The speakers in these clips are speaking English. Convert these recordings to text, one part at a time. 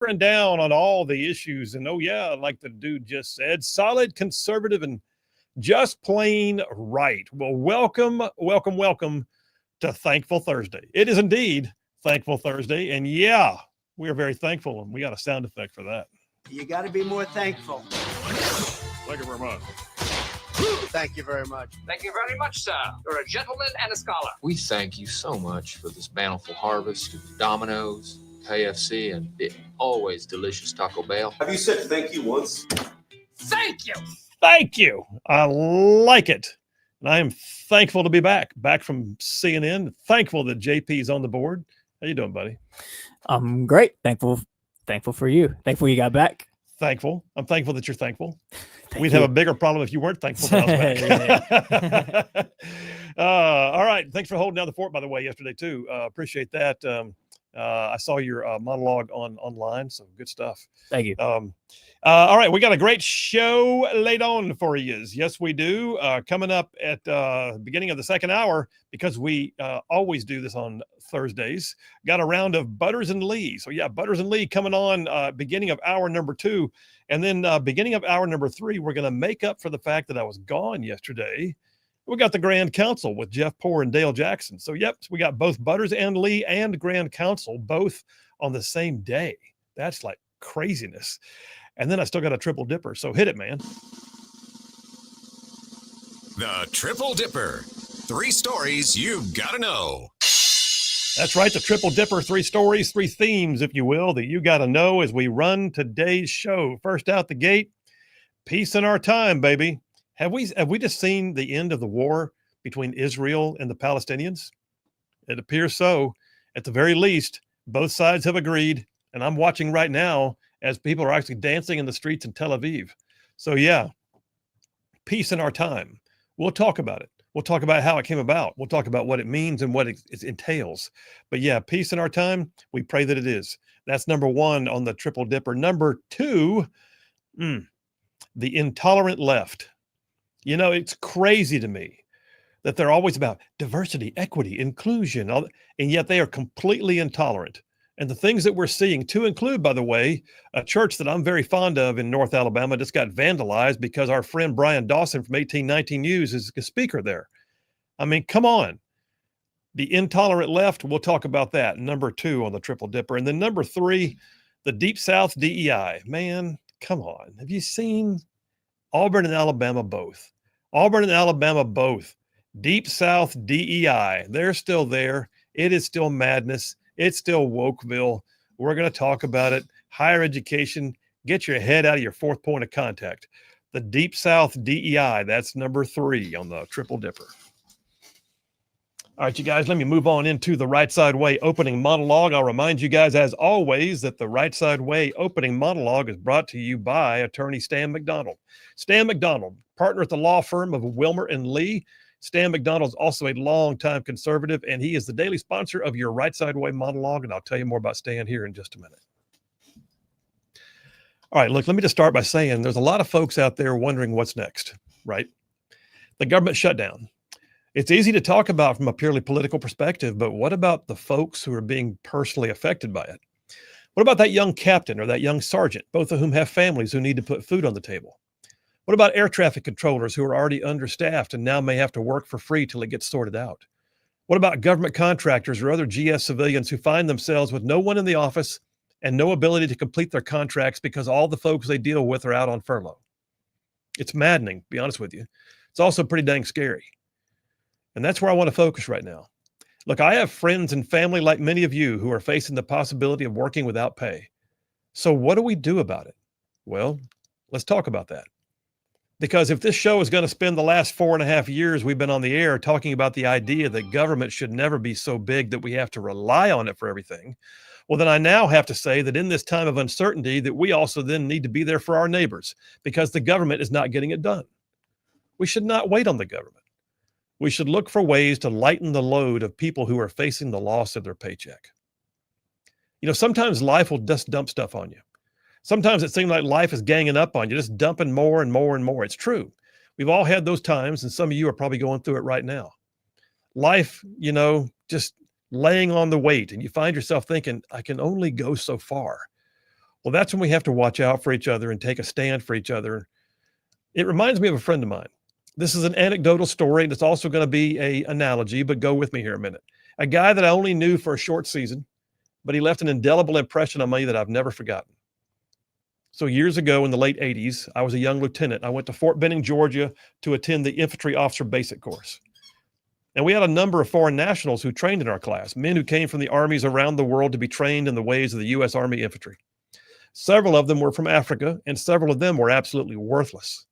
and down on all the issues. And oh, yeah, like the dude just said, solid, conservative, and just plain right. Well, welcome to Thankful Thursday. It is indeed Thankful Thursday. And yeah, we are very thankful. And we got a sound effect for that. You got to be more thankful. Thank you very much. Thank you very much. Thank you very much, sir. You're a gentleman and a scholar. We thank you so much for this bountiful harvest of Domino's, KFC, and the always delicious Taco Bell. Have you said thank you once? Thank you. Thank you. I like it. And I am thankful to be back from CNN. Thankful that JP's on the board. How you doing, buddy? I'm great. Thankful for you. Thankful you got back. Thankful. I'm thankful that you're thankful. Thank We'd you. have a bigger problem if you weren't thankful that I was back. All right. Thanks for holding down the fort, by the way, yesterday, too. Appreciate that. I saw your monologue online, so good stuff. Thank you. All right, we got a great show laid on for you. Yes, we do. Coming up at the beginning of the second hour, because we always do this on Thursdays, got a round of Butters and Lee. So yeah, Butters and Lee coming on beginning of hour number 2. And then beginning of hour number 3, we're going to make up for the fact that I was gone yesterday. We got the Grand Council with Jeff Poore and Dale Jackson. So yep, we got both Butters and Lee and Grand Council both on the same day. That's like craziness. And then I still got a triple dipper. So hit it, man. The Triple Dipper. 3 stories you've got to know. That's right. The Triple Dipper, 3 stories, 3 themes, if you will, that you got to know as we run today's show. First out the gate, peace in our time, baby. Have we just seen the end of the war between Israel and the Palestinians? It appears so. At the very least, both sides have agreed. And I'm watching right now as people are actually dancing in the streets in Tel Aviv. So yeah, peace in our time. We'll talk about it. We'll talk about how it came about. We'll talk about what it means and what it entails. But yeah, peace in our time. We pray that it is. That's number 1 on the Triple Dipper. Number 2, the intolerant left. You know, it's crazy to me that they're always about diversity, equity, inclusion, and yet they are completely intolerant. And the things that we're seeing, to include, by the way, a church that I'm very fond of in North Alabama just got vandalized because our friend Brian Dawson from 1819 News is a speaker there. I mean, come on. The intolerant left, we'll talk about that. Number 2 on the Triple Dipper. And then number 3, the Deep South DEI. Man, come on. Have you seen Auburn and Alabama both? Auburn and Alabama both. Deep South DEI. They're still there. It is still madness. It's still Wokeville. We're going to talk about it. Higher education. Get your head out of your 4th point of contact. The Deep South DEI. That's number 3 on the Triple Dipper. All right, you guys, let me move on into the Rightside Way opening monologue. I'll remind you guys, as always, that the Rightside Way opening monologue is brought to you by attorney Stan McDonald. Stan McDonald, partner at the law firm of Wilmer and Lee. Stan McDonald is also a longtime conservative, and he is the daily sponsor of your Rightside Way monologue, and I'll tell you more about Stan here in just a minute. All right, look, let me just start by saying there's a lot of folks out there wondering what's next, right? The government shutdown. It's easy to talk about from a purely political perspective, but what about the folks who are being personally affected by it? What about that young captain or that young sergeant, both of whom have families who need to put food on the table? What about air traffic controllers who are already understaffed and now may have to work for free till it gets sorted out? What about government contractors or other GS civilians who find themselves with no one in the office and no ability to complete their contracts because all the folks they deal with are out on furlough? It's maddening, to be honest with you. It's also pretty dang scary. And that's where I want to focus right now. Look, I have friends and family like many of you who are facing the possibility of working without pay. So what do we do about it? Well, let's talk about that. Because if this show is going to spend the last 4.5 years we've been on the air talking about the idea that government should never be so big that we have to rely on it for everything, well, then I now have to say that in this time of uncertainty that we also then need to be there for our neighbors because the government is not getting it done. We should not wait on the government. We should look for ways to lighten the load of people who are facing the loss of their paycheck. You know, sometimes life will just dump stuff on you. Sometimes it seems like life is ganging up on you, just dumping more and more and more. It's true. We've all had those times, and some of you are probably going through it right now. Life, you know, just laying on the weight, and you find yourself thinking, I can only go so far. Well, that's when we have to watch out for each other and take a stand for each other. It reminds me of a friend of mine. This is an anecdotal story, and it's also going to be an analogy, but go with me here a minute. A guy that I only knew for a short season, but he left an indelible impression on me that I've never forgotten. So years ago in the late 80s, I was a young lieutenant. I went to Fort Benning, Georgia to attend the infantry officer basic course. And we had a number of foreign nationals who trained in our class, men who came from the armies around the world to be trained in the ways of the U.S. Army infantry. Several of them were from Africa, and several of them were absolutely worthless.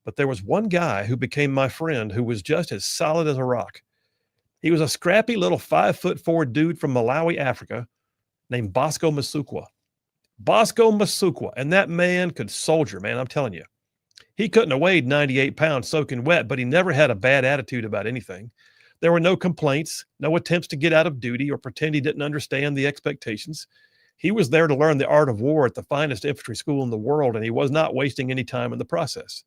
But there was one guy who became my friend who was just as solid as a rock. He was a scrappy little 5'4" dude from Malawi, Africa, named Bosco Masukwa. Bosco Masukwa, and that man could soldier, man, I'm telling you. He couldn't have weighed 98 pounds soaking wet, but he never had a bad attitude about anything. There were no complaints, no attempts to get out of duty or pretend he didn't understand the expectations. He was there to learn the art of war at the finest infantry school in the world, and he was not wasting any time in the process.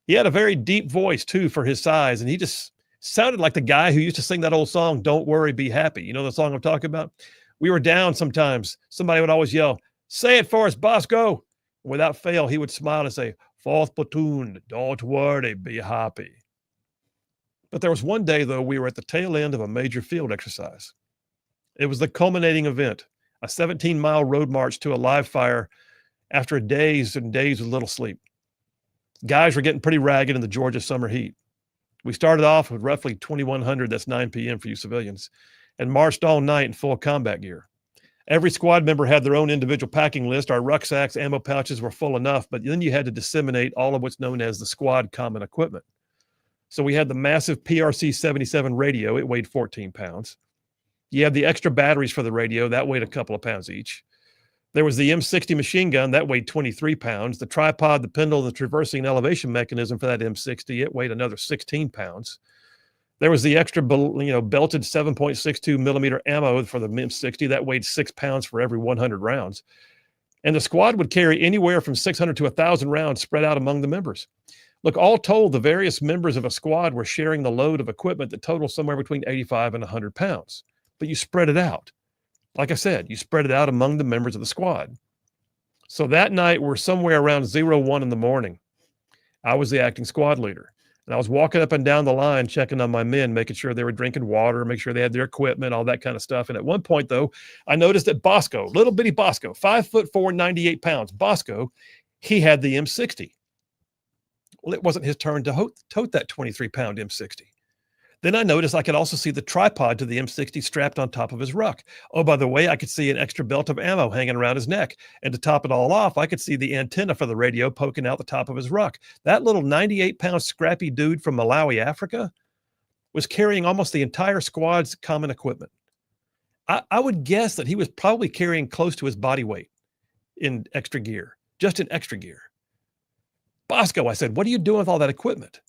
He had a very deep voice, too, for his size, and he just sounded like the guy who used to sing that old song, "Don't Worry, Be Happy." You know the song I'm talking about? We were down sometimes. Somebody would always yell, "Say it for us, Bosco." Without fail, he would smile and say, "Fourth platoon, don't worry, be happy." But there was one day, though, we were at the tail end of a major field exercise. It was the culminating event, a 17-mile road march to a live fire after days and days with little sleep. Guys were getting pretty ragged in the Georgia summer heat. We started off with roughly 2100, that's 9 p.m. for you civilians, and marched all night in full combat gear. Every squad member had their own individual packing list. Our rucksacks, ammo pouches were full enough, but then you had to disseminate all of what's known as the squad common equipment. So we had the massive PRC-77 radio. It weighed 14 pounds. You had the extra batteries for the radio. That weighed a couple of pounds each. There was the M60 machine gun. That weighed 23 pounds. The tripod, the pendle, the traversing and elevation mechanism for that M60, it weighed another 16 pounds. There was the extra, belted 7.62 millimeter ammo for the M60. That weighed 6 pounds for every 100 rounds. And the squad would carry anywhere from 600 to 1,000 rounds spread out among the members. Look, all told, the various members of a squad were sharing the load of equipment that totaled somewhere between 85 and 100 pounds. But you spread it out. Like I said, you spread it out among the members of the squad. So that night, we're somewhere around 01 in the morning. I was the acting squad leader. And I was walking up and down the line, checking on my men, making sure they were drinking water, make sure they had their equipment, all that kind of stuff. And at one point, though, I noticed that Bosco, little bitty Bosco, 5'4", 98 pounds, Bosco, he had the M60. Well, it wasn't his turn to tote that 23-pound M60. Then I noticed I could also see the tripod to the M60 strapped on top of his ruck. Oh, by the way, I could see an extra belt of ammo hanging around his neck. And to top it all off, I could see the antenna for the radio poking out the top of his ruck. That little 98-pound scrappy dude from Malawi, Africa, was carrying almost the entire squad's common equipment. I would guess that he was probably carrying close to his body weight in extra gear, just in extra gear. Bosco, I said, what are you doing with all that equipment?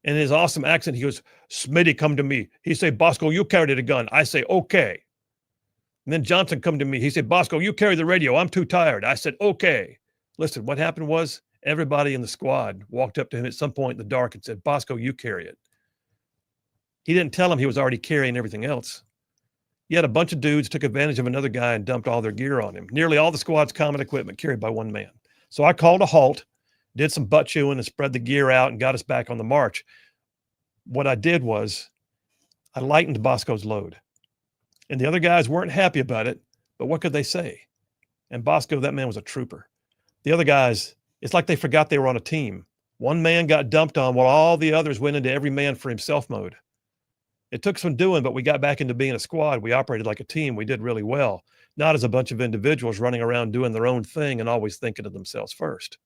And in his awesome accent, he goes, "Smitty come to me. He say, Bosco, you carry the gun. I say, okay. And then Johnson come to me. He said, Bosco, you carry the radio. I'm too tired. I said, okay. Listen, what happened was everybody in the squad walked up to him at some point in the dark and said, Bosco, you carry it. He didn't tell him he was already carrying everything else. He had a bunch of dudes took advantage of another guy and dumped all their gear on him. Nearly all the squad's common equipment carried by one man. So I called a halt, did some butt chewing and spread the gear out and got us back on the march. What I did was I lightened Bosco's load. And the other guys weren't happy about it, but what could they say? And Bosco, that man was a trooper. The other guys, it's like they forgot they were on a team. One man got dumped on while all the others went into every man for himself mode. It took some doing, but we got back into being a squad. We operated like a team. We did really well, not as a bunch of individuals running around doing their own thing and always thinking of themselves first.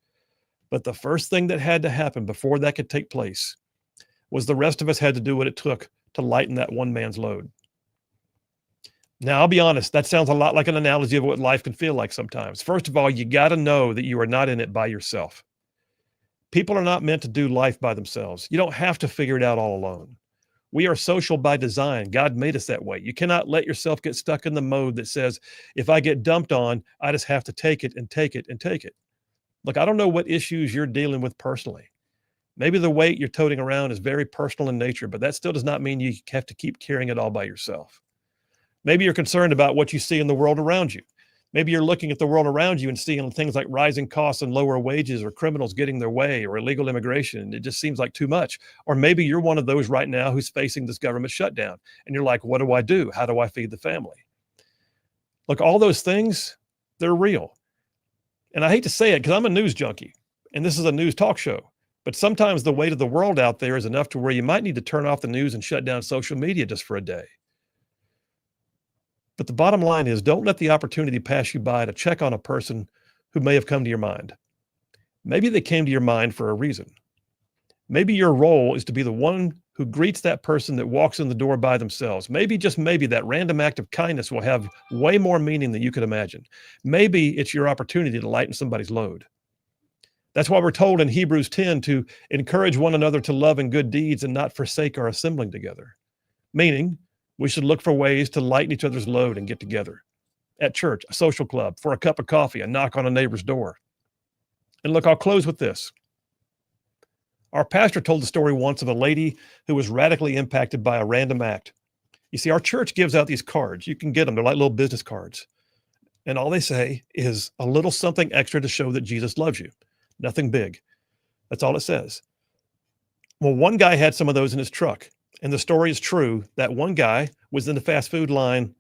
But the first thing that had to happen before that could take place was the rest of us had to do what it took to lighten that one man's load. Now, I'll be honest, that sounds a lot like an analogy of what life can feel like sometimes. First of all, you got to know that you are not in it by yourself. People are not meant to do life by themselves. You don't have to figure it out all alone. We are social by design. God made us that way. You cannot let yourself get stuck in the mode that says, if I get dumped on, I just have to take it and take it and take it. Look, I don't know what issues you're dealing with personally. Maybe the weight you're toting around is very personal in nature, but that still does not mean you have to keep carrying it all by yourself. Maybe you're concerned about what you see in the world around you. Maybe you're looking at the world around you and seeing things like rising costs and lower wages, or criminals getting their way, or illegal immigration. It just seems like too much. Or maybe you're one of those right now who's facing this government shutdown, and you're like, what do I do? How do I feed the family? Look, all those things, they're real. And I hate to say it because I'm a news junkie, and this is a news talk show. But sometimes the weight of the world out there is enough to where you might need to turn off the news and shut down social media just for a day. But the bottom line is, don't let the opportunity pass you by to check on a person who may have come to your mind. Maybe they came to your mind for a reason. Maybe your role is to be the one who greets that person that walks in the door by themselves. Maybe, just maybe, that random act of kindness will have way more meaning than you could imagine. Maybe it's your opportunity to lighten somebody's load. That's why we're told in Hebrews 10 to encourage one another to love and good deeds and not forsake our assembling together. Meaning, we should look for ways to lighten each other's load and get together. At church, a social club, for a cup of coffee, a knock on a neighbor's door. And look, I'll close with this. Our pastor told the story once of a lady who was radically impacted by a random act. You see, our church gives out these cards. You can get them. They're like little business cards. And all they say is a little something extra to show that Jesus loves you. Nothing big. That's all it says. Well, one guy had some of those in his truck. And the story is true. That one guy was in the fast food line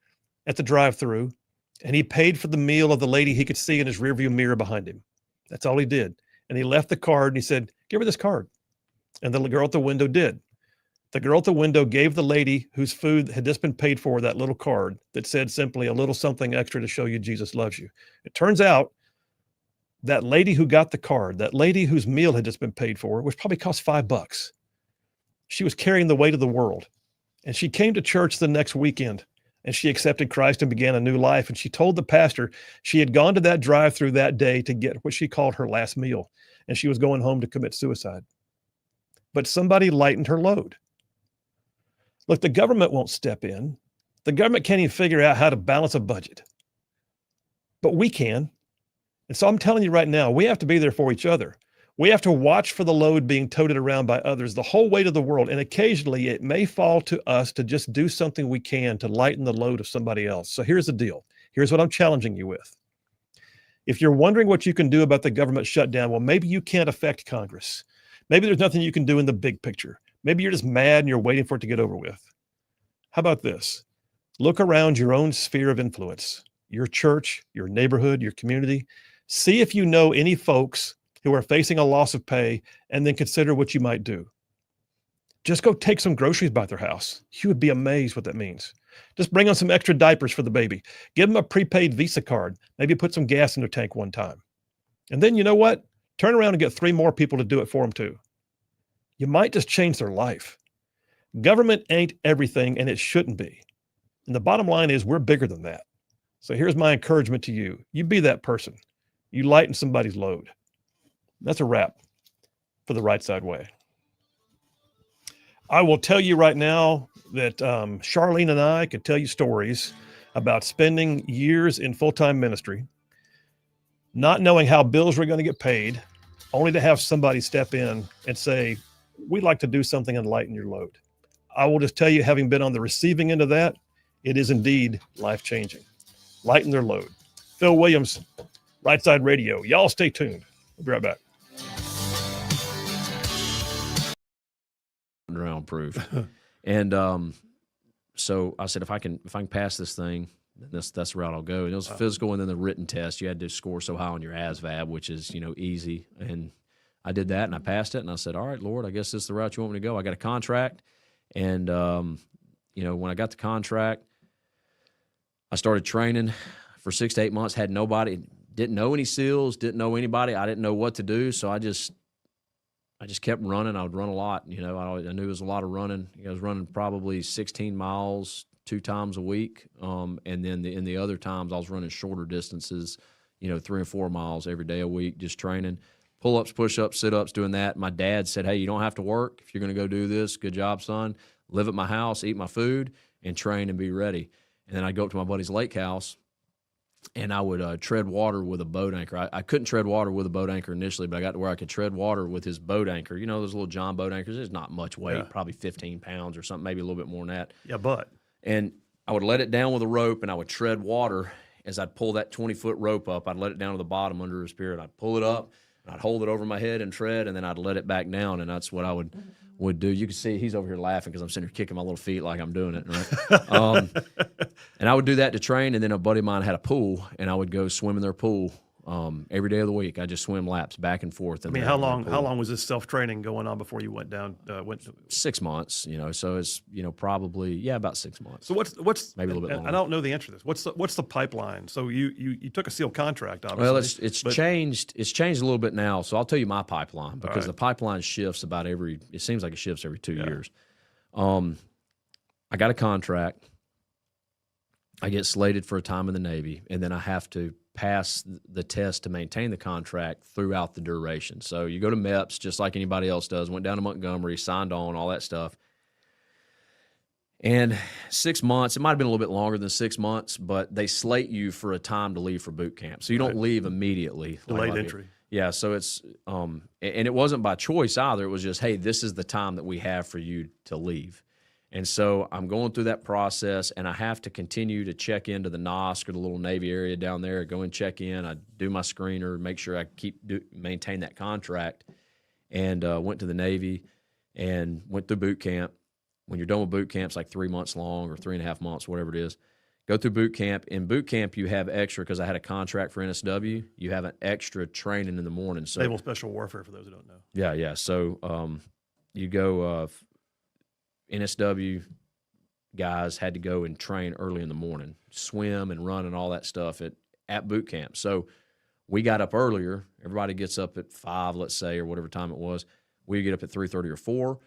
at the drive-thru, and he paid for the meal of the lady he could see in his rearview mirror behind him. That's all he did. And he left the card and he said, give her this card. And the girl at the window did. The girl at the window gave the lady whose food had just been paid for that little card that said simply, a little something extra to show you Jesus loves you. It turns out that lady who got the card, that lady whose meal had just been paid for, which probably cost $5, she was carrying the weight of the world. And she came to church the next weekend, and she accepted Christ and began a new life. And she told the pastor she had gone to that drive-through that day to get what she called her last meal, and she was going home to commit suicide. But somebody lightened her load. Look, the government won't step in. The government can't even figure out how to balance a budget. But we can. And so I'm telling you right now, we have to be there for each other. We have to watch for the load being toted around by others, the whole weight of the world. And occasionally it may fall to us to just do something we can to lighten the load of somebody else. So here's the deal. Here's what I'm challenging you with. If you're wondering what you can do about the government shutdown, well, maybe you can't affect Congress. Maybe there's nothing you can do in the big picture. Maybe you're just mad and you're waiting for it to get over with. How about this? Look around your own sphere of influence, your church, your neighborhood, your community. See if you know any folks who are facing a loss of pay, and then consider what you might do. Just go take some groceries by their house. You would be amazed what that means. Just bring on some extra diapers for the baby. Give them a prepaid Visa card. Maybe put some gas in their tank one time. And then, you know what? Turn around and get 3 more people to do it for them too. You might just change their life. Government ain't everything, and it shouldn't be. And the bottom line is we're bigger than that. So here's my encouragement to you. You be that person. You lighten somebody's load. That's a wrap for the Rightside Way. I will tell you right now that Charlene and I could tell you stories about spending years in full-time ministry, not knowing how bills were going to get paid, only to have somebody step in and say, we'd like to do something and lighten your load. I will just tell you, having been on the receiving end of that, it is indeed life-changing. Lighten their load. Phil Williams, Rightside Radio. Y'all stay tuned. We'll be right back. Round proof. And so I said, if I can pass this thing, that's the route I'll go. And it was physical, and then the written test. You had to score so high on your ASVAB, which is, easy. And I did that, and I passed it. And I said, all right, Lord, I guess this is the route you want me to go. I got a contract. And, when I got the contract, I started training for 6 to 8 months, had nobody, didn't know any SEALs, didn't know anybody. I didn't know what to do. So I just kept running. I would run a lot. I knew it was a lot of running. I was running probably 16 miles 2 times a week. And then in the other times I was running shorter distances, 3 and 4 miles every day a week, just training. Pull-ups, push-ups, sit-ups, doing that. My dad said, hey, you don't have to work. If you're going to go do this, good job, son. Live at my house, eat my food, and train and be ready. And then I'd go up to my buddy's lake house, and I would tread water with a boat anchor. I couldn't tread water with a boat anchor initially, but I got to where I could tread water with his boat anchor. Those little John boat anchors, there's not much weight, probably 15 pounds or something, maybe a little bit more than that. Yeah, but. And I would let it down with a rope, and I would tread water, is I'd pull that 20-foot rope up. I'd let it down to the bottom under his spear, and I'd pull it up, and I'd hold it over my head and tread, and then I'd let it back down, and that's what I would do. You can see he's over here laughing because I'm sitting here kicking my little feet like I'm doing it. Right? And I would do that to train, and then a buddy of mine had a pool, and I would go swim in their pool every day of the week. I just swim laps back and forth. I mean, how long was this self-training going on before you went down? 6 months, so it's, probably, about 6 months. So what's maybe a little bit longer. I don't know the answer to this. What's the pipeline? So you took a SEAL contract, obviously. Well, it's changed. It's changed a little bit now. So I'll tell you my pipeline, because the pipeline shifts it seems like it shifts every 2 years. I got a contract. I get slated for a time in the Navy, and then I have to pass the test to maintain the contract throughout the duration. So you go to MEPS just like anybody else does, went down to Montgomery, signed on, all that stuff. And 6 months, it might have been a little bit longer than 6 months, but they slate you for a time to leave for boot camp. So you don't leave immediately. Delayed entry. Yeah, so it's and it wasn't by choice either. It was just, hey, this is the time that we have for you to leave. And so I'm going through that process, and I have to continue to check into the NOSC or the little Navy area down there, go and check in. I do my screener, make sure I maintain that contract, and went to the Navy and went through boot camp. When you're done with boot camp, it's like 3 months long or 3.5 months, whatever it is. Go through boot camp. In boot camp, you have extra, because I had a contract for NSW, you have an extra training in the morning. So Naval Special Warfare, for those who don't know. Yeah. So you go NSW guys had to go and train early in the morning, swim and run and all that stuff at boot camp. So we got up earlier. Everybody gets up at 5, let's say, or whatever time it was. We get up at 3:30 or 4,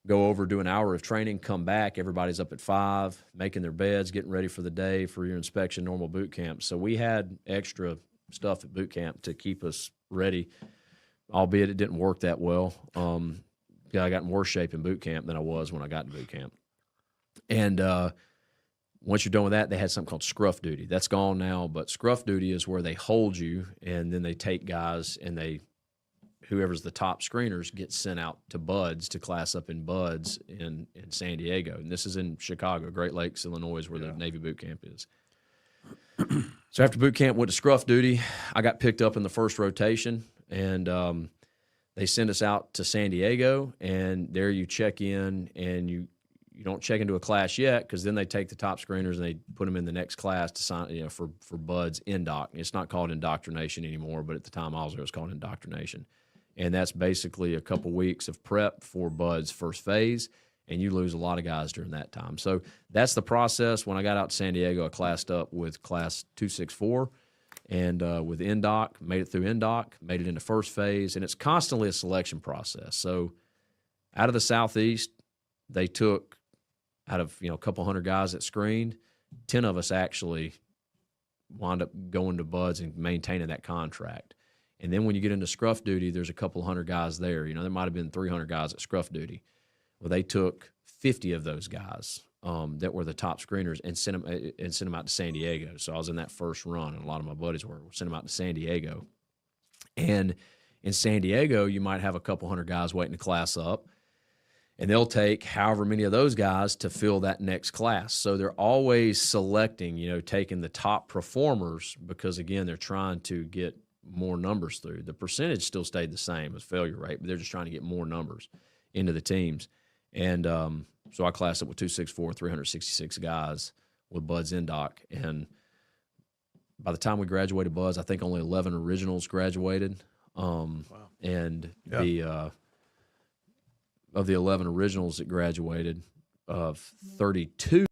go over, do an hour of training, come back. Everybody's up at 5, making their beds, getting ready for the day for your inspection, normal boot camp. So we had extra stuff at boot camp to keep us ready, albeit it didn't work that well. I got in worse shape in boot camp than I was when I got in boot camp. And once you're done with that, they had something called scruff duty. That's gone now, but scruff duty is where they hold you, and then they take guys, and whoever's the top screeners gets sent out to BUDS to class up in BUDS in San Diego. And this is in Chicago, Great Lakes, Illinois, where the Navy boot camp is. So after boot camp, went to scruff duty. I got picked up in the first rotation, and they send us out to San Diego, and there you check in, and you don't check into a class yet, because then they take the top screeners and they put them in the next class to sign, for BUDS indoc. It's not called indoctrination anymore, but at the time I was there, it was called indoctrination. And that's basically a couple weeks of prep for BUDS first phase, and you lose a lot of guys during that time. So that's the process. When I got out to San Diego, I classed up with Class 264. And with INDOC, made it through INDOC, made it into first phase, and it's constantly a selection process. So out of the Southeast, they took, out of a couple hundred guys that screened, 10 of us actually wound up going to BUDS and maintaining that contract. And then when you get into scruff duty, there's a couple hundred guys there. There might have been 300 guys at scruff duty. Well, they took 50 of those guys that were the top screeners and sent them out to San Diego. So I was in that first run, and a lot of my buddies were. Sent them out to San Diego. And in San Diego, you might have a couple hundred guys waiting to class up, and they'll take however many of those guys to fill that next class. So they're always selecting, taking the top performers, because, again, they're trying to get more numbers through. The percentage still stayed the same as failure rate, but they're just trying to get more numbers into the teams. And so I classed up with 264, 366 guys with BUDS INDOC. And by the time we graduated BUDS, I think only 11 originals graduated. Wow. And of the 11 originals that graduated, 32.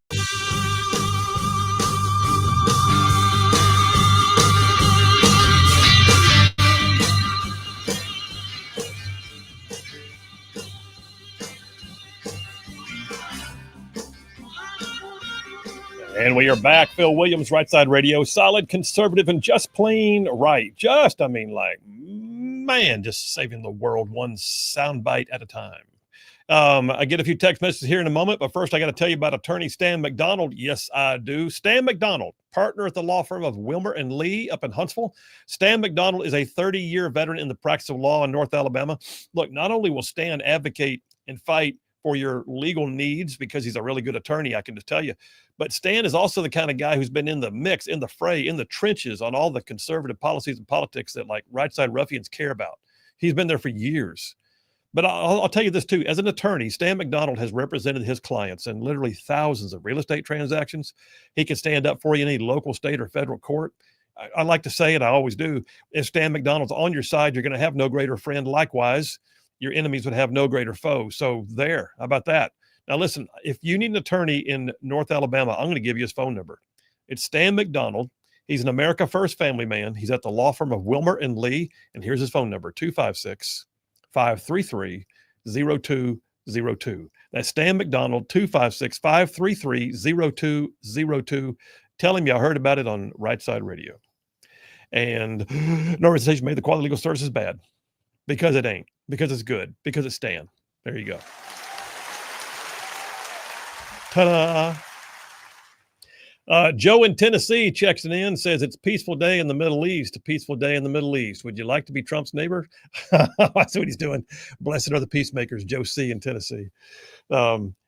And we are back. Phil Williams, Rightside Radio. Solid, conservative, and just plain right. Just saving the world one soundbite at a time. I get a few text messages here in a moment, but first I got to tell you about attorney Stan McDonald. Yes, I do. Stan McDonald, partner at the law firm of Wilmer and Lee up in Huntsville. Stan McDonald is a 30-year veteran in the practice of law in North Alabama. Look, not only will Stan advocate and fight for your legal needs because he's a really good attorney, I can just tell you. But Stan is also the kind of guy who's been in the mix, in the fray, in the trenches on all the conservative policies and politics that like right side ruffians care about. He's been there for years. But I'll tell you this too, as an attorney, Stan McDonald has represented his clients in literally thousands of real estate transactions. He can stand up for you in any local, state, or federal court. I like to say, and I always do, if Stan McDonald's on your side, you're going to have no greater friend. Likewise, your enemies would have no greater foe. So there, how about that? Now listen, if you need an attorney in North Alabama, I'm going to give you his phone number. It's Stan McDonald. He's an America First family man. He's at the law firm of Wilmer and Lee. And here's his phone number, 256-533-0202. That's Stan McDonald, 256-533-0202. Tell him y'all heard about it on Rightside Radio. And no organization made the quality legal services bad, because it ain't, because it's good, because it's Stan. There you go. Ta-da. Joe in Tennessee checks it in, says it's a peaceful day in the Middle East, a peaceful day in the Middle East. Would you like to be Trump's neighbor? That's what he's doing. Blessed are the peacemakers, Joe C. in Tennessee.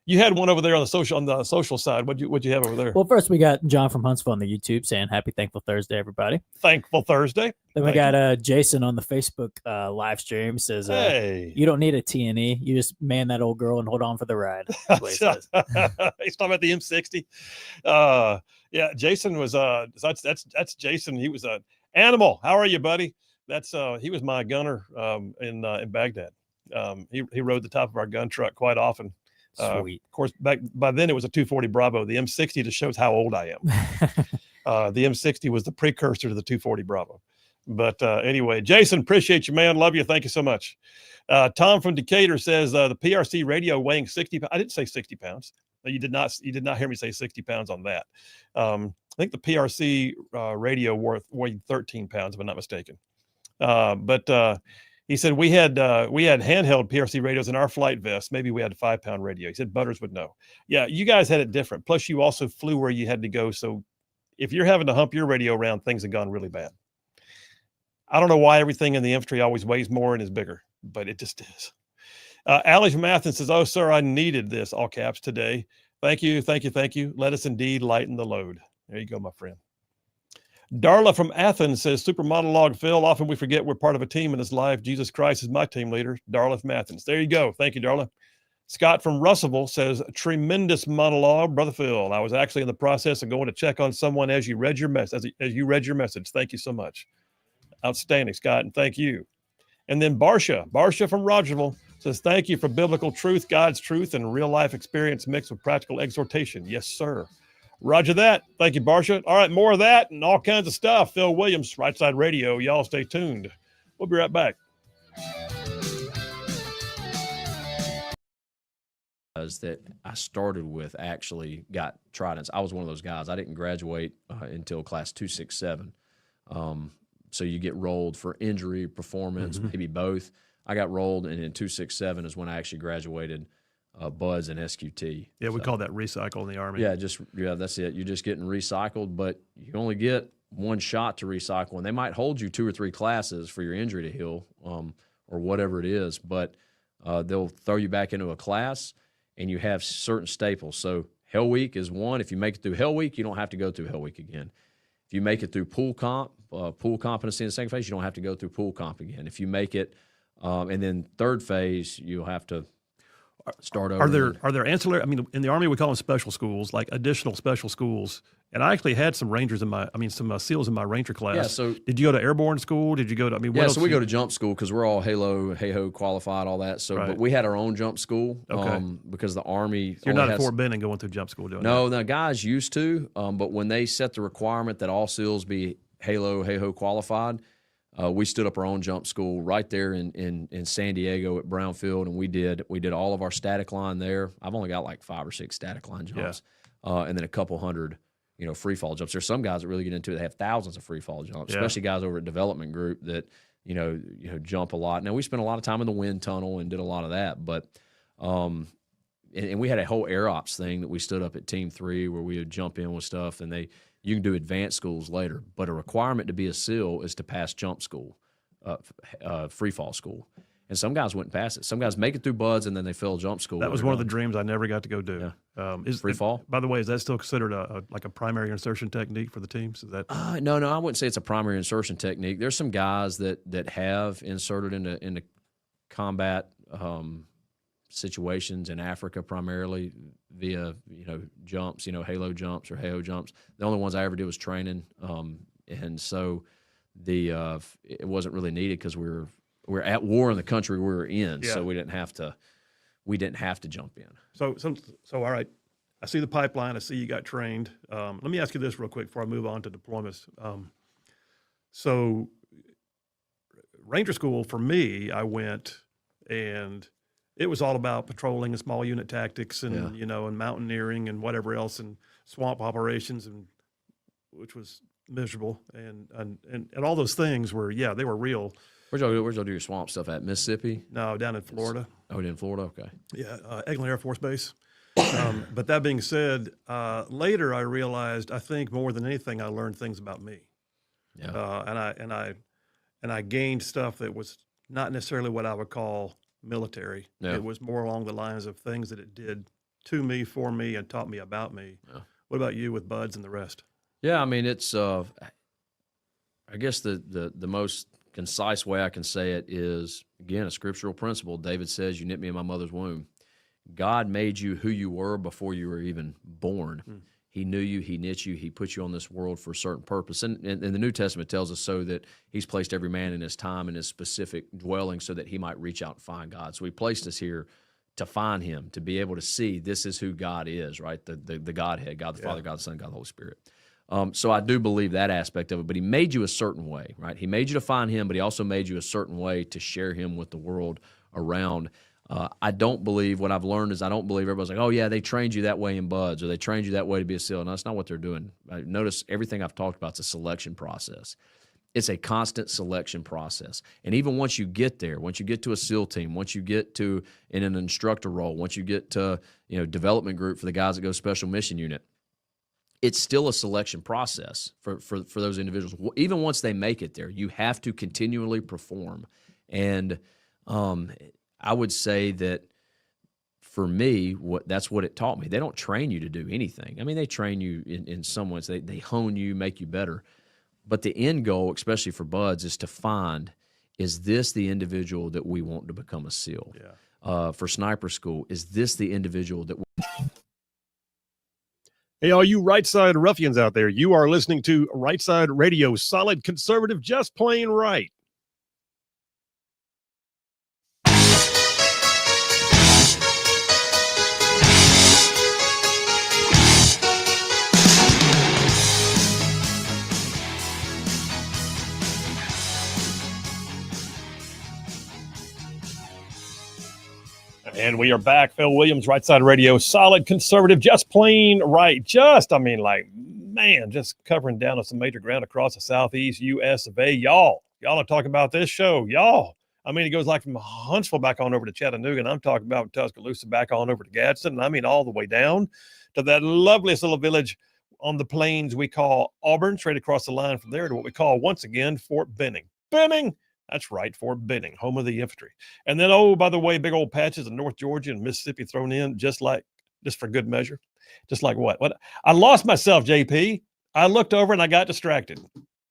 You had one over there on the social side. What'd you have over there? Well, first we got John from Huntsville on the YouTube saying Happy Thankful Thursday, everybody. Thankful Thursday. Then we got Jason on the Facebook live stream says, hey, you don't need a T&E. You just man that old girl and hold on for the ride. That's what he says. He's talking about the M60. Yeah, Jason was that's Jason. He was an animal. How are you, buddy? That's he was my gunner in Baghdad. He rode the top of our gun truck quite often. Sweet. Of course, by then it was a 240 Bravo. The M60 just shows how old I am. The M60 was the precursor to the 240 Bravo. But anyway, Jason, appreciate you, man. Love you. Thank you so much. Tom from Decatur says the PRC radio weighing 60 pounds. I didn't say 60 pounds. You did not hear me say 60 pounds on that. I think the PRC radio weighed 13 pounds, if I'm not mistaken. But he said we had handheld PRC radios in our flight vests. Maybe we had a 5-pound radio. He said Butters would know. Yeah, you guys had it different. Plus, you also flew where you had to go. So if you're having to hump your radio around, things have gone really bad. I don't know why everything in the infantry always weighs more and is bigger, but it just is. Alex from Athens says, "Oh, sir, I needed this," all caps, today. Thank you, thank you, thank you. Let us indeed lighten the load. There you go, my friend. Darla from Athens says, super monologue, Phil. Often we forget we're part of a team in this life. Jesus Christ is my team leader. Darla from Athens. There you go. Thank you, Darla. Scott from Russellville says, tremendous monologue, Brother Phil. I was actually in the process of going to check on someone as you read your message. Thank you so much. Outstanding, Scott, and thank you. And then Barsha from Rogerville says, thank you for biblical truth, God's truth, and real life experience mixed with practical exhortation. Yes, sir. Roger that. Thank you, Barsha. All right, more of that and all kinds of stuff. Phil Williams, Rightside Radio. Y'all stay tuned. We'll be right back. That I started with actually got tridents. I was one of those guys. I didn't graduate until class 267. So you get rolled for injury, performance, maybe both. I got rolled, and in 267 is when I actually graduated BUDS and SQT. Yeah, we call that recycle in the Army. Yeah, that's it. You're just getting recycled, but you only get one shot to recycle, and they might hold you 2 or 3 classes for your injury to heal, or whatever it is. But they'll throw you back into a class, and you have certain staples. So Hell Week is one. If you make it through Hell Week, you don't have to go through Hell Week again. If you make it through pool competency in the second phase, you don't have to go through pool comp again. If you make it, and then third phase, you'll have to start over. Are there ancillary? I mean, in the Army we call them special schools, like additional special schools. And I actually had some Rangers some SEALs in my Ranger class. Yeah. So did you go to airborne school? Did you go to? So we go to jump school because we're all Hey-Ho qualified, all that. So, right. But we had our own jump school. Because the Army. You're not at Fort Benning going through jump school, doing that? No, the guys used to. But when they set the requirement that all SEALs be Hey-Ho qualified, we stood up our own jump school right there in San Diego at Brownfield, and we did all of our static line there. I've only got like 5 or 6 static line jumps, and then a couple hundred, free fall jumps. There's some guys that really get into it. They have thousands of free fall jumps, especially guys over at development group that jump a lot. Now we spent a lot of time in the wind tunnel and did a lot of that, but and we had a whole air ops thing that we stood up at Team 3 where we would jump in with stuff, and you can do advanced schools later, but a requirement to be a SEAL is to pass jump school, free fall school. And some guys wouldn't pass it. Some guys make it through buds and then they fail jump school. That was one of the dreams I never got to go do. Yeah. Free fall. By the way, is that still considered like a primary insertion technique for the teams? Is that? No, I wouldn't say it's a primary insertion technique. There's some guys that have inserted into combat situations in Africa primarily via jumps, halo jumps or halo jumps. The only ones I ever did was training, and so it wasn't really needed because we're at war in the country we were in, so we didn't have to jump in. So all right. I see the pipeline. I see you got trained. Let me ask you this real quick before I move on to deployments. So Ranger School for me, I went and it was all about patrolling and small unit tactics and and mountaineering and whatever else and swamp operations, and which was miserable and all those things were they were real. Where'd y'all do your swamp stuff at? Mississippi? No, down in Florida. Oh, in Florida? Okay. Yeah, Eglin Air Force Base. But that being said, later I realized, I think more than anything, I learned things about me. Yeah. And I gained stuff that was not necessarily what I would call military. Yeah. It was more along the lines of things that it did to me, for me, and taught me about me. Yeah. What about you with buds and the rest? Yeah, I mean, it's I guess the most concise way I can say it is, again, a scriptural principle. David says, "You knit me in my mother's womb." God made you who you were before you were even born. He knew you, he knit you, he put you on this world for a certain purpose. And the New Testament tells us so that he's placed every man in his time and his specific dwelling so that he might reach out and find God. So he placed us here to find him, to be able to see this is who God is, right? The Godhead, God the Father, God the Son, God the Holy Spirit. So I do believe that aspect of it, but he made you a certain way, right? He made you to find him, but he also made you a certain way to share him with the world around. I don't believe, what I've learned is I don't believe everybody's like, oh yeah, they trained you that way in buds, or they trained you that way to be a SEAL. No, that's not what they're doing. Notice everything I've talked about is a selection process. It's a constant selection process. And even once you get there, once you get to a SEAL team, once you get to in an instructor role, once you get to development group for the guys that go special mission unit, it's still a selection process for those individuals. Even once they make it there, you have to continually perform. And I would say that for me, that's what it taught me. They don't train you to do anything. I mean, they train you in some ways. They hone you, make you better. But the end goal, especially for buds, is to find, is this the individual that we want to become a SEAL? Yeah. For sniper school, is this the individual that Hey, all you Rightside ruffians out there, you are listening to Rightside Radio, solid conservative, just plain right. And we are back. Phil Williams, Rightside Radio, solid conservative, just plain right. Just covering down on some major ground across the southeast U.S. of A. Y'all are talking about this show. Y'all. I mean, it goes like from Huntsville back on over to Chattanooga, and I'm talking about Tuscaloosa back on over to Gadsden, and I mean all the way down to that loveliest little village on the plains we call Auburn, straight across the line from there to what we call, once again, Fort Benning. Benning! That's right, Fort Benning, home of the infantry. And then, oh, by the way, big old patches of North Georgia and Mississippi thrown in, just for good measure. Just like what? I lost myself, JP. I looked over and I got distracted.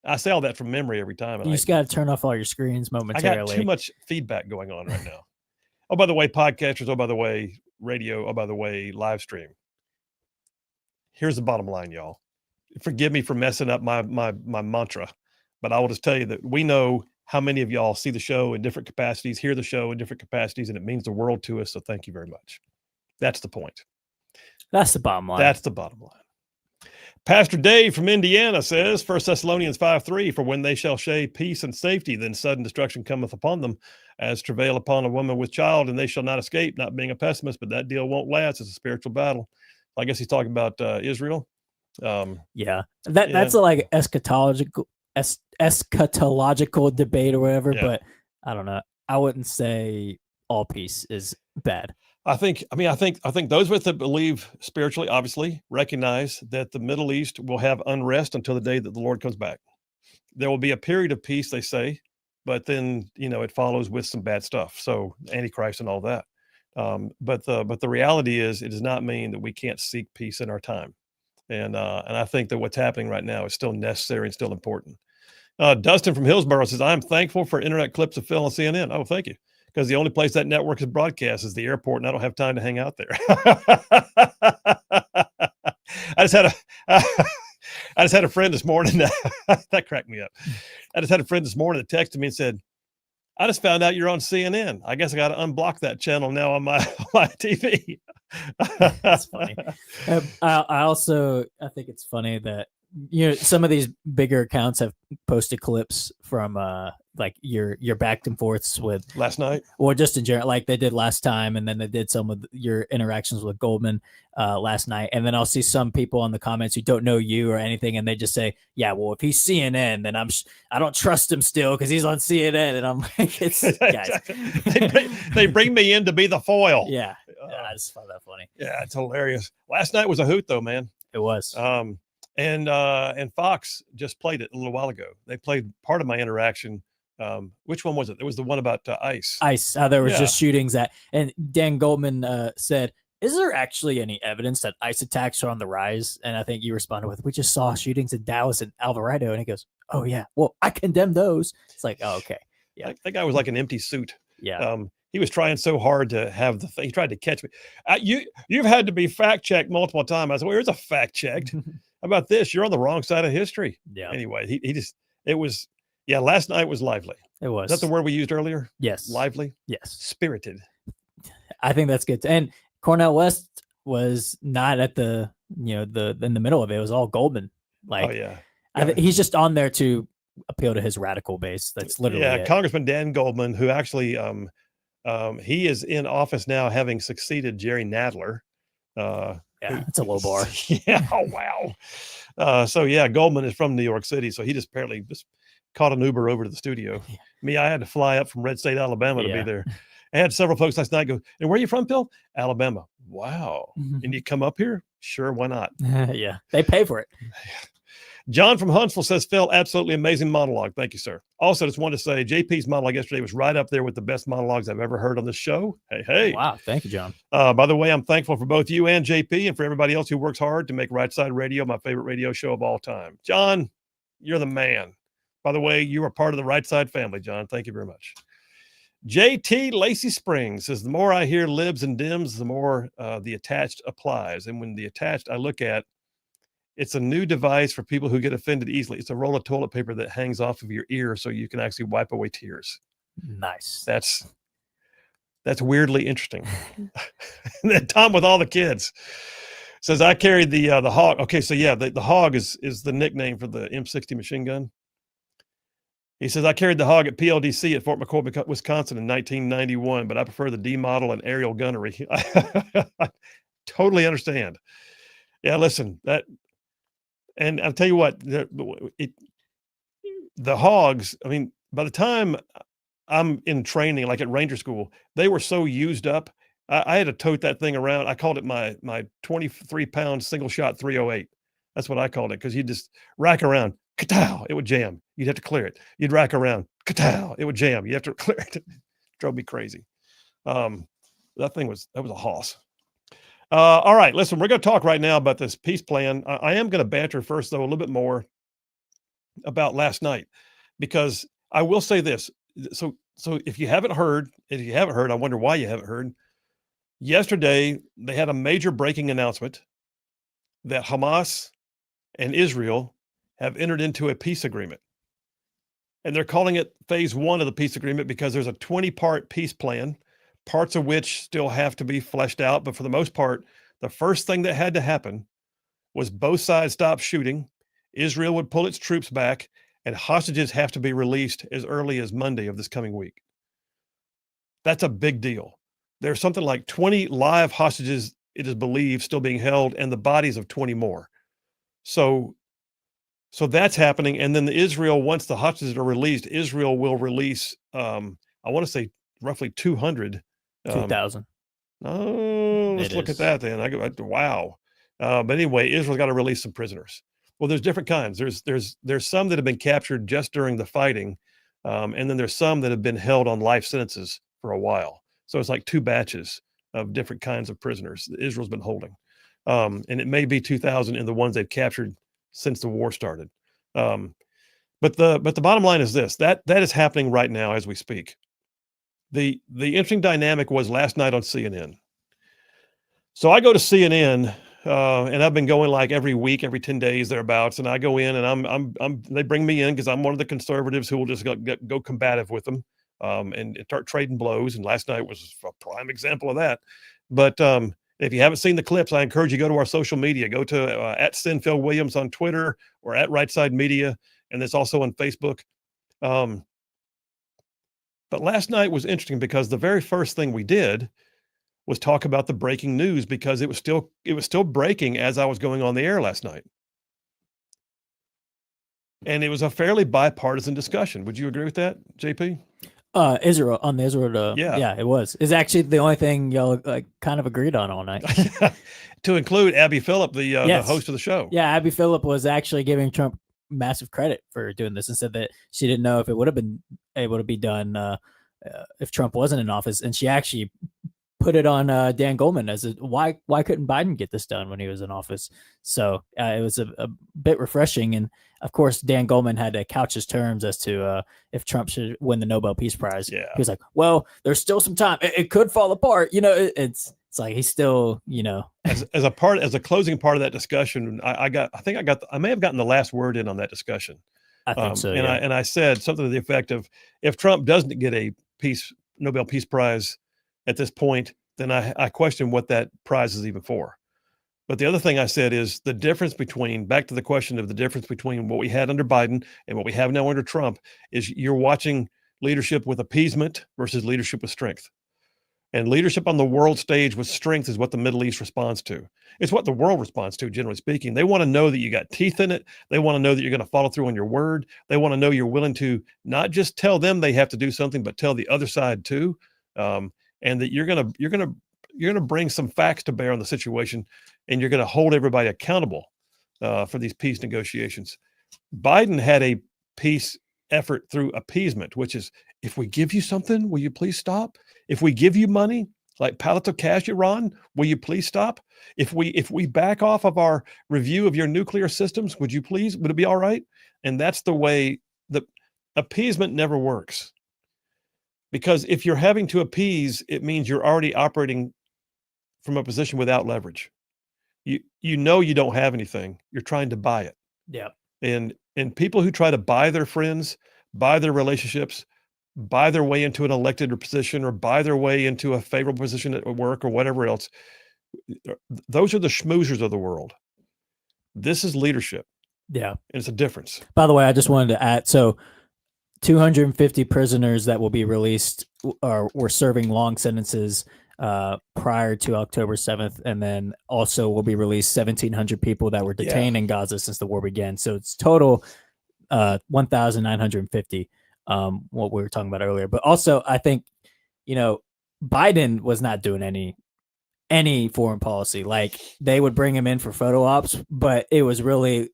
I say all that from memory every time. You just got to turn off all your screens momentarily. I got too much feedback going on right now. Oh, by the way, podcasters. Oh, by the way, radio. Oh, by the way, live stream. Here's the bottom line, y'all. Forgive me for messing up my mantra, but I will just tell you that we know how many of y'all see the show in different capacities, hear the show in different capacities, and it means the world to us. So thank you very much. That's the point. That's the bottom line. That's the bottom line. Pastor Dave from Indiana says, 1 Thessalonians 5:3, for when they shall say peace and safety, then sudden destruction cometh upon them, as travail upon a woman with child, and they shall not escape, not being a pessimist, but that deal won't last. It's a spiritual battle. I guess he's talking about Israel. That's like eschatological debate or whatever, but I don't know. I wouldn't say all peace is bad. I think those with that believe spiritually, obviously, recognize that the Middle East will have unrest until the day that the Lord comes back. There will be a period of peace, they say, but then it follows with some bad stuff. So Antichrist and all that. But the reality is, it does not mean that we can't seek peace in our time. And I think that what's happening right now is still necessary and still important. Dustin from Hillsborough says, I'm thankful for internet clips of Phil on CNN. Oh, thank you. Because the only place that network is broadcast is the airport, and I don't have time to hang out there. I just had a friend this morning. That cracked me up. I just had a friend this morning that texted me and said, I just found out you're on CNN. I guess I got to unblock that channel now on my TV. That's funny. I think it's funny that some of these bigger accounts have posted clips from like your back and forths with last night, or just in general, like they did last time, and then they did some of your interactions with Goldman last night, and then I'll see some people in the comments who don't know you or anything, and they just say, "Yeah, well, if he's CNN, then I don't trust him still because he's on CNN," and I'm like, "It's guys." they bring me in to be the foil. Yeah, I just find that funny. Yeah, it's hilarious. Last night was a hoot, though, man. It was. And Fox just played it a little while ago. They played part of my interaction. Which one was it? It was the one about ICE. ICE. There was just shootings and Dan Goldman said, "Is there actually any evidence that ICE attacks are on the rise?" And I think you responded with, "We just saw shootings in Dallas and Alvarado." And he goes, "Oh yeah, well, I condemn those." It's like, oh, okay, yeah. That guy was like an empty suit. Yeah. He was trying so hard to have the thing. He tried to catch me. You've had to be fact checked multiple times. I said, "Well, here's a fact checked." How about this? You're on the wrong side of history. Yeah. Anyway, it was. Yeah, last night was lively. It was. Is that the word we used earlier? Yes. Lively? Yes. Spirited. I think that's good. And Cornel West was not at in the middle of it. It was all Goldman. Like, oh, yeah. He's just on there to appeal to his radical base. That's literally it. Congressman Dan Goldman, who actually he is in office now, having succeeded Jerry Nadler. It's a low bar. Yeah. Oh, wow. So yeah, Goldman is from New York City. So he just apparently caught an Uber over to the studio. Yeah. Me, I had to fly up from Red State, Alabama to be there. I had several folks last night go, "And where are you from, Phil?" "Alabama." "Wow." Mm-hmm. "And you come up here?" "Sure, why not?" Yeah, they pay for it. John from Huntsville says, "Phil, absolutely amazing monologue." Thank you, sir. Also, just wanted to say JP's monologue yesterday was right up there with the best monologues I've ever heard on the show. Hey. Wow. Thank you, John. By the way, I'm thankful for both you and JP and for everybody else who works hard to make Rightside Radio my favorite radio show of all time. John, you're the man. By the way, you are part of the Rightside family, John. Thank you very much. JT Lacey Springs says, the more I hear libs and dims, the more the attached applies. And when the attached I look at, it's a new device for people who get offended easily. It's a roll of toilet paper that hangs off of your ear so you can actually wipe away tears. Nice. That's weirdly interesting. And then Tom with all the kids says, I carried the Hog. Okay, so yeah, the Hog is the nickname for the M60 machine gun. He says, I carried the Hog at PLDC at Fort McCoy, Wisconsin in 1991, but I prefer the D model and aerial gunnery. I totally understand. Yeah, listen, and I'll tell you what, the Hogs, I mean, by the time I'm in training, like at Ranger School, they were so used up. I had to tote that thing around. I called it my 23-pound single shot 308. That's what I called it, because you just rack around. Ka-tow, it would jam. You'd have to clear it. You'd rack around. Ka-tow, it would jam. You have to clear it. It drove me crazy. That was a hoss. All right, listen, we're going to talk right now about this peace plan. I am going to banter first, though, a little bit more about last night, because I will say this. So if you haven't heard, I wonder why you haven't heard. Yesterday, they had a major breaking announcement that Hamas and Israel have entered into a peace agreement. And they're calling it phase 1 of the peace agreement because there's a 20-part peace plan, parts of which still have to be fleshed out. But for the most part, the first thing that had to happen was both sides stop shooting, Israel would pull its troops back, and hostages have to be released as early as Monday of this coming week. That's a big deal. There's something like 20 live hostages, it is believed, still being held, and the bodies of 20 more. So that's happening. And then Israel, once the hostages are released, Israel will release, I want to say roughly 200. 2,000. Oh, let's look at that then. Wow. But anyway, Israel's got to release some prisoners. Well, there's different kinds. There's some that have been captured just during the fighting And then there's some that have been held on life sentences for a while. So it's like 2 batches of different kinds of prisoners that Israel's been holding. And it may be 2,000 in the ones they've captured since the war started. But the bottom line is this, that is happening right now as we speak. The interesting dynamic was last night on CNN. So I go to CNN, and I've been going like every week, every 10 days thereabouts, and I go in and they bring me in because I'm one of the conservatives who will just go combative with them, and start trading blows. And last night was a prime example of that. But if you haven't seen the clips, I encourage you to go to our social media. Go to at Sinfield Williams on Twitter or at Rightside Media, and it's also on Facebook. But last night was interesting because the very first thing we did was talk about the breaking news, because it was still breaking as I was going on the air last night. And it was a fairly bipartisan discussion. Would you agree with that, JP? Israel on the Israel. Yeah, it was. It's actually the only thing y'all kind of agreed on all night. To include Abby Phillip, the Yes. host of the show. Yeah, Abby Phillip was actually giving Trump massive credit for doing this and said that she didn't know if it would have been able to be done if Trump wasn't in office. And she actually put it on Dan Goldman as why couldn't Biden get this done when he was in office? So it was a bit refreshing. And of course, Dan Goldman had to couch his terms as to if Trump should win the Nobel Peace Prize. Yeah. He was like, well, there's still some time. It could fall apart. It's like he's still, as a closing part of that discussion, I may have gotten the last word in on that discussion. I think so. And I said something to the effect of, if Trump doesn't get a Nobel Peace Prize at this point, then I question what that prize is even for. But the other thing I said is the difference between, back to the question of the difference between what we had under Biden and what we have now under Trump, is you're watching leadership with appeasement versus leadership with strength. And leadership on the world stage with strength is what the Middle East responds to. It's what the world responds to, generally speaking. They want to know that you got teeth in it. They want to know that you're going to follow through on your word. They want to know you're willing to not just tell them they have to do something, but tell the other side too. And that you're gonna bring some facts to bear on the situation, and you're gonna hold everybody accountable for these peace negotiations. Biden had a peace effort through appeasement, which is, if we give you something, will you please stop? If we give you money, like pallets of cash, Iran, will you please stop? If we back off of our review of your nuclear systems, would it be all right? And that's the way. The appeasement never works. Because if you're having to appease, it means you're already operating from a position without leverage. You don't have anything. You're trying to buy it. Yeah. And people who try to buy their friends, buy their relationships, buy their way into an elected position, or buy their way into a favorable position at work or whatever else, those are the schmoozers of the world. This is leadership. Yeah. And it's a difference. By the way, I just wanted to add, so 250 prisoners that will be released were serving long sentences prior to October 7th. And then also will be released 1,700 people that were detained in Gaza since the war began. So it's total 1,950, what we were talking about earlier. But also, I think, Biden was not doing any foreign policy. Like, they would bring him in for photo ops, but it was really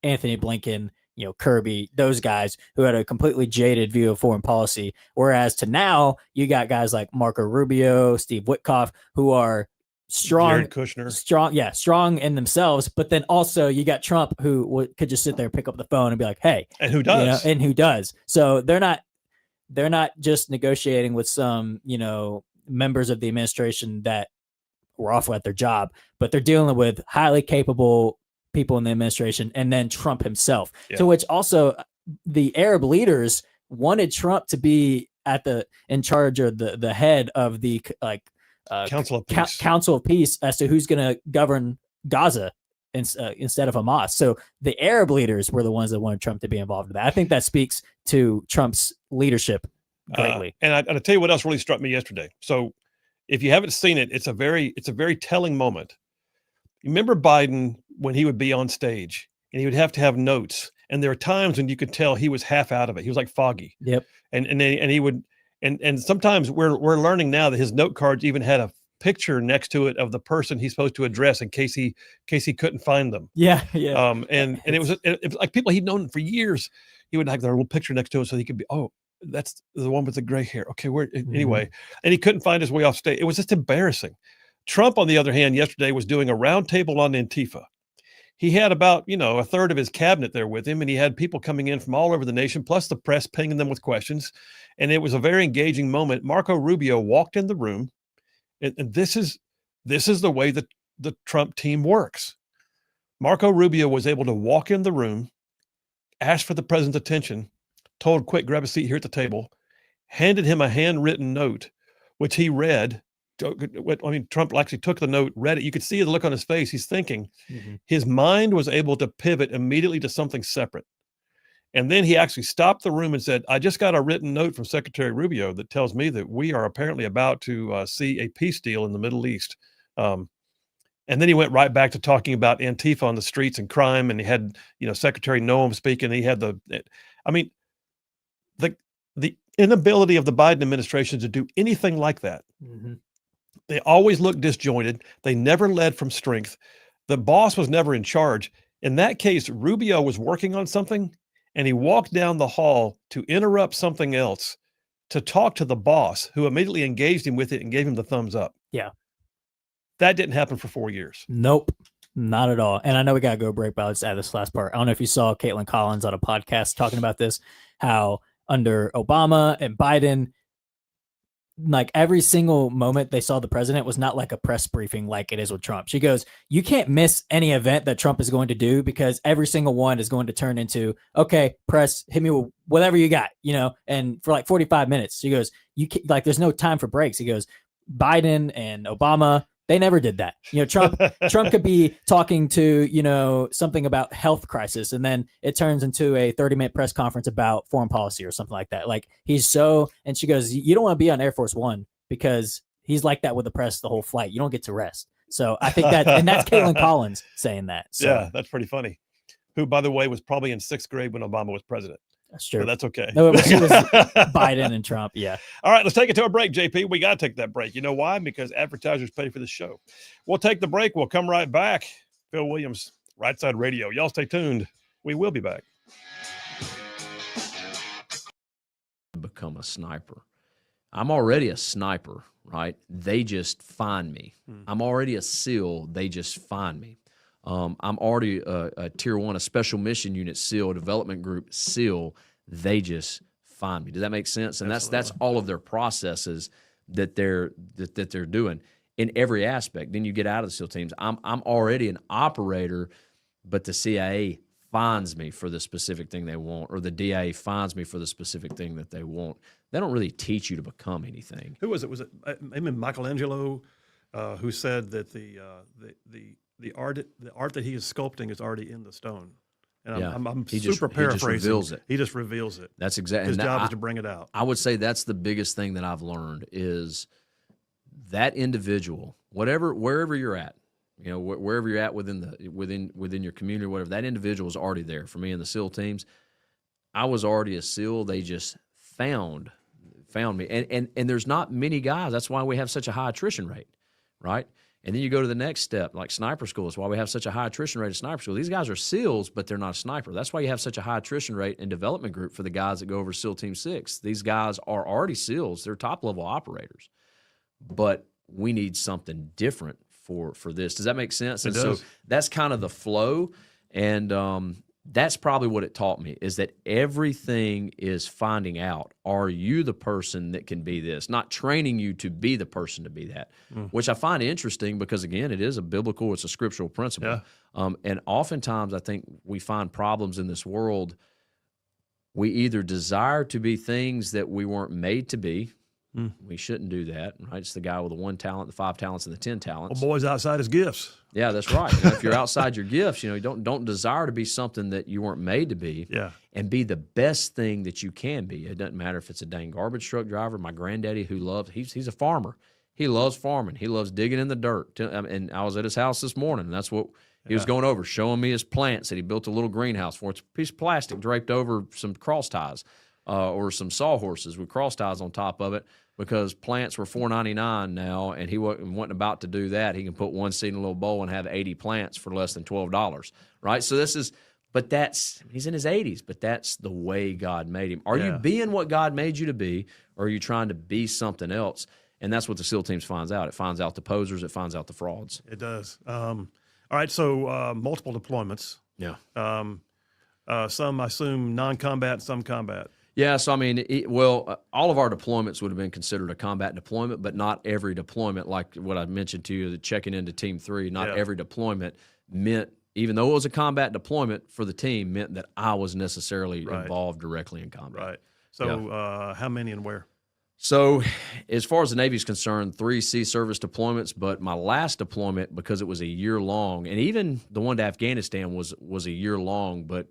Anthony Blinken, Kirby, those guys who had a completely jaded view of foreign policy. Whereas to now, you got guys like Marco Rubio, Steve Witkoff, who are strong, Jared Kushner, strong in themselves. But then also you got Trump, who could just sit there and pick up the phone and be like, "Hey," and who does, and who does. So they're not just negotiating with some, members of the administration that were awful at their job, but they're dealing with highly capable people in the administration, and then Trump himself. Yeah. To which also the Arab leaders wanted Trump to be in charge, or the head of the Council of Peace. Council of Peace, as to who's going to govern Gaza instead of Hamas. So the Arab leaders were the ones that wanted Trump to be involved in that. I think that speaks to Trump's leadership greatly. And I'll tell you what else really struck me yesterday. So if you haven't seen it, it's a very telling moment. You remember Biden when he would be on stage and he would have to have notes, and there are times when you could tell he was half out of it. He was like foggy. Yep. And he would, and sometimes we're learning now that his note cards even had a picture next to it of the person he's supposed to address in case he couldn't find them. Yeah. And it was like people he'd known for years. He would have their little picture next to him so he could be, oh, That's the one with the gray hair. Okay, where anyway, and he couldn't find his way off stage. It was just embarrassing. Trump, on the other hand, yesterday was doing a roundtable on Antifa. He had about, a third of his cabinet there with him, and he had people coming in from all over the nation, plus the press pinging them with questions. And it was a very engaging moment. Marco Rubio walked in the room, and this is the way that the Trump team works. Marco Rubio was able to walk in the room, ask for the president's attention, told, quick, grab a seat here at the table, handed him a handwritten note, which he read. Trump actually took the note, read it. You could see the look on his face. He's thinking. His mind was able to pivot immediately to something separate. And then he actually stopped the room and said, I just got a written note from Secretary Rubio that tells me that we are apparently about to see a peace deal in the Middle East. And then he went right back to talking about Antifa on the streets and crime. And he had, Secretary Noam speaking. He had the inability of the Biden administration to do anything like that. They always looked disjointed. They never led from strength. The boss was never in charge. In that case, Rubio was working on something, and he walked down the hall to interrupt something else to talk to the boss, who immediately engaged him with it and gave him the thumbs up. Yeah. That didn't happen for 4 years. Nope. Not at all. And I know we got to go break, but I'll just add this last part. I don't know if you saw Caitlin Collins on a podcast talking about this, how under Obama and Biden, like every single moment they saw the president was not like a press briefing like it is with Trump. She goes, you can't miss any event that Trump is going to do, because every single one is going to turn into, okay, press, hit me with whatever you got, and for like 45 minutes. She goes, there's no time for breaks. He goes, Biden and Obama, they never did that. Trump could be talking to, something about health crisis, and then it turns into a 30-minute press conference about foreign policy or something like that. Like and she goes, you don't want to be on Air Force One, because he's like that with the press the whole flight. You don't get to rest. So I think and that's Caitlin Collins saying that. So. Yeah, that's pretty funny. Who, by the way, was probably in 6th grade when Obama was president. That's true. So that's okay. No, it was Biden and Trump. Yeah. All right, let's take it to a break, JP. We got to take that break. You know why? Because advertisers pay for the show. We'll take the break. We'll come right back. Phil Williams, Rightside Radio. Y'all stay tuned. We will be back. Become a sniper. I'm already a sniper, right? They just find me. I'm already a SEAL. They just find me. I'm already a Tier 1, a Special Mission Unit SEAL, development group SEAL. They just find me. Does that make sense? And Absolutely. that's all of their processes that they're doing in every aspect. Then you get out of the SEAL teams. I'm already an operator, but the CIA finds me for the specific thing they want, or the DIA finds me for the specific thing that they want. They don't really teach you to become anything. Who was it? Was it Michelangelo who said that the art that he is sculpting is already in the stone? And Yeah. I'm He super just paraphrasing. reveals it. He just reveals it. That's exactly His job is to bring it out. I would say that's the biggest thing that I've learned is that individual, wherever you're at, wherever you're at within your community or whatever, that individual is already there. For me in the SEAL teams, I was already a SEAL. They just found me. And there's not many guys. That's why we have such a high attrition rate, right? And then you go to the next step, like sniper school. That's why we have such a high attrition rate at sniper school. These guys are SEALs, but they're not a sniper. That's why you have such a high attrition rate in development group for the guys that go over SEAL Team 6. These guys are already SEALs. They're top-level operators. But we need something different for this. Does that make sense? And so that's kind of the flow. And that's probably what it taught me, is that everything is finding out, are you the person that can be this? Not training you to be the person to be that, which I find interesting because, again, it is a biblical, it's a scriptural principle. Yeah. And oftentimes I think we find problems in this world. We either desire to be things that we weren't made to be. We shouldn't do that, right? It's the guy with the 1 talent, the 5 talents, and the 10 talents. Well, boys outside his gifts. Yeah, that's right. If you're outside your gifts, you don't desire to be something that you weren't made to be. Yeah. And be the best thing that you can be. It doesn't matter if it's a dang garbage truck driver. My granddaddy, who loves, he's a farmer. He loves farming. He loves digging in the dirt. And I was at his house this morning, and that's what he was going over, showing me his plants that he built a little greenhouse for. It's a piece of plastic draped over some cross ties or some sawhorses with cross ties on top of it. Because plants were $4.99 now, and he wasn't about to do that. He can put one seed in a little bowl and have 80 plants for less than $12, right? So this is But he's in his 80s, but that's the way God made him. Are you Yeah. being what God made you to be, or are you trying to be something else? And that's what the SEAL teams finds out. It finds out the posers. It finds out the frauds. It does. All right, so multiple deployments. Yeah. Some, I assume, non-combat, some combat. Yeah, so I mean, all of our deployments would have been considered a combat deployment, but not every deployment, like what I mentioned to you, the checking into Team 3, not every deployment meant, even though it was a combat deployment for the team, meant that I was necessarily involved directly in combat. Right. So how many and where? So as far as the Navy's concerned, 3 sea service deployments, but my last deployment, because it was a year long, and even the one to Afghanistan was a year long, but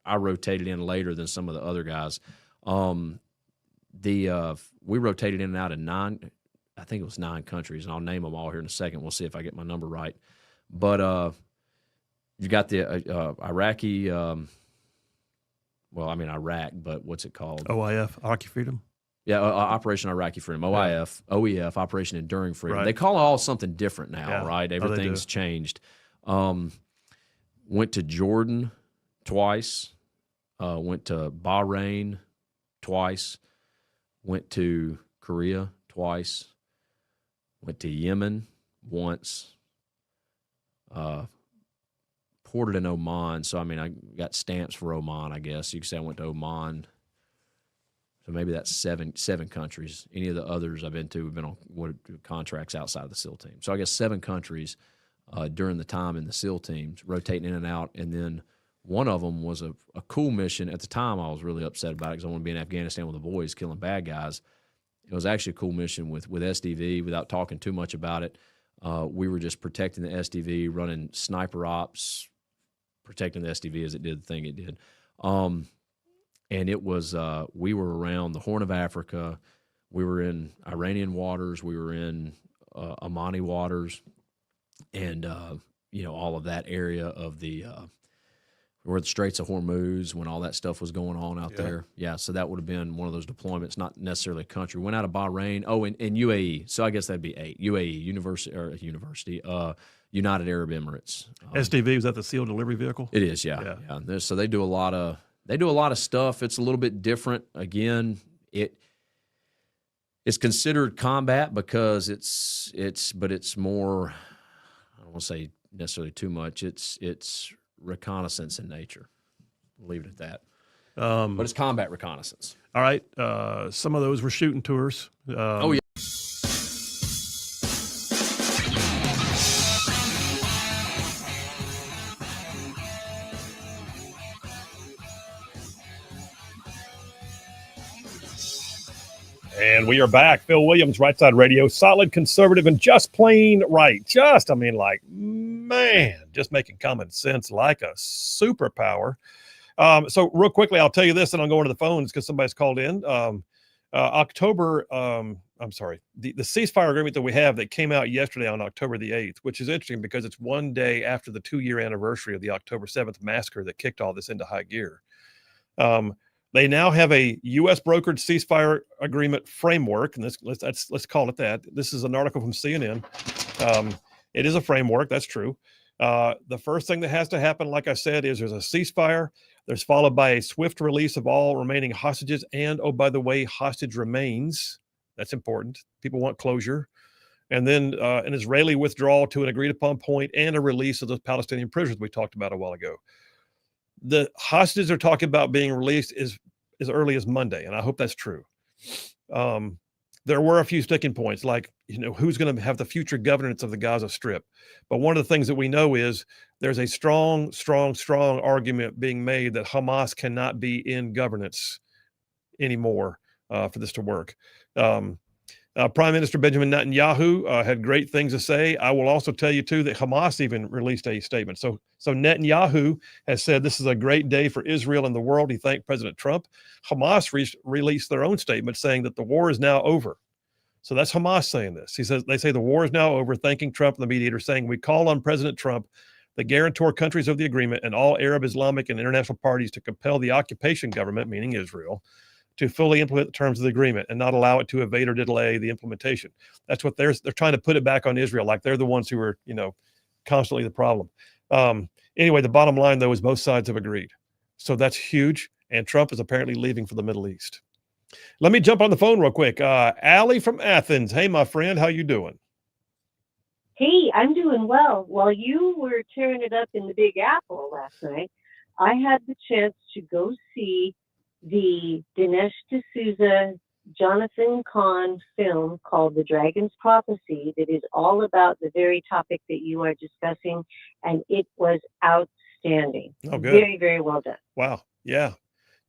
I rotated in later than some of the other guys. We rotated in and out of 9, I think it was 9 countries, and I'll name them all here in a second. We'll see if I get my number right. But you got the Iraqi, Iraq, but what's it called? OIF, Iraqi Freedom. Yeah, Operation Iraqi Freedom, OEF, Operation Enduring Freedom. Right. They call it all something different now, right? they Everything's changed. Went to Jordan twice, went to Bahrain twice, went to Korea twice, went to Yemen once, ported in Oman. So, I mean, I got stamps for Oman, I guess. You could say I went to Oman. So maybe that's seven countries. Any of the others I've been to have been on contracts outside of the SEAL team. So I guess 7 countries during the time in the SEAL teams, rotating in and out. And then one of them was a cool mission. At the time, I was really upset about it because I wanted to be in Afghanistan with the boys killing bad guys. It was actually a cool mission with SDV. Without talking too much about it, we were just protecting the SDV, running sniper ops, protecting the SDV as it did the thing it did. And it was, we were around the Horn of Africa. We were in Iranian waters. We were in Omani waters. And, all of that area of where the Straits of Hormuz, when all that stuff was going on out there. Yeah, so that would have been one of those deployments, not necessarily a country. Went out of Bahrain. Oh, and UAE. So I guess that'd be 8. UAE, United Arab Emirates. SDV, was that the SEAL delivery vehicle? It is, yeah. So they do a lot of stuff. It's a little bit different. Again, it's considered combat because but it's more, I don't want to say necessarily too much. It's reconnaissance in nature. We'll leave it at that. But it's combat reconnaissance. All right. Some of those were shooting tours. Yeah. And we are back. Phil Williams, Rightside Radio, solid, conservative, and just plain right. Just making common sense like a superpower. So real quickly, I'll tell you this, and I'll go into the phones because somebody's called in. The ceasefire agreement that we have that came out yesterday on October the 8th, which is interesting because it's one day after the 2-year anniversary of the October 7th massacre that kicked all this into high gear. They now have a U.S. brokered ceasefire agreement framework, and let's call it that. This is an article from CNN. It is a framework, that's true. The first thing that has to happen, like I said, is there's a ceasefire. There's followed by a swift release of all remaining hostages, and oh, by the way, hostage remains. That's important. People want closure. And then an Israeli withdrawal to an agreed-upon point and a release of those Palestinian prisoners we talked about a while ago. The hostages are talking about being released as early as Monday, and I hope that's true. There were a few sticking points, like, who's going to have the future governance of the Gaza Strip. But one of the things that we know is there's a strong argument being made that Hamas cannot be in governance anymore for this to work. Prime Minister Benjamin Netanyahu had great things to say. I will also tell you, too, that Hamas even released a statement. So Netanyahu has said this is a great day for Israel and the world. He thanked President Trump. Hamas released their own statement saying that the war is now over. So that's Hamas saying this. They say the war is now over, thanking Trump and the mediator, saying we call on President Trump, the guarantor countries of the agreement, and all Arab, Islamic, and international parties to compel the occupation government, meaning Israel, to fully implement the terms of the agreement and not allow it to evade or delay the implementation. That's what they're trying to put it back on Israel, like they're the ones who are, constantly the problem. Anyway, the bottom line, though, is both sides have agreed. So that's huge. And Trump is apparently leaving for the Middle East. Let me jump on the phone real quick. Allie from Athens. Hey, my friend, how you doing? Hey, I'm doing well. While you were tearing it up in the Big Apple last night, I had the chance to go see the Dinesh D'Souza, Jonathan Cahn film called The Dragon's Prophecy that is all about the very topic that you are discussing, and it was outstanding. Oh, good. Very, very well done. Wow. Yeah.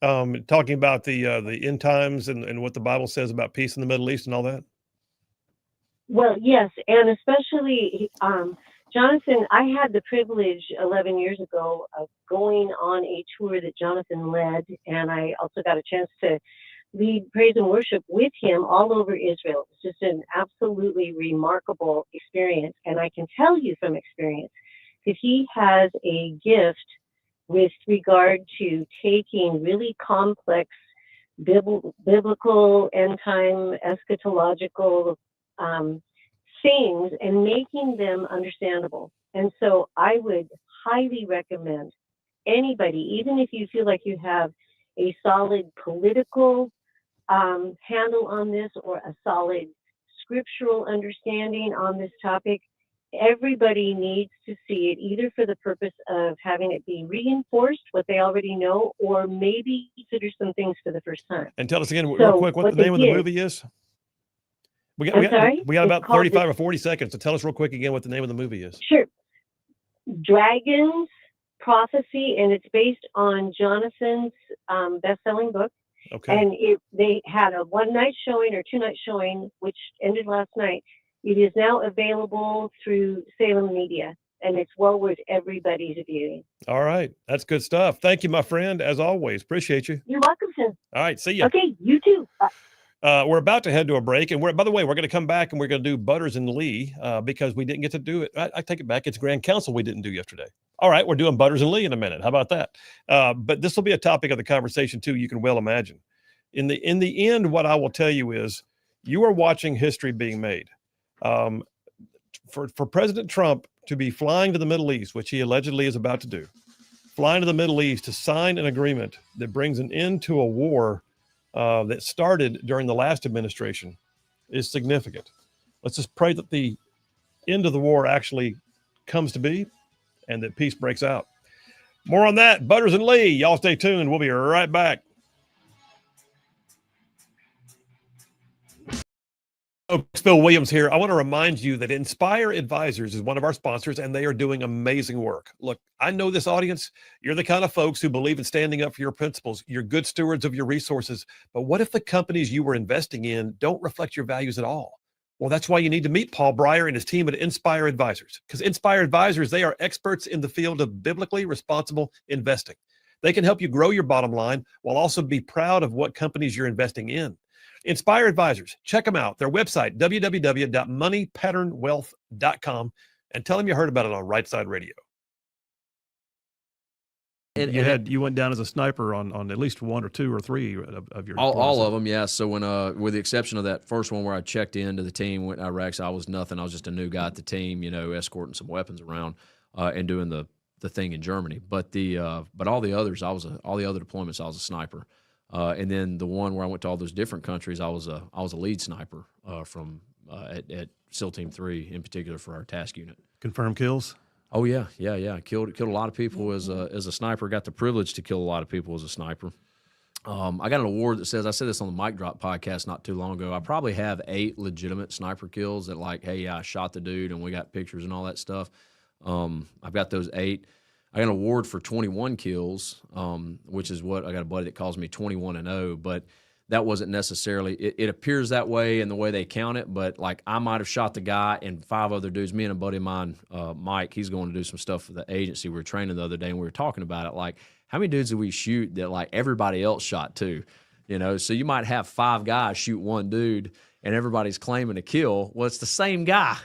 Talking about the end times and what the Bible says about peace in the Middle East and all that. Well, yes, and especially Jonathan, I had the privilege 11 years ago of going on a tour that Jonathan led, and I also got a chance to lead praise and worship with him all over Israel. It's just an absolutely remarkable experience, and I can tell you from experience that he has a gift with regard to taking really complex biblical end-time eschatological things and making them understandable. And so I would highly recommend anybody, even if you feel like you have a solid political handle on this or a solid scriptural understanding on this topic, everybody needs to see it, either for the purpose of having it be reinforced what they already know, or maybe consider some things for the first time. And tell us again, real So quick, what what the name they of the did- movie is. We I'm sorry? got It's about called 35 or 40 seconds. So tell us real quick again what the name of the movie is. Sure. Dragon's Prophecy, and it's based on Jonathan's best-selling book. Okay. And they had a one-night showing or two-night showing, which ended last night. It is now available through Salem Media, and it's well worth everybody's viewing. All right. That's good stuff. Thank you, my friend, as always. Appreciate you. You're welcome, sir. All right. See ya. Okay, you too. Bye. We're about to head to a break, and by the way, we're going to come back and we're going to do Butters and Lee because we didn't get to do it. I take it back. It's Grand Council we didn't do yesterday. All right, we're doing Butters and Lee in a minute. How about that? But this will be a topic of the conversation too. You can well imagine. In the end, what I will tell you is, you are watching history being made. For President Trump to be flying to the Middle East, which he allegedly is about to do, flying to the Middle East to sign an agreement that brings an end to a war that started during the last administration, is significant. Let's just pray that the end of the war actually comes to be and that peace breaks out. More on that, Butters and Lee. Y'all stay tuned. We'll be right back. Phil Williams here. I want to remind you that Inspire Advisors is one of our sponsors, and they are doing amazing work. Look, I know this audience. You're the kind of folks who believe in standing up for your principles. You're good stewards of your resources. But what if the companies you were investing in don't reflect your values at all? Well, that's why you need to meet Paul Breyer and his team at Inspire Advisors. Because Inspire Advisors, they are experts in the field of biblically responsible investing. They can help you grow your bottom line while also be proud of what companies you're investing in. Inspire Advisors, check them out. Their website, www.moneypatternwealth.com, and tell them you heard about it on Rightside Radio. You went down as a sniper on at least one or two or three of your all of them, yeah. So when with the exception of that first one where I checked into the team, went to Iraq, so I was nothing. I was just a new guy at the team, escorting some weapons around and doing the thing in Germany. But all the others, all the other deployments, I was a sniper. And then the one where I went to all those different countries, I was a lead sniper from at SEAL Team 3 in particular for our task unit. Confirmed kills? Oh yeah. Killed a lot of people as a sniper. Got the privilege to kill a lot of people as a sniper. I got an award that says, I said this on the Mic Drop podcast not too long ago, I probably have 8 legitimate sniper kills that hey, I shot the dude and we got pictures and all that stuff. I've got those 8. I got an award for 21 kills, which is what I got a buddy that calls me 21-0, but that wasn't necessarily, it appears that way in the way they count it, but I might have shot the guy and 5 other dudes. Me and a buddy of mine, Mike, he's going to do some stuff for the agency we were training the other day, and we were talking about it, how many dudes did we shoot that everybody else shot too? So you might have 5 guys shoot one dude and everybody's claiming a kill. Well, it's the same guy,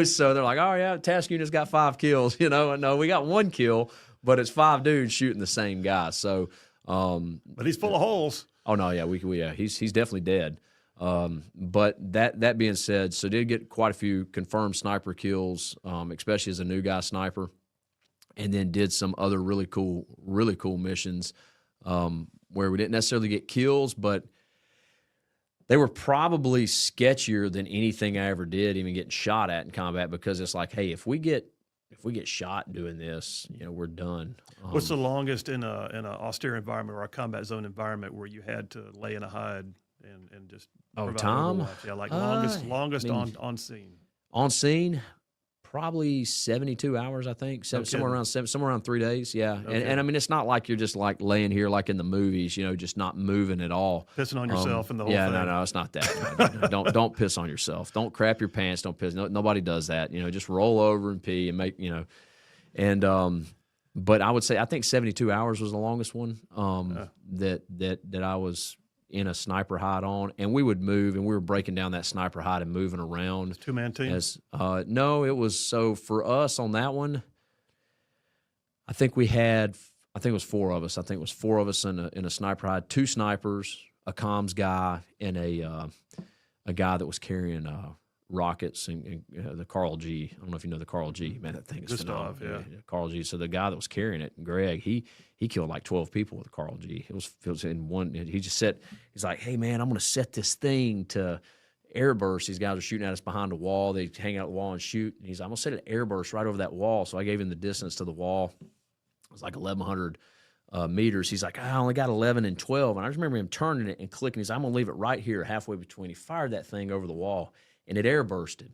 so they're like, oh yeah, task unit's got 5 kills, no, we got 1 kill, but it's 5 dudes shooting the same guy. So, but he's full of holes. Oh no, yeah, he's definitely dead. But that being said, so did get quite a few confirmed sniper kills, especially as a new guy sniper. and then did some other really cool missions where we didn't necessarily get kills, but they were probably sketchier than anything I ever did, even getting shot at in combat, because it's like, hey, if we get shot doing this, we're done. What's the longest in a austere environment or a combat zone environment where you had to lay in a hide and just provide Tom? overwatch? Yeah, like longest I mean, on scene. On scene, probably 72 hours, I think. Somewhere around 3 days. Yeah. Okay. And I mean, it's not like you're just like laying here like in the movies, just not moving at all. Pissing on yourself and the whole yeah, thing. no, it's not that. Don't piss on yourself. Don't crap your pants. Don't piss. Nobody does that. Just roll over and pee and make, and but I would say I think 72 hours was the longest one that I was in a sniper hide on, and we would move, and we were breaking down that sniper hide and moving around. Two-man team? No, it was, so for us on that one, I think it was 4 of us. I think it was 4 of us in a sniper hide, 2 snipers, a comms guy, and a guy that was carrying rockets and the Carl G. I don't know if you know the Carl G. Man, that thing is phenomenal. Yeah, Carl G. So the guy that was carrying it, Greg, he killed like 12 people with Carl G. It was in one. He just said, he's like, hey man, I'm going to set this thing to airburst. These guys are shooting at us behind the wall. They hang out the wall and shoot. And he's like, I'm going to set an airburst right over that wall. So I gave him the distance to the wall. It was like 1,100 meters. He's like, I only got 11 and 12. And I just remember him turning it and clicking. He's like, I'm going to leave it right here halfway between. He fired that thing over the wall, and it airbursted,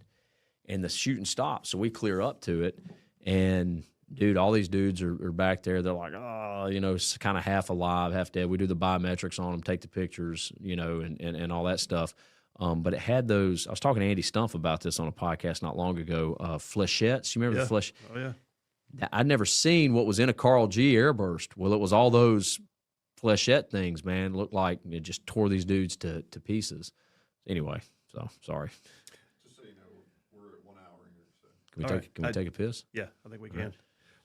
and the shooting stopped. So we clear up to it, and dude, all these dudes are back there. They're like, it's kind of half alive, half dead. We do the biometrics on them, take the pictures, and all that stuff. But it had those. I was talking to Andy Stumpf about this on a podcast not long ago. Flechettes. You remember the flesh? Oh yeah. I'd never seen what was in a Carl G airburst. Well, it was all those flechette things, man. It looked like it just tore these dudes to pieces. Anyway, so sorry. Just so you know, we're at 1 hour here. So. Can we take a piss? Yeah, I think we can. Right.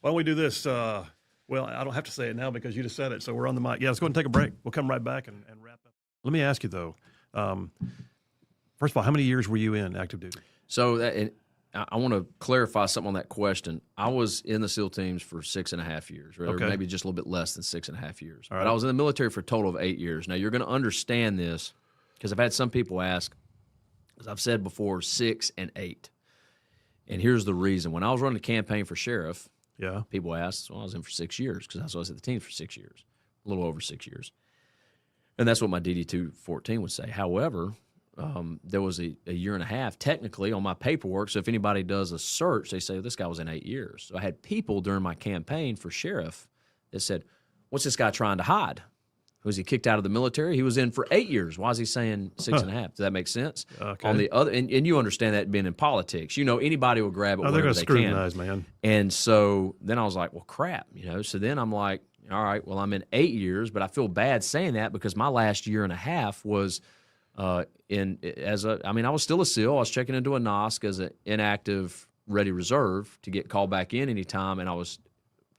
Why don't we do this? Well, I don't have to say it now because you just said it, so we're on the mic. Yeah, let's go ahead and take a break. We'll come right back and wrap up. Let me ask you, though. First of all, how many years were you in active duty? So I want to clarify something on that question. I was in the SEAL teams for 6.5 years, or maybe just a little bit less than 6.5 years. Right. But I was in the military for a total of 8 years. Now, you're going to understand this because I've had some people ask, as I've said before, 6 and 8. And here's the reason. When I was running the campaign for sheriff, people asked, well, I was in for 6 years because I was at the team for 6 years, a little over 6 years. And that's what my DD-214 would say. However, there was a year and a half technically on my paperwork. So if anybody does a search, they say, this guy was in 8 years. So I had people during my campaign for sheriff that said, what's this guy trying to hide? Was he kicked out of the military? He was in for 8 years. Why is he saying 6.5? Does that make sense? Okay. On the other, and you understand that being in politics, anybody will grab it whenever they're they scrutinize, can. Man. And so then I was like, well, crap, So then I'm like, all right, well, I'm in 8 years, but I feel bad saying that because my last year and a half was I was still a SEAL. I was checking into a NOSC as an inactive ready reserve to get called back in anytime, and I was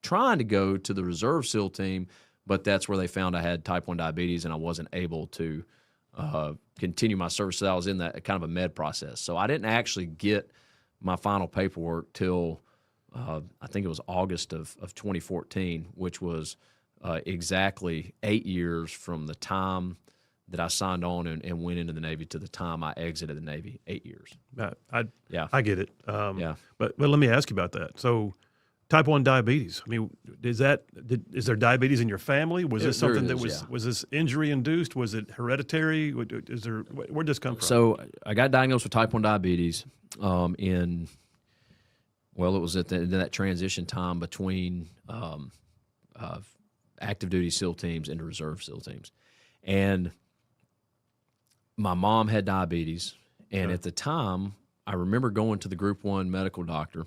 trying to go to the reserve SEAL team, but that's where they found I had type 1 diabetes and I wasn't able to continue my service. So I was in that kind of a med process. So I didn't actually get my final paperwork till I think it was August of 2014, which was exactly 8 years from the time that I signed on and went into the Navy to the time I exited the Navy. 8 years. I get it. But let me ask you about that. So type 1 diabetes, I mean, is there diabetes in your family? Was this something was this injury induced? Was it hereditary? Where'd this come from? So I got diagnosed with type 1 diabetes it was at that transition time between active duty SEAL teams into reserve SEAL teams. And my mom had diabetes, and at the time, I remember going to the Group 1 medical doctor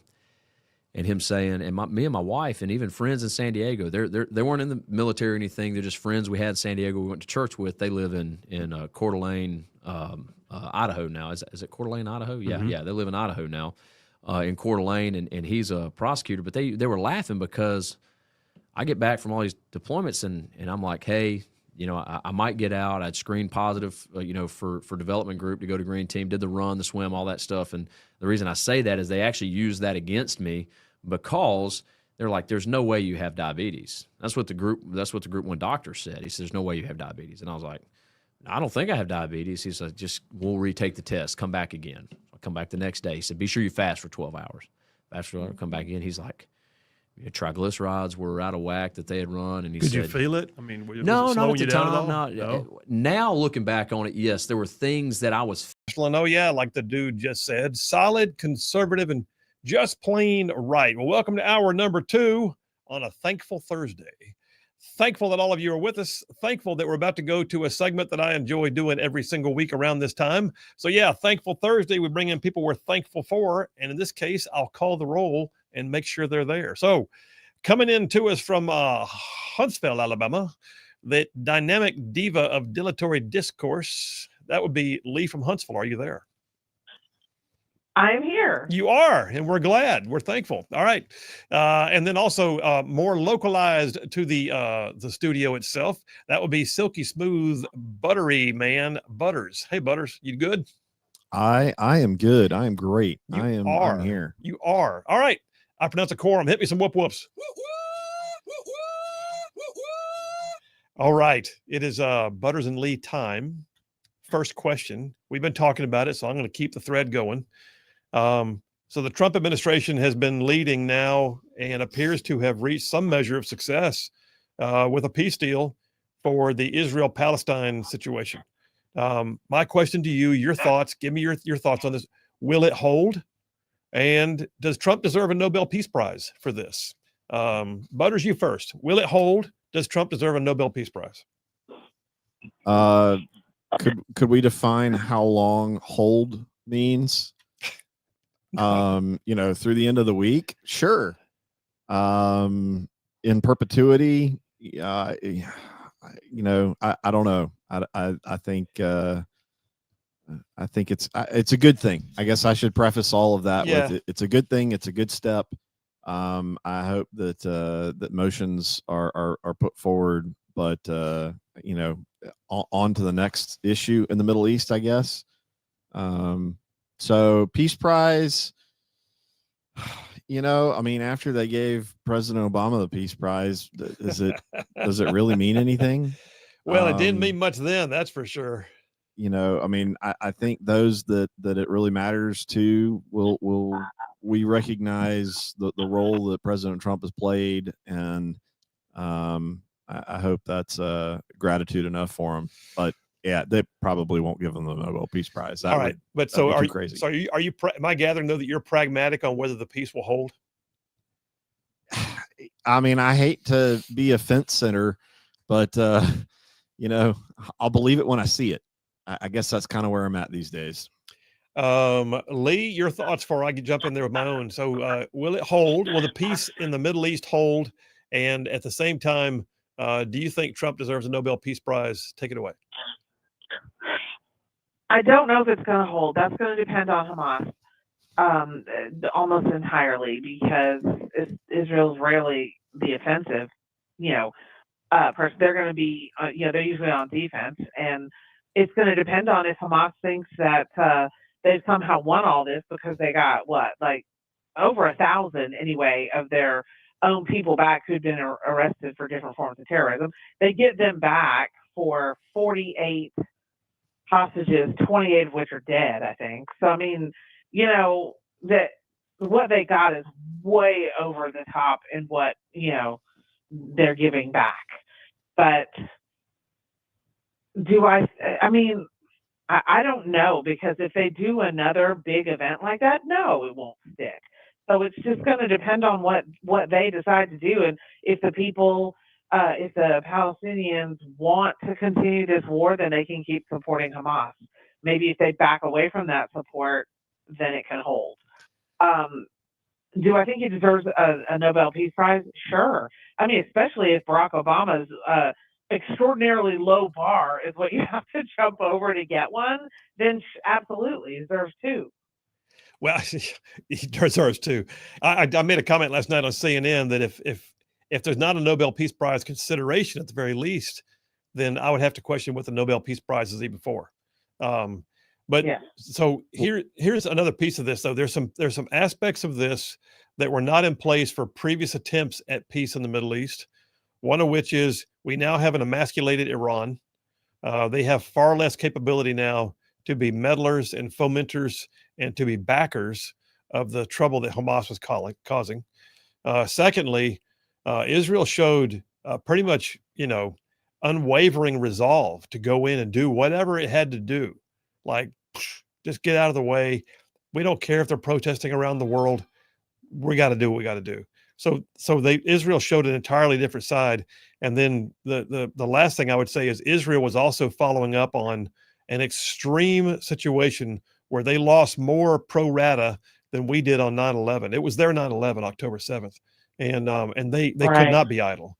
and him saying, and me and my wife and even friends in San Diego, they weren't in the military or anything. They're just friends we had in San Diego we went to church with. They live in Coeur d'Alene, Idaho now. Is it Coeur d'Alene, Idaho? Yeah, yeah. They live in Idaho now, in Coeur d'Alene, and he's a prosecutor. But they were laughing because I get back from all these deployments, and I'm like, hey, I might get out. I'd screened positive, for development group to go to green team, did the run, the swim, all that stuff. And the reason I say that is they actually used that against me because They're like, there's no way you have diabetes. That's what the group 1 doctor said. He said, there's no way you have diabetes. And I was like, I don't think I have diabetes. He said, we'll retake the test. Come back again. I'll come back the next day. He said, be sure you fast for 12 hours. Fast for 12 hours, come back again. He's like, your triglycerides were out of whack that they had run. And he Could said, you feel it? I mean, was no, it not slowing at you the down at time. all? No. Now looking back on it, yes, there were things that I was. Oh, yeah, like the dude just said, solid, conservative, and just plain right. Well, welcome to hour number 2 on a thankful Thursday. Thankful that all of you are with us. Thankful that we're about to go to a segment that I enjoy doing every single week around this time. So yeah, Thankful Thursday, we bring in people we're thankful for. And in this case, I'll call the roll and make sure they're there. So coming in to us from Huntsville, Alabama, that dynamic diva of dilatory discourse, that would be Lee from Huntsville. Are you there? I'm here. You are, and we're glad. We're thankful. All right, and then also more localized to the studio itself. That would be silky smooth, buttery man, Butters. Hey, Butters, you good? I am good. I am great. I'm here. You are. All right. I pronounce a quorum. Hit me some whoop whoops. All right. It is Butters and Lee time. First question. We've been talking about it, so I'm going to keep the thread going. So the Trump administration has been leading now and appears to have reached some measure of success with a peace deal for the Israel-Palestine situation. My question to you, your thoughts, give me your thoughts on this. Will it hold? And does Trump deserve a Nobel Peace Prize for this? Butters, you first. Will it hold? Does Trump deserve a Nobel Peace Prize? Could we define how long hold means? Through the end of the week, sure. In perpetuity, I don't know. I think it's a good thing. I guess I should preface all of that with it. It's a good thing. It's a good step. I hope that that motions are put forward, but on to the next issue in the Middle East, I guess. So Peace Prize, after they gave President Obama the Peace Prize, does it really mean anything? Well, it didn't mean much then, that's for sure. I think those that it really matters to will we recognize the role that President Trump has played, and I hope that's gratitude enough for him. But yeah, they probably won't give them the Nobel Peace Prize. All right, but so are you crazy? So are you? Am I gathering though that you're pragmatic on whether the peace will hold? I mean, I hate to be a fence sitter, but I'll believe it when I see it. I guess that's kind of where I'm at these days. Lee, your thoughts before I can jump in there with my own. So, will it hold? Will the peace in the Middle East hold? And at the same time, do you think Trump deserves a Nobel Peace Prize? Take it away. I don't know if it's going to hold. That's going to depend on Hamas almost entirely, because Israel's rarely the offensive. They're going to be, they're usually on defense, and it's going to depend on if Hamas thinks that they've somehow won all this because they got over 1,000 anyway of their own people back who'd been arrested for different forms of terrorism. They get them back for 48 hostages, 28 of which are dead, I think. So, I mean, that what they got is way over the top in what, they're giving back. But I don't know, because if they do another big event like that, no, it won't stick. So it's just going to depend on what they decide to do. And if the people, if the Palestinians want to continue this war, then they can keep supporting Hamas. Maybe if they back away from that support, then it can hold. Do I think he deserves a Nobel Peace Prize? Sure. I mean, especially if Barack Obama's extraordinarily low bar is what you have to jump over to get one, then absolutely he deserves two. Well, he deserves two. I made a comment last night on CNN that if there's not a Nobel Peace Prize consideration at the very least, then I would have to question what the Nobel Peace Prize is even for. But Yeah. so here's another piece of this, though. There's some aspects of this that were not in place for previous attempts at peace in the Middle East. One of which is we now have an emasculated Iran. They have far less capability now to be meddlers and fomenters and to be backers of the trouble that Hamas was causing. Secondly, Israel showed pretty much, unwavering resolve to go in and do whatever it had to do. Like, just get out of the way. We don't care if they're protesting around the world. We got to do what we got to do. So Israel showed an entirely different side. And then the last thing I would say is Israel was also following up on an extreme situation where they lost more pro rata than we did on 9/11. It was their 9/11, October 7th, and they Right. could not be idle.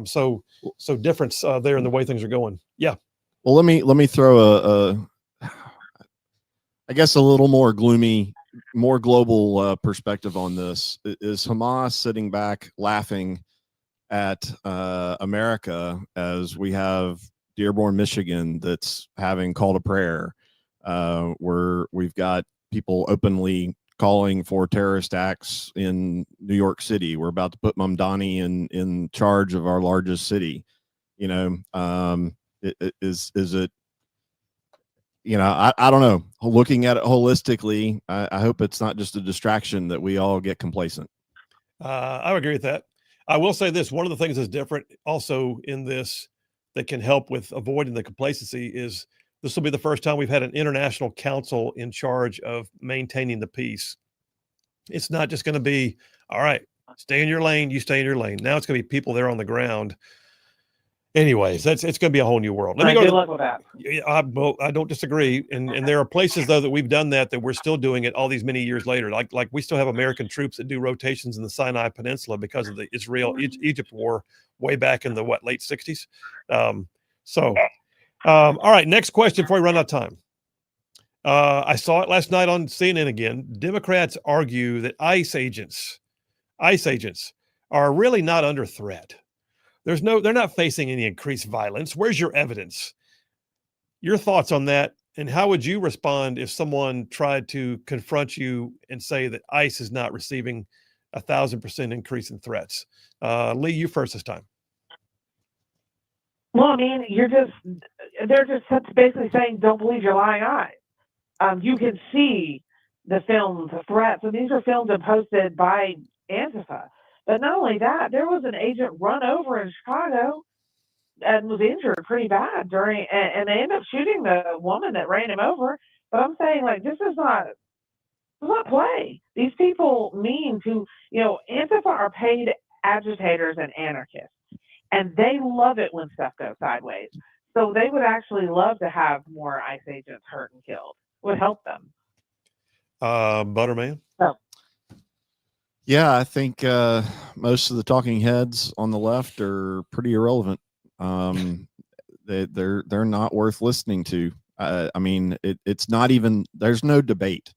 So difference there in the way things are going. Yeah. Well, let me throw I guess a little more gloomy, more global perspective on this. Is Hamas sitting back laughing at America as we have Dearborn, Michigan, that's having call to prayer, where we've got people openly calling for terrorist acts in New York City. We're about to put Mamdani in charge of our largest city. Is it? I don't know. Looking at it holistically, I hope it's not just a distraction that we all get complacent. I would agree with that. I will say this: one of the things that's different also in this that can help with avoiding the complacency is this will be the first time we've had an international council in charge of maintaining the peace. It's not just going to be, all right, stay in your lane, you stay in your lane. Now it's going to be people there on the ground. Anyways, it's going to be a whole new world. Let me go. Good luck with that. I don't disagree, and there are places though that we've done that we're still doing it all these many years later. Like we still have American troops that do rotations in the Sinai Peninsula because of the Israel-Egypt war way back in the late 60s. All right, next question before we run out of time. I saw it last night on CNN again. Democrats argue that ICE agents are really not under threat. They're not facing any increased violence. Where's your evidence? Your thoughts on that, and how would you respond if someone tried to confront you and say that ICE is not receiving 1,000% increase in threats? Lee, you first this time. Well, I mean, they're just basically saying, don't believe your lying eyes. You can see the filmed threats, and these are filmed and posted by Antifa. But not only that, there was an agent run over in Chicago and was injured pretty bad and they ended up shooting the woman that ran him over. But I'm saying, like, this is not play. These people mean to, Antifa are paid agitators and anarchists, and they love it when stuff goes sideways. So they would actually love to have more ICE agents hurt and killed. It would help them. Butterman? So. Yeah, I think most of the talking heads on the left are pretty irrelevant. They're not worth listening to. I mean, it's not even. There's no debate.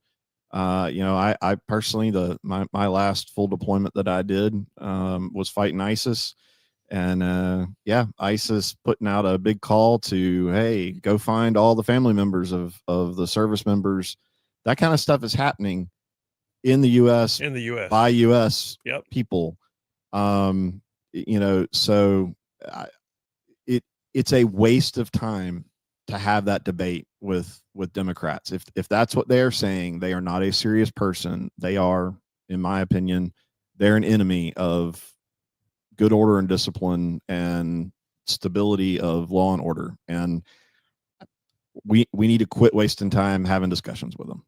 I personally, my last full deployment that I did was fighting ISIS, and ISIS putting out a big call to, hey, go find all the family members of the service members. That kind of stuff is happening in the U.S. by U.S. people. So it's a waste of time to have that debate with Democrats. If that's what they are saying, they are not a serious person. They are, in my opinion, they're an enemy of good order and discipline and stability of law and order. And we need to quit wasting time having discussions with them.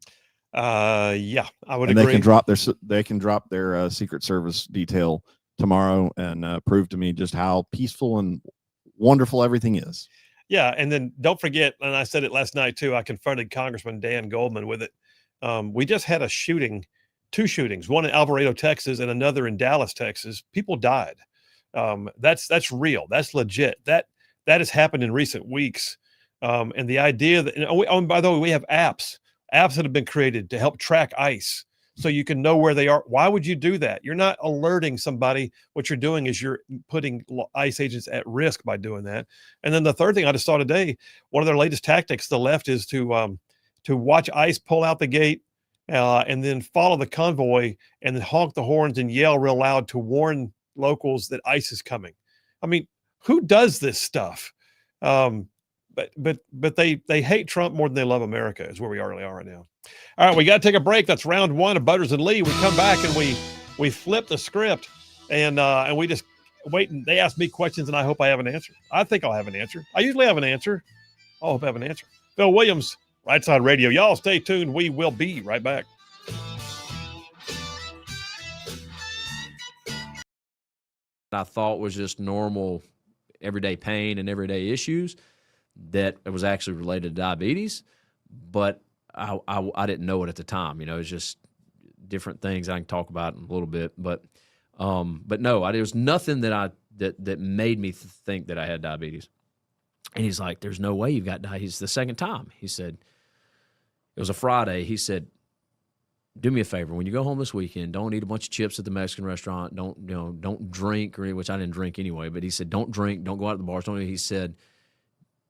I would and agree. They can drop their Secret Service detail tomorrow and prove to me just how peaceful and wonderful everything is. Yeah, and then don't forget, and I said it last night too, I confronted Congressman Dan Goldman with it. We just had two shootings, one in Alvarado, Texas, and another in Dallas, Texas. People died. That's real. That's legit. That has happened in recent weeks. And the idea that, by the way, we have apps that have been created to help track ICE so you can know where they are. Why would you do that? You're not alerting somebody. What you're doing is you're putting ICE agents at risk by doing that. And then the third thing I just saw today, one of their latest tactics, the left, is to to watch ICE pull out the gate and then follow the convoy and then honk the horns and yell real loud to warn locals that ICE is coming. I mean, who does this stuff? But they hate Trump more than they love America is where we really are right now. All right, we got to take a break. That's round one of Butters and Lee. We come back and we flip the script and we just wait. And they ask me questions and I hope I have an answer. I think I'll have an answer. I usually have an answer. I hope I have an answer. Phil Williams, Rightside Radio. Y'all stay tuned. We will be right back. I thought was just normal everyday pain and everyday issues, that it was actually related to diabetes, but I didn't know it at the time. You know, it's just different things I can talk about in a little bit, but no, there was nothing that made me think that I had diabetes. And he's like, "There's no way you've got diabetes." The second time, he said, it was a Friday. He said, "Do me a favor. When you go home this weekend, don't eat a bunch of chips at the Mexican restaurant. Don't drink," which I didn't drink anyway. But he said, "Don't drink. Don't go out to the bars. Don't." He said,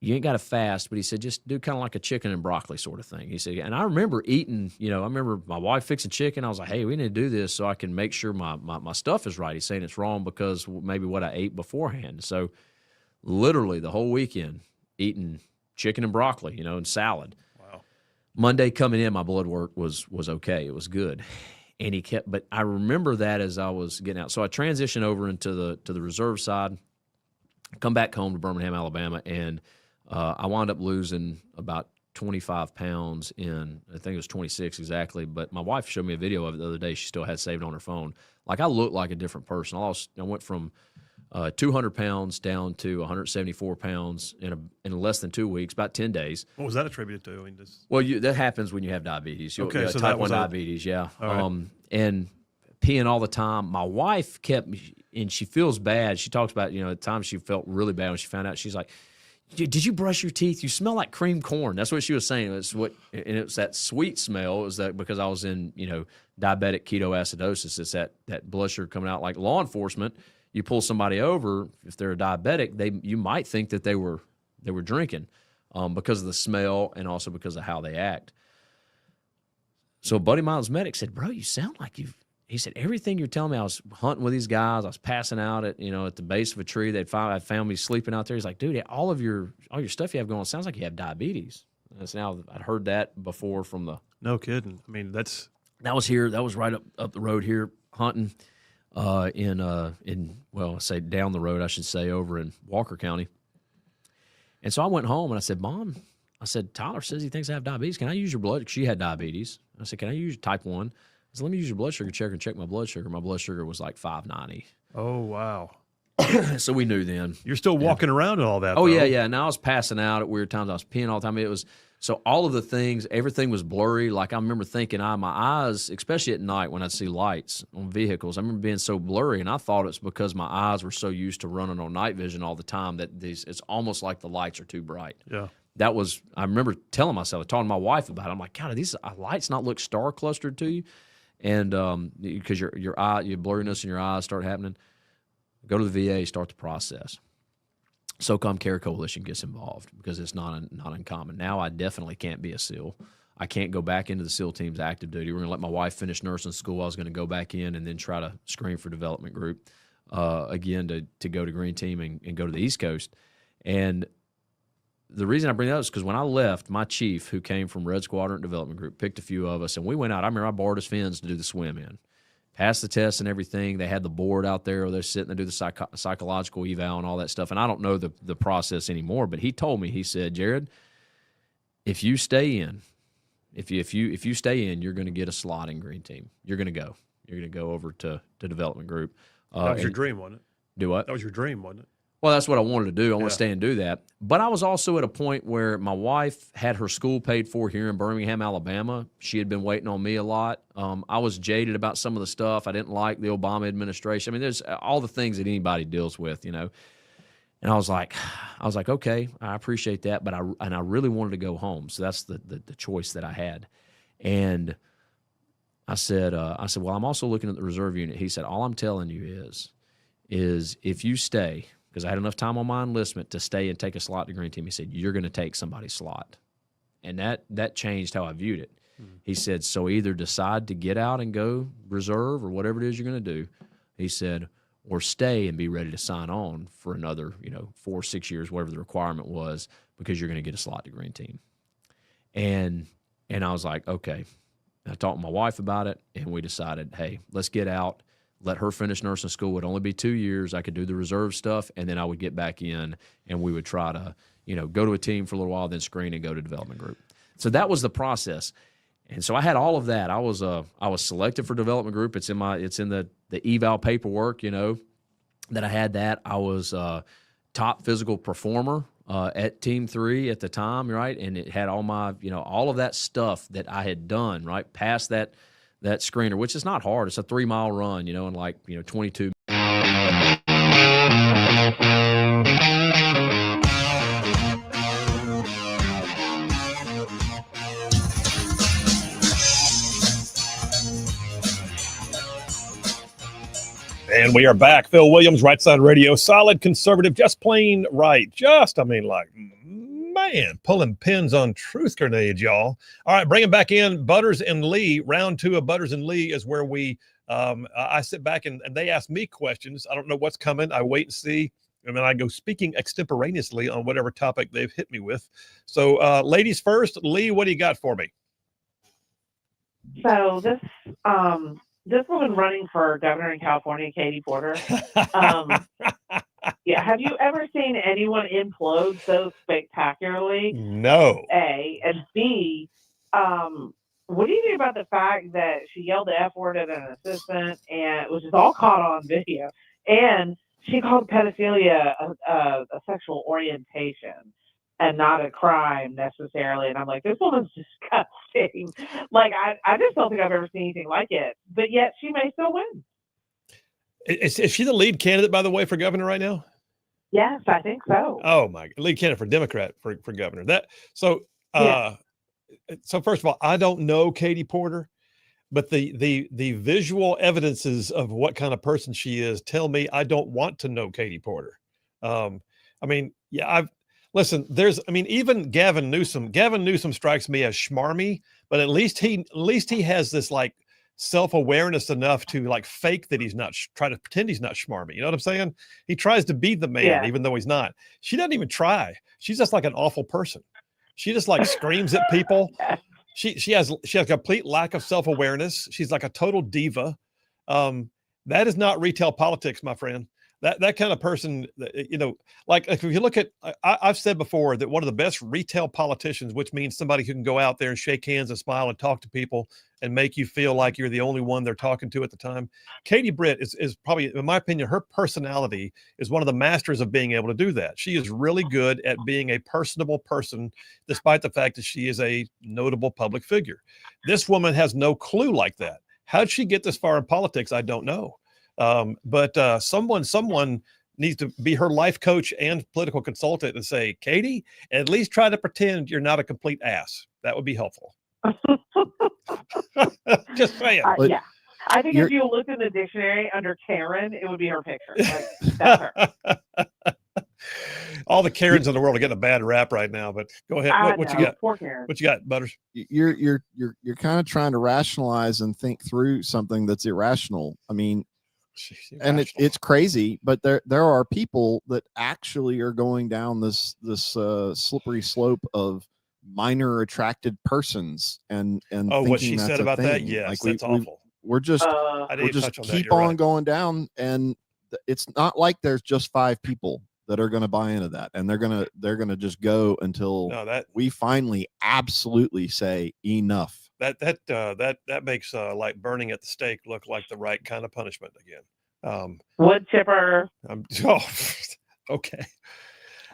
"You ain't got to fast," but he said, "Just do kind of like a chicken and broccoli sort of thing." He said, and I remember eating. I remember my wife fixing chicken. I was like, "Hey, we need to do this so I can make sure my stuff is right." He's saying it's wrong because maybe what I ate beforehand. So literally the whole weekend eating chicken and broccoli, and salad. Monday coming in, my blood work was okay. It was good. And he kept, but I remember that as I was getting out. So I transitioned over into the reserve side, come back home to Birmingham, Alabama, and I wound up losing about 25 pounds I think it was 26 exactly, but my wife showed me a video of it the other day. She still had saved on her phone. Like, I looked like a different person. I went from 200 pounds down to 174 pounds in less than 2 weeks, about 10 days. What was that attributed to? I mean, that happens when you have diabetes. Okay, so type 1 diabetes, yeah. Right. And peeing all the time. My wife kept, and she feels bad. She talks about, at times she felt really bad when she found out. She's like, "Did you brush your teeth? You smell like cream corn." That's what she was saying. And it was that sweet smell. It was that because I was in, diabetic ketoacidosis. It's that blood sugar coming out. Like law enforcement, you pull somebody over, if they're a diabetic, you might think that they were drinking because of the smell and also because of how they act. So a buddy of mine's medic said, "Bro, you sound like he said, "Everything you're telling me," I was hunting with these guys. I was passing out at the base of a tree. They found me sleeping out there. He's like, "Dude, all your stuff you have going on sounds like you have diabetes." And so now I'd heard that before from the. No kidding. I mean, that was here. That was right up the road here hunting I say down the road, I should say, over in Walker County. And so I went home and I said, "Mom," I said, "Tyler says he thinks I have diabetes. Can I use your blood?" She had diabetes. I said, "Can I use type 1? I said, "Let me use your blood sugar checker and check my blood sugar." My blood sugar was like 590. Oh, wow. So we knew then. You're still walking around and all that. Oh, though. yeah. And I was passing out at weird times. I was peeing all the time. It was so all of the things, everything was blurry. Like I remember thinking, my eyes, especially at night when I'd see lights on vehicles, I remember being so blurry, and I thought it's because my eyes were so used to running on night vision all the time that it's almost like the lights are too bright. Yeah. I remember telling myself, talking to my wife about it. I'm like, "God, are these lights not look star clustered to you?" And because your blurriness in your eyes start happening, go to the VA, start the process. SOCOM Care Coalition gets involved because it's not uncommon. Now I definitely can't be a SEAL. I can't go back into the SEAL team's active duty. We're going to let my wife finish nursing school. I was going to go back in and then try to screen for development group again to go to Green Team and go to the East Coast. And the reason I bring that up is because when I left, my chief, who came from Red Squadron Development Group, picked a few of us, and we went out. I remember I borrowed his fins to do the swim in. Passed the test and everything. They had the board out there where they're sitting and do the psychological eval and all that stuff. And I don't know the process anymore, but he told me, he said, "Jared, if you stay in, if you stay in, you're going to get a slot in Green Team. You're going to go. You're going to go over to development group." That was your dream, wasn't it? Do what? That was your dream, wasn't it? Well, that's what I wanted to do. I want to stay and do that. But I was also at a point where my wife had her school paid for here in Birmingham, Alabama. She had been waiting on me a lot. I was jaded about some of the stuff. I didn't like the Obama administration. I mean, there's all the things that anybody deals with, And I was like, okay, I appreciate that, but I really wanted to go home. So that's the choice that I had. And I said, well, I'm also looking at the reserve unit. He said, all I'm telling you is if you stay, because I had enough time on my enlistment to stay and take a slot to Green Team. He said, you're going to take somebody's slot. And that changed how I viewed it. He said, so either decide to get out and go reserve or whatever it is you're going to do. He said, or stay and be ready to sign on for another, 4 or 6 years, whatever the requirement was, because you're going to get a slot to Green Team. And I was like, okay. I talked to my wife about it, and we decided, hey, let's get out, let her finish nursing school. It would only be 2 years. I could do the reserve stuff, and then I would get back in, and we would try to, go to a team for a little while, then screen and go to development group. So that was the process. And so I had all of that. I was selected for development group. It's in the eval paperwork, that I had that. I was top physical performer at Team 3 at the time, right? And it had all my, all of that stuff that I had done, right? Past that screener, which is not hard. It's a 3-mile run, in 22. And we are back. Phil Williams, Rightside Radio, solid conservative, just plain right. Pulling pins on truth grenades, y'all. All right, bring it back in. Butters and Lee, round 2 of Butters and Lee is where I sit back and they ask me questions. I don't know what's coming. I wait and see. And then I go speaking extemporaneously on whatever topic they've hit me with. So ladies first. Lee, what do you got for me? So this woman running for governor in California, Katie Porter. Yeah, have you ever seen anyone implode so spectacularly? No. A, and B, what do you think about the fact that she yelled the F word at an assistant, and which is all caught on video, and she called pedophilia a sexual orientation and not a crime necessarily? And I'm like, this woman's disgusting. Like, I just don't think I've ever seen anything like it. But yet she may still win. Is she the lead candidate, by the way, for governor right now? Yes, I think so. Oh my, lead candidate for Democrat for governor. So first of all, I don't know Katie Porter, but the visual evidences of what kind of person she is tell me I don't want to know Katie Porter. Even Gavin Newsom strikes me as schmarmy, but at least he has this like self-awareness enough to like fake that he's not, try to pretend he's not schmarmy. You know what I'm saying? He tries to be the man, even though he's not. She doesn't even try. She's just like an awful person. She just like screams at people. She has a complete lack of self-awareness. She's like a total diva. That is not retail politics, my friend. That kind of person, like if you look at, I've said before that one of the best retail politicians, which means somebody who can go out there and shake hands and smile and talk to people and make you feel like you're the only one they're talking to at the time. Katie Britt is probably, in my opinion, her personality is one of the masters of being able to do that. She is really good at being a personable person, despite the fact that she is a notable public figure. This woman has no clue like that. How'd she get this far in politics? I don't know. But someone needs to be her life coach and political consultant and say, Katie, at least try to pretend you're not a complete ass. That would be helpful. Just saying. Yeah. I think if you looked in the dictionary under Karen, it would be her picture. Like, that's her. All the Karens in the world are getting a bad rap right now, but go ahead. What you got? Poor Karen. What you got, Butters? You're kind of trying to rationalize and think through something that's irrational. I mean, and it's crazy, but there are people that actually are going down this slippery slope of minor attracted persons and what she said about that, yes, like that's awful. We're just keep on going down, and it's not like there's just 5 people that are going to buy into that, and they're gonna just go until we finally absolutely say enough. That makes like burning at the stake look like the right kind of punishment again. Wood chipper. Okay.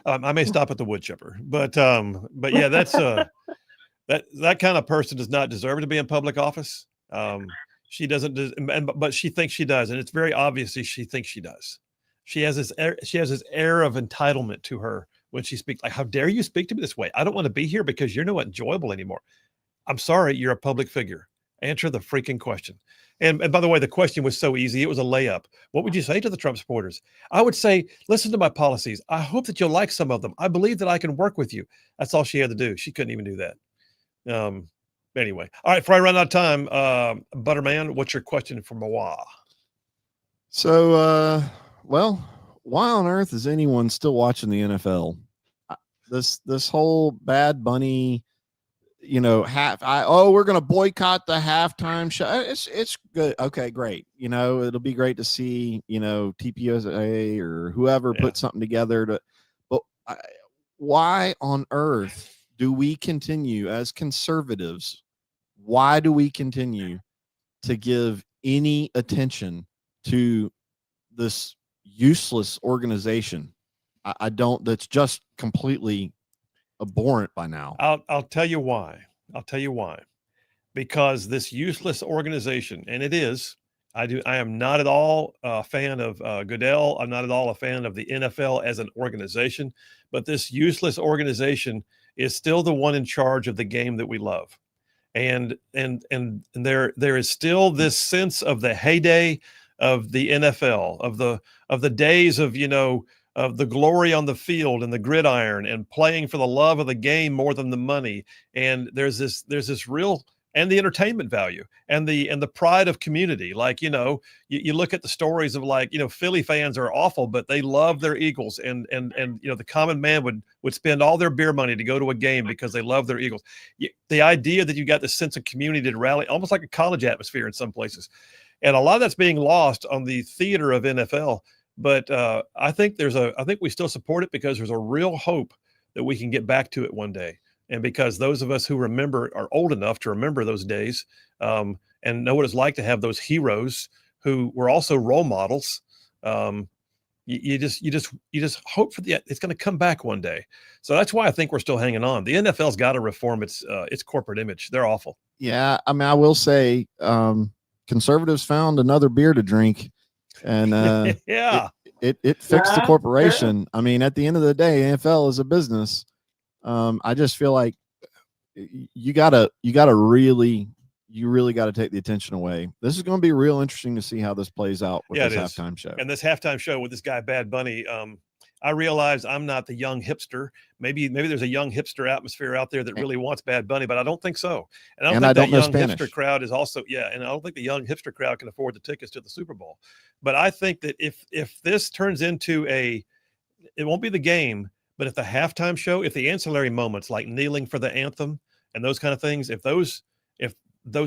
I may stop at the wood chipper, but yeah, that's that kind of person does not deserve to be in public office. She doesn't, but she thinks she does, and it's very obvious she thinks she does. She has this air of entitlement to her when she speaks. Like, how dare you speak to me this way? I don't want to be here because you're not enjoyable anymore. I'm sorry, you're a public figure. Answer the freaking question. And by the way, the question was so easy. It was a layup. What would you say to the Trump supporters? I would say, listen to my policies. I hope that you'll like some of them. I believe that I can work with you. That's all she had to do. She couldn't even do that. Anyway, all right. Before I run out of time, Butterman, what's your question for Mawa? So, well, why on earth is anyone still watching the NFL? This whole Bad Bunny, we're going to boycott the halftime show. It's good. Okay, great. It'll be great to see, TPUSA or whoever put something together but why on earth do we continue as conservatives? Why do we continue to give any attention to this useless organization? I don't, that's just completely abhorrent by now. I'll tell you why. Because this useless organization, and it is, I am not at all a fan of Goodell. I'm not at all a fan of the NFL as an organization, but this useless organization is still the one in charge of the game that we love. And there is still this sense of the heyday of the NFL, of the days of, of the glory on the field and the gridiron and playing for the love of the game more than the money. And there's this real, and the entertainment value and the pride of community. Like, you look at the stories of, like, Philly fans are awful, but they love their Eagles. And the common man would spend all their beer money to go to a game because they love their Eagles. The idea that you got this sense of community to rally, almost like a college atmosphere in some places. And a lot of that's being lost on the theater of NFL. But I think we still support it because there's a real hope that we can get back to it one day. And because those of us who remember are old enough to remember those days and know what it's like to have those heroes who were also role models. You just hope for it's going to come back one day. So that's why I think we're still hanging on. The NFL's got to reform its corporate image. They're awful. Yeah, I mean, I will say, conservatives found another beer to drink, and yeah, it fixed the corporation. I mean, at the end of the day, NFL is a business. I just feel like you really got to take the attention away. This is going to be real interesting to see how this plays out with this halftime show. And this halftime show with this guy Bad Bunny, I realize I'm not the young hipster. Maybe there's a young hipster atmosphere out there that really wants Bad Bunny, but I don't think so. And I don't think that young hipster crowd is also, and I don't think the young hipster crowd can afford the tickets to the Super Bowl. But I think that if this turns into it won't be the game, but if the halftime show, if the ancillary moments like kneeling for the anthem and those kind of things, if those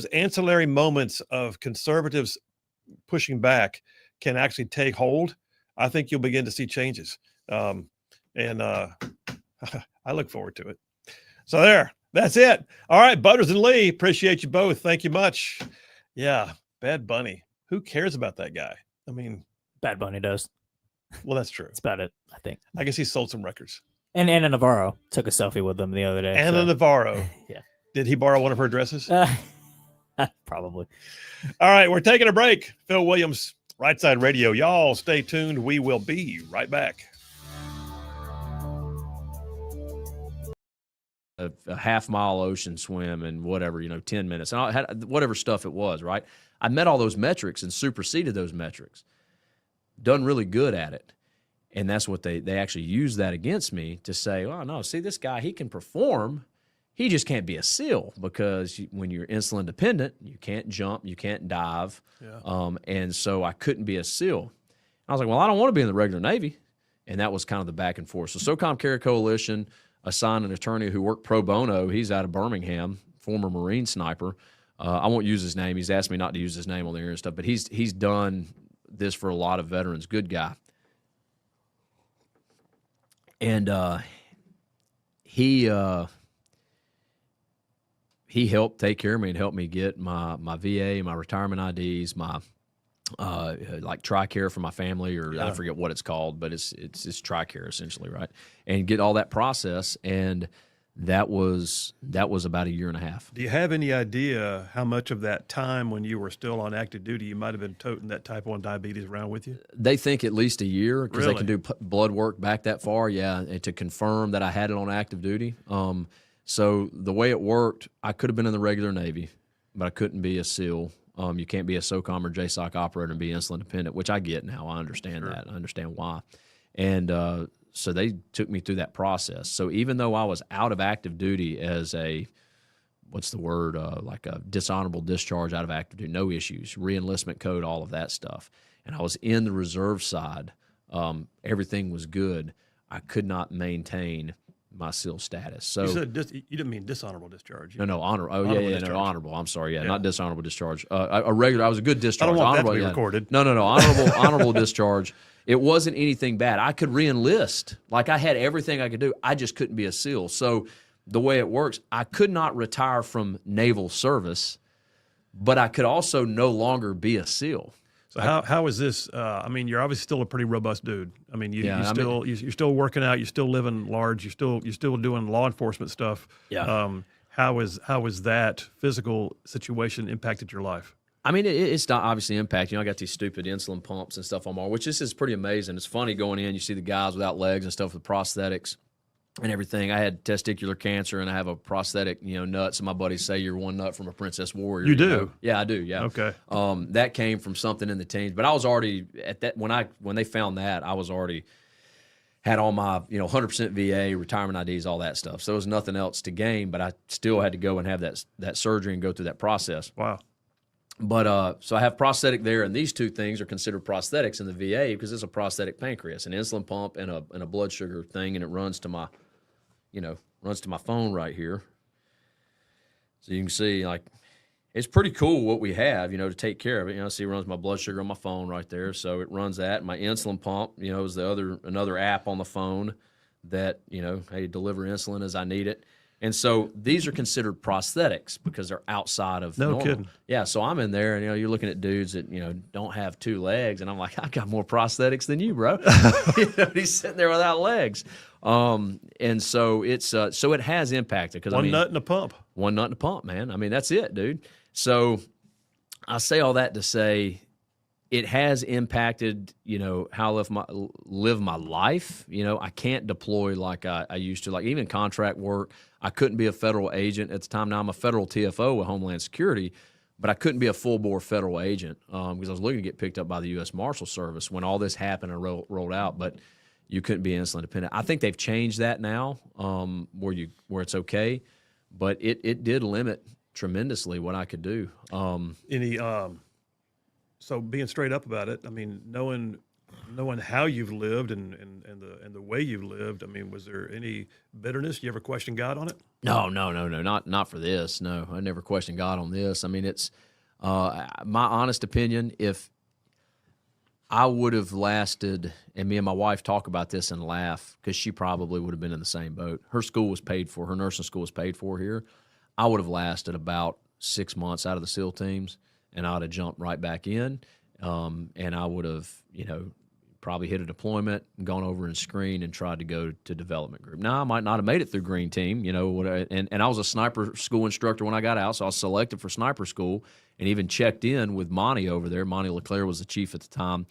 ancillary moments of conservatives pushing back can actually take hold, I think you'll begin to see changes. I look forward to it. So that's it. All right, Butters and Lee, appreciate you both. Thank you much. Yeah, Bad Bunny. Who cares about that guy? I mean, Bad Bunny does. Well, that's true. That's about it, I think. I guess he sold some records. And Anna Navarro took a selfie with them the other day. Anna Navarro. Yeah. Did he borrow one of her dresses? Probably. All right, we're taking a break. Phil Williams, Rightside Radio. Y'all stay tuned. We will be right back. A half-mile ocean swim and whatever, 10 minutes. And I had whatever stuff it was, right? I met all those metrics and superseded those metrics. Done really good at it. And that's what they actually use that against me to say, oh, no, see, this guy, he can perform. He just can't be a SEAL because when you're insulin dependent, you can't jump, you can't dive. Yeah. And so I couldn't be a SEAL. I was like, well, I don't want to be in the regular Navy. And that was kind of the back and forth. So SOCOM Carry Coalition assigned an attorney who worked pro bono. He's out of Birmingham, former Marine sniper. I won't use his name. He's asked me not to use his name on the air and stuff, but he's done this for a lot of veterans. Good guy. And he helped take care of me and helped me get my VA, my retirement IDs, my like TRICARE for my family, or I forget what it's called, but it's TRICARE essentially, right? And get all that process, and that was about a year and a half. Do you have any idea how much of that time when you were still on active duty you might have been toting that type 1 diabetes around with you? They think at least a year because Really? they can do blood work back that far, and to confirm that I had it on active duty. So the way it worked, I could have been in the regular Navy, but I couldn't be a SEAL. You can't be a SOCOM or JSOC operator and be insulin dependent, which I get now. I understand that. I understand why. And so they took me through that process. So even though I was out of active duty as a what's the word, like a dishonorable discharge out of active duty, no issues, re-enlistment code, all of that stuff. And I was in the reserve side. Everything was good. I could not maintain my SEAL status. So you said you didn't mean dishonorable discharge. No, honor. Oh, honorable yeah, discharge. no, honorable. I'm sorry, not dishonorable discharge. A regular. I was a good discharge. I don't want honorable, that to be recorded. No, honorable discharge. It wasn't anything bad. I could re-enlist. Like, I had everything I could do. I just couldn't be a SEAL. So the way it works, I could not retire from naval service, but I could also no longer be a SEAL. So how is this? I mean, you're obviously still a pretty robust dude. I mean, you're still working out. You're still living large. You're still doing law enforcement stuff. Yeah. How is that physical situation impacted your life? I mean, it's not obviously impact. I got these stupid insulin pumps and stuff on my arm, which is pretty amazing. It's funny going in. You see the guys without legs and stuff with prosthetics and everything. I had testicular cancer, and I have a prosthetic, nuts. And my buddies say you're one nut from a Princess Warrior. You do? Know? Yeah, I do. Yeah. Okay. That came from something in the teens, but I was already at that when they found that, I was already had all my 100% VA, retirement IDs, all that stuff. So there was nothing else to gain, but I still had to go and have that surgery and go through that process. Wow. But so I have prosthetic there, and these two things are considered prosthetics in the VA because it's a prosthetic pancreas, an insulin pump, and a blood sugar thing, and it runs to my phone right here. So you can see, like, it's pretty cool what we have, to take care of it. See, it runs my blood sugar on my phone right there, so it runs that. My insulin pump, is another app on the phone that hey, deliver insulin as I need it. And so these are considered prosthetics because they're outside of normal. Kidding. Yeah, so I'm in there, and you're looking at dudes that don't have two legs, and I'm like, I've got more prosthetics than you, bro. He's sitting there without legs, and so it's so it has impacted because one nut in a pump. One nut in a pump, man. I mean, that's it, dude. So I say all that to say it has impacted, how I live my life. I can't deploy like I used to. Like, even contract work, I couldn't be a federal agent at the time. Now I'm a federal TFO with Homeland Security, but I couldn't be a full-bore federal agent because I was looking to get picked up by the U.S. Marshal Service when all this happened and rolled out. But you couldn't be insulin dependent. I think they've changed that now, where it's okay, but it did limit tremendously what I could do. So being straight up about it, I mean, knowing how you've lived and the way you've lived, I mean, was there any bitterness? You ever question God on it? No, not for this. No, I never questioned God on this. I mean, it's my honest opinion. If I would have lasted, and me and my wife talk about this and laugh because she probably would have been in the same boat. Her school was paid for. Her nursing school was paid for here. I would have lasted about 6 months out of the SEAL teams, and I would have jumped right back in, and I would have, probably hit a deployment, gone over and screened, and tried to go to development group. Now, I might not have made it through Green Team, and I was a sniper school instructor when I got out, so I was selected for sniper school and even checked in with Monty over there. Monty LeClaire was the chief at the time.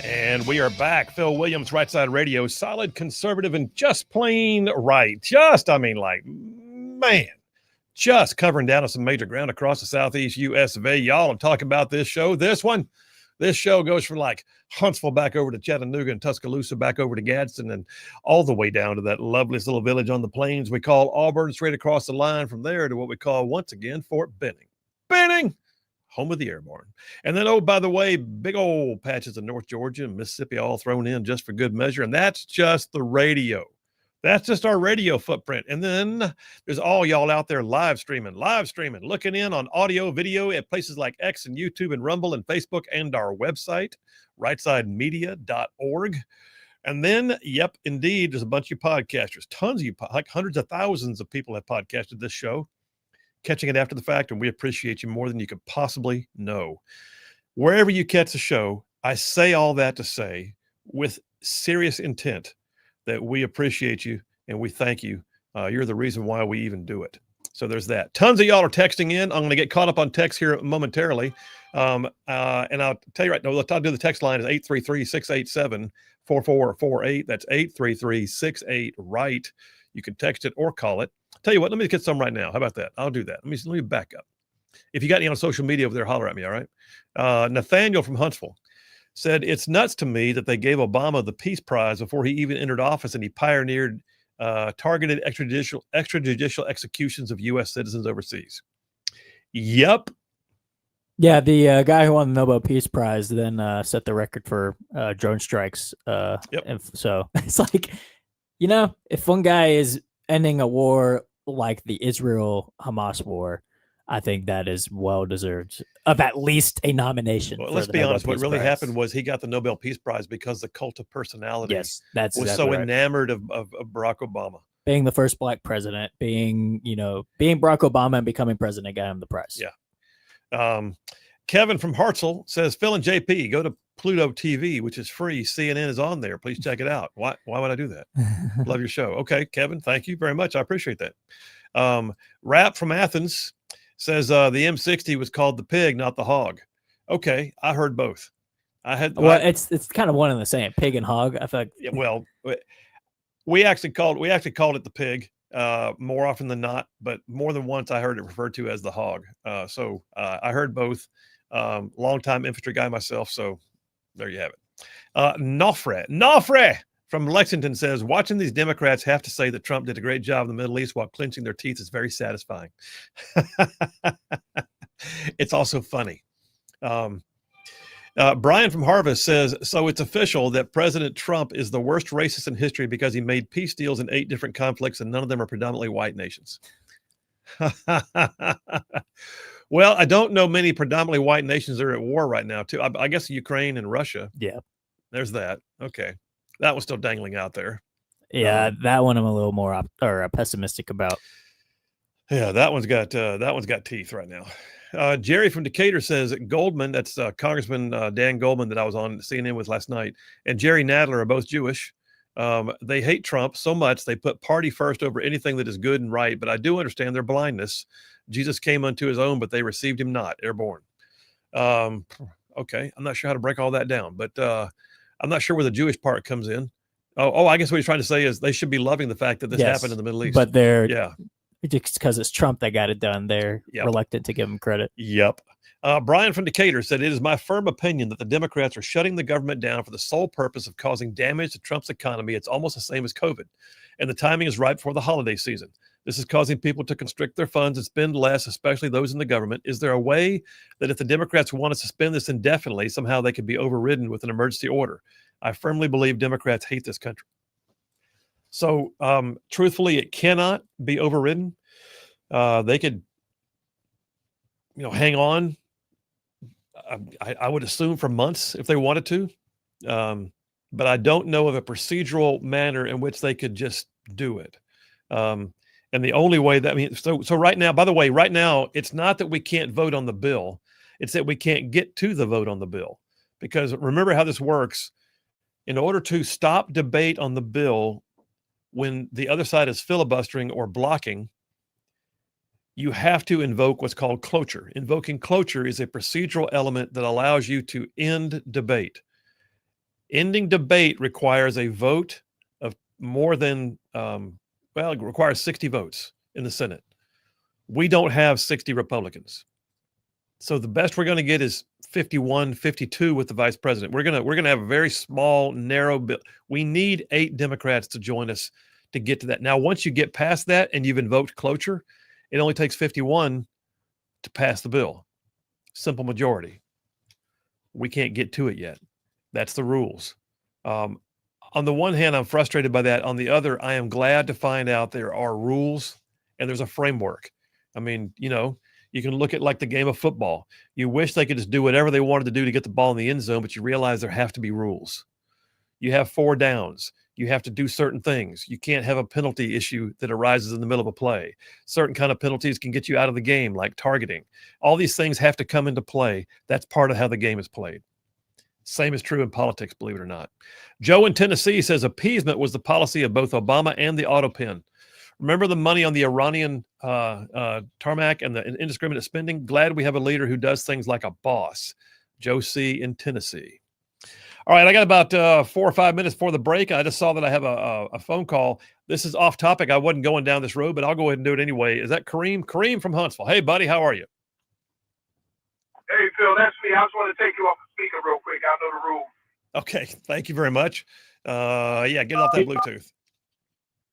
And we are back. Phil Williams, Rightside Radio, solid conservative and just plain right. Just covering down on some major ground across the Southeast U.S. of A. Y'all, I'm talking about this show. This show goes from like Huntsville back over to Chattanooga and Tuscaloosa back over to Gadsden and all the way down to that loveliest little village on the plains we call Auburn, straight across the line from there to what we call, once again, Fort Benning. Home of the airborne. And then, oh, by the way, big old patches of North Georgia and Mississippi all thrown in just for good measure. And that's just the radio. That's just our radio footprint. And then there's all y'all out there live streaming, looking in on audio, video at places like X and YouTube and Rumble and Facebook and our website, rightsidemedia.org. And then, yep, indeed, there's a bunch of podcasters, tons of you, like hundreds of thousands of people have podcasted this show, catching it after the fact, and we appreciate you more than you could possibly know. Wherever you catch the show, I say all that to say, with serious intent, that we appreciate you and we thank you. You're the reason why we even do it. So there's that. Tons of y'all are texting in. I'm going to get caught up on text here momentarily. And I'll tell you right now, I'll do the text line is 833-687-4448. That's 833-68-RIGHT. You can text it or call it. Tell you what, let me get some right now. How about that? I'll do that. Let me back up. If you got any on social media over there, holler at me. All right. Nathaniel from Huntsville said, it's nuts to me that they gave Obama the Peace Prize before he even entered office, and he pioneered targeted extrajudicial executions of U.S. citizens overseas. Yep. Yeah, the guy who won the Nobel Peace Prize then set the record for drone strikes. And so it's like, if one guy is ending a war like the Israel-Hamas war, I think that is well deserved of at least a nomination. Well, let's be honest. What really happened was he got the Nobel Peace Prize because the cult of personality that's exactly so right. enamored of Barack Obama. Being the first black president, being Barack Obama and becoming president got him the prize. Yeah. Kevin from Hartselle says, Phil and JP, go to Pluto TV, which is free. CNN is on there. Please check it out. Why would I do that? Love your show. Okay, Kevin, thank you very much. I appreciate that. Rap from Athens says the M60 was called the pig, not the hog. Okay, I heard both. It's kind of one and the same, pig and hog. I feel like. Yeah, well, we actually called it the pig more often than not, but more than once I heard it referred to as the hog. So I heard both. Longtime infantry guy myself, so there you have it. Nofre from Lexington says, watching these Democrats have to say that Trump did a great job in the Middle East while clenching their teeth is very satisfying. It's also funny. Brian from Harvest says, so it's official that President Trump is the worst racist in history because he made peace deals in 8 different conflicts and none of them are predominantly white nations. Well, I don't know many predominantly white nations that are at war right now, too. I guess Ukraine and Russia. Yeah. There's that. Okay. That was still dangling out there. Yeah, that one I'm a little more pessimistic about. Yeah, that one's got teeth right now. Jerry from Decatur says Goldman, that's Congressman Dan Goldman that I was on CNN with last night, and Jerry Nadler are both Jewish. They hate Trump so much they put party first over anything that is good and right, but I do understand their blindness. Jesus came unto his own, but they received him not. Airborne. Okay, I'm not sure how to break all that down, but I'm not sure where the Jewish part comes in. I guess what he's trying to say is they should be loving the fact that this happened in the Middle East. But they're just because it's Trump that got it done, they're reluctant to give him credit. Yep. Brian from Decatur said, it is my firm opinion that the Democrats are shutting the government down for the sole purpose of causing damage to Trump's economy. It's almost the same as COVID. And the timing is right before the holiday season. This is causing people to constrict their funds and spend less, especially those in the government. Is there a way that if the Democrats want to suspend this indefinitely, somehow they could be overridden with an emergency order? I firmly believe Democrats hate this country. So, truthfully, it cannot be overridden. They could, hang on. I would assume for months if they wanted to, but I don't know of a procedural manner in which they could just do it. And the only way so right now, by the way, right now, it's not that we can't vote on the bill. It's that we can't get to the vote on the bill, because remember how this works. In order to stop debate on the bill when the other side is filibustering or blocking, you have to invoke what's called cloture. Invoking cloture is a procedural element that allows you to end debate. Ending debate requires a vote of more than, it requires 60 votes in the Senate. We don't have 60 Republicans. So the best we're going to get is 51, 52 with the vice president. We're going to have a very small, narrow bill. We need 8 Democrats to join us to get to that. Now, once you get past that and you've invoked cloture, it only takes 51 to pass the bill. Simple majority. We can't get to it yet. That's the rules. On the one hand, I'm frustrated by that. On the other, I am glad to find out there are rules and there's a framework. I mean, you can look at like the game of football. You wish they could just do whatever they wanted to do to get the ball in the end zone, but you realize there have to be rules. You have 4 downs. You have to do certain things. You can't have a penalty issue that arises in the middle of a play. Certain kind of penalties can get you out of the game, like targeting. All these things have to come into play. That's part of how the game is played. Same is true in politics, believe it or not. Joe in Tennessee says appeasement was the policy of both Obama and the auto pen. Remember the money on the Iranian tarmac and the indiscriminate spending? Glad we have a leader who does things like a boss. Joe C. in Tennessee. All right, I got about 4 or 5 minutes before the break. I just saw that I have a phone call. This is off topic. I wasn't going down this road, but I'll go ahead and do it anyway. Is that Kareem? Kareem from Huntsville. Hey, buddy, how are you? Hey, Phil, that's me. I just want to take you off the speaker real quick. I know the rules. Okay, thank you very much. Yeah, get off that Bluetooth.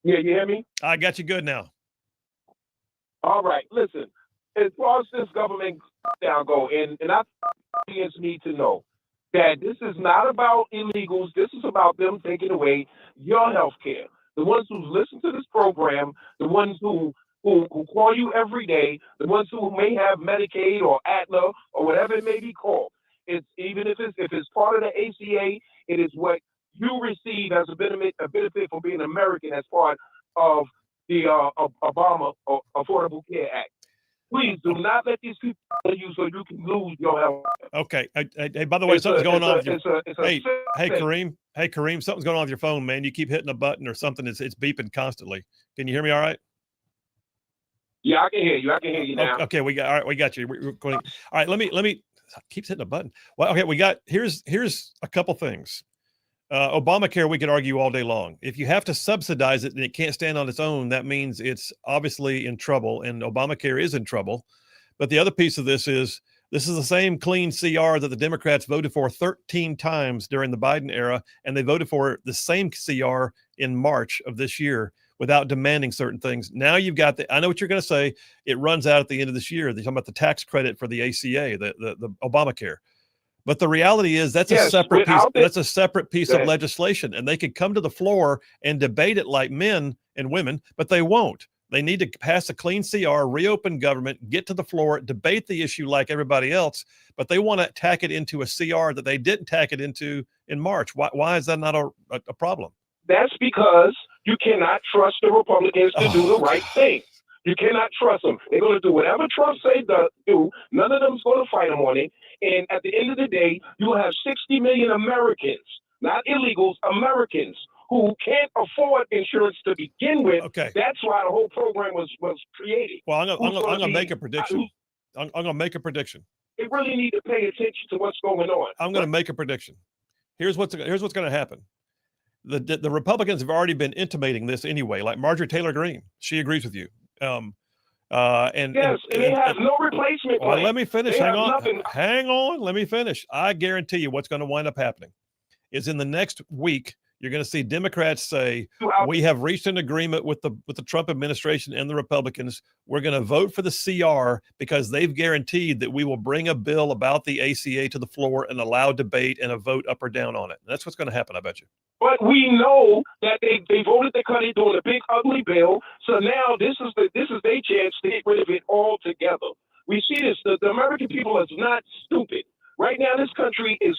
Yeah, you hear me? I got you good now. All right. Listen, as far as this government down go, and I audience need to know that this is not about illegals. This is about them taking away your health care. The ones who listen to this program, the ones who call you every day, the ones who may have Medicaid or Aetna or whatever it may be called. It's even if it's part of the ACA, it is what you receive as a benefit for being American as part of the Obama Affordable Care Act. Please do not let these people tell you so you can lose your health. Okay. Hey, by the way, something's going on with your hey, Kareem, something's going on with your phone, man. You keep hitting a button or something. It's beeping constantly. Can you hear me all right? Yeah, I can hear you. I can hear you now. Okay, we got you. We're going. All right, let me keep hitting a button. Well, okay, here's a couple things. Obamacare, we could argue all day long. If you have to subsidize it and it can't stand on its own, that means it's obviously in trouble, and Obamacare is in trouble. But the other piece of this is the same clean CR that the Democrats voted for 13 times during the Biden era, and they voted for the same CR in March of this year without demanding certain things. Now you've got I know what you're going to say. It runs out at the end of this year. They're talking about the tax credit for the ACA, the Obamacare. But the reality is that's a separate piece. That's a separate piece of legislation, and they could come to the floor and debate it like men and women, but they won't. They need to pass a clean CR, reopen government, get to the floor, debate the issue like everybody else, but they want to tack it into a CR that they didn't tack it into in March. Why is that not a problem? That's because you cannot trust the Republicans to do the right thing. You cannot trust them. They're going to do whatever Trump says do. None of them is going to fight him on it. And at the end of the day, you will have 60 million Americans, not illegals, Americans, who can't afford insurance to begin with. Okay. That's why the whole program was created. Well, I'm going to make a prediction. I'm going to make a prediction. They really need to pay attention to what's going on. I'm going to make a prediction. Here's what's going to happen. The Republicans have already been intimating this anyway. Like Marjorie Taylor Greene, she agrees with you. And they have no replacement plan. Well, let me finish. Hang on. Let me finish. I guarantee you what's going to wind up happening is in the next week, you're going to see Democrats say, we have reached an agreement with the Trump administration and the Republicans. We're going to vote for the CR because they've guaranteed that we will bring a bill about the ACA to the floor and allow debate and a vote up or down on it. And that's what's going to happen, I bet you. But we know that they voted to cut it doing a big ugly bill. So now this is their chance to get rid of it altogether. We see this. The American people is not stupid. Right now, this country is